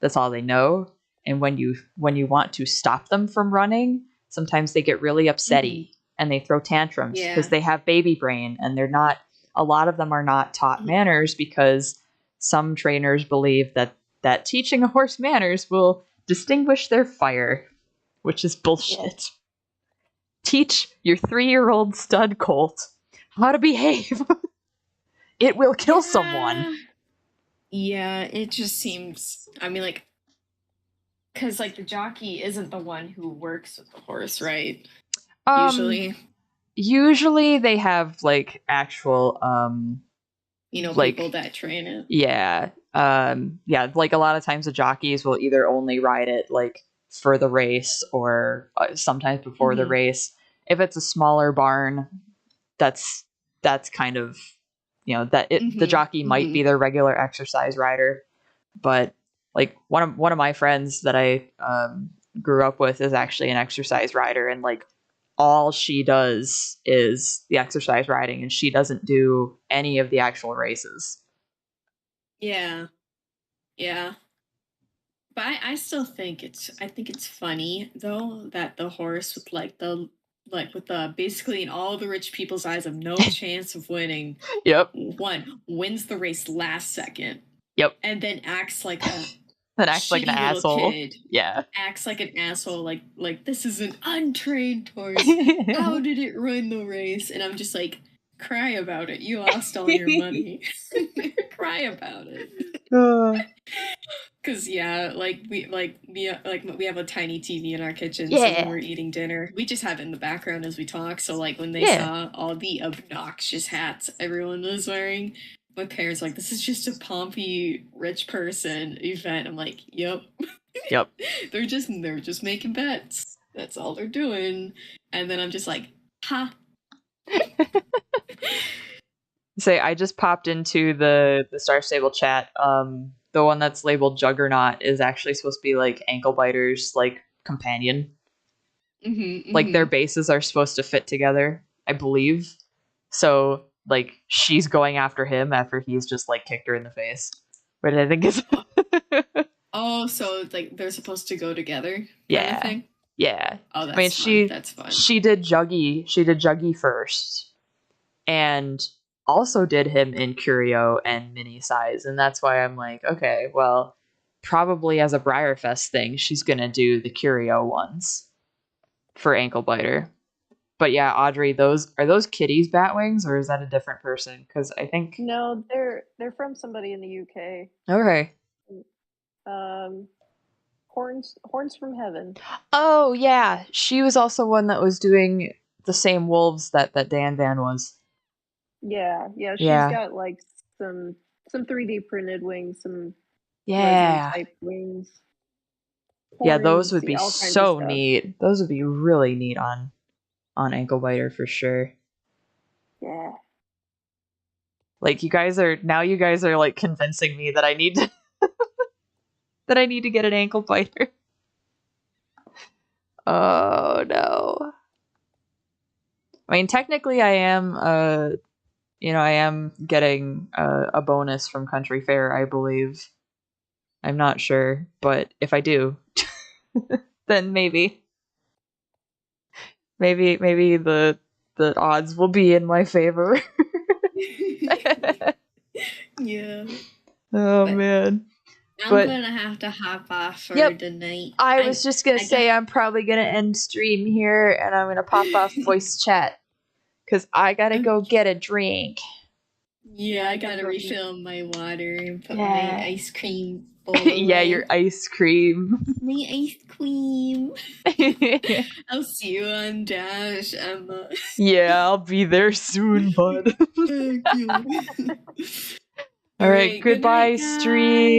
That's all they know. And when you want to stop them from running, sometimes they get really upsetty and they throw tantrums because they have baby brain and they're not. A lot of them are not taught manners because some trainers believe that teaching a horse manners will distinguish their fire, which is bullshit. Yeah. Teach your 3-year-old stud colt how to behave. It will kill someone. Yeah, it just seems, I mean, like, because, like, the jockey isn't the one who works with the horse, right? Usually they have, like, actual, like, people that train it. Yeah. Yeah, like, a lot of times the jockeys will either only ride it, like, for the race or sometimes before the race. If it's a smaller barn, that's kind of, the jockey might be their regular exercise rider, but like one of my friends that I grew up with is actually an exercise rider, and like all she does is the exercise riding, and she doesn't do any of the actual races. Yeah. But I still think it's funny though that the horse with with the basically in all the rich people's eyes of no chance of winning. Yep. Wins the race last second. Yep. And then acts like a like an asshole. Kid. Yeah. Acts like an asshole, like this is an untrained horse. How did it run the race? And I'm just like, cry about it. You lost all your money. Cry about it. Cause we have a tiny TV in our kitchen, so when we're eating dinner, we just have it in the background as we talk. So like when they saw all the obnoxious hats everyone was wearing, my parents were like, this is just a Pompey rich person event. I'm like, yep. they're just making bets. That's all they're doing. And then I'm just like, ha. Say, I just popped into the Star Stable chat. The one that's labeled Juggernaut is actually supposed to be like Ankle Biter's like companion. Like their bases are supposed to fit together, I believe. So like she's going after him after he's just like kicked her in the face. But I think it's oh, so like they're supposed to go together. Yeah. Kind of thing? Yeah. Oh, that's that's fun. She did Juggy first, and also did him in Curio and mini size, and that's why I'm like, okay, well, probably as a Briarfest thing, she's gonna do the Curio ones for Ankle Biter. But yeah, Audrey, are those Kitty's Batwings, or is that a different person? Because I think no, they're from somebody in the UK. Okay. Horns from Heaven. Oh yeah, she was also one that was doing the same wolves that Dan Van was. Yeah, she's Yeah. got like some 3D printed wings, some resin type wings. Yeah, those Horns, would be all kinds of so stuff. neat. Those would be really neat on Ankle-Biter for sure. Yeah. Like you guys are like convincing me that I need to that I need to get an Ankle-Biter. Oh no. I mean, technically I am I am getting a bonus from Country Fair, I believe. I'm not sure, but if I do, then maybe the odds will be in my favor. Yeah. Oh man. I'm gonna have to hop off for tonight. I was just gonna say I'm probably gonna end stream here and I'm gonna pop off voice chat because I gotta go get a drink. Yeah, I gotta refill my water and put my ice cream bowl away. Yeah, your ice cream. My ice cream. I'll see you on Dash, Emma. Yeah, I'll be there soon, bud. Thank you. All right, goodbye, stream.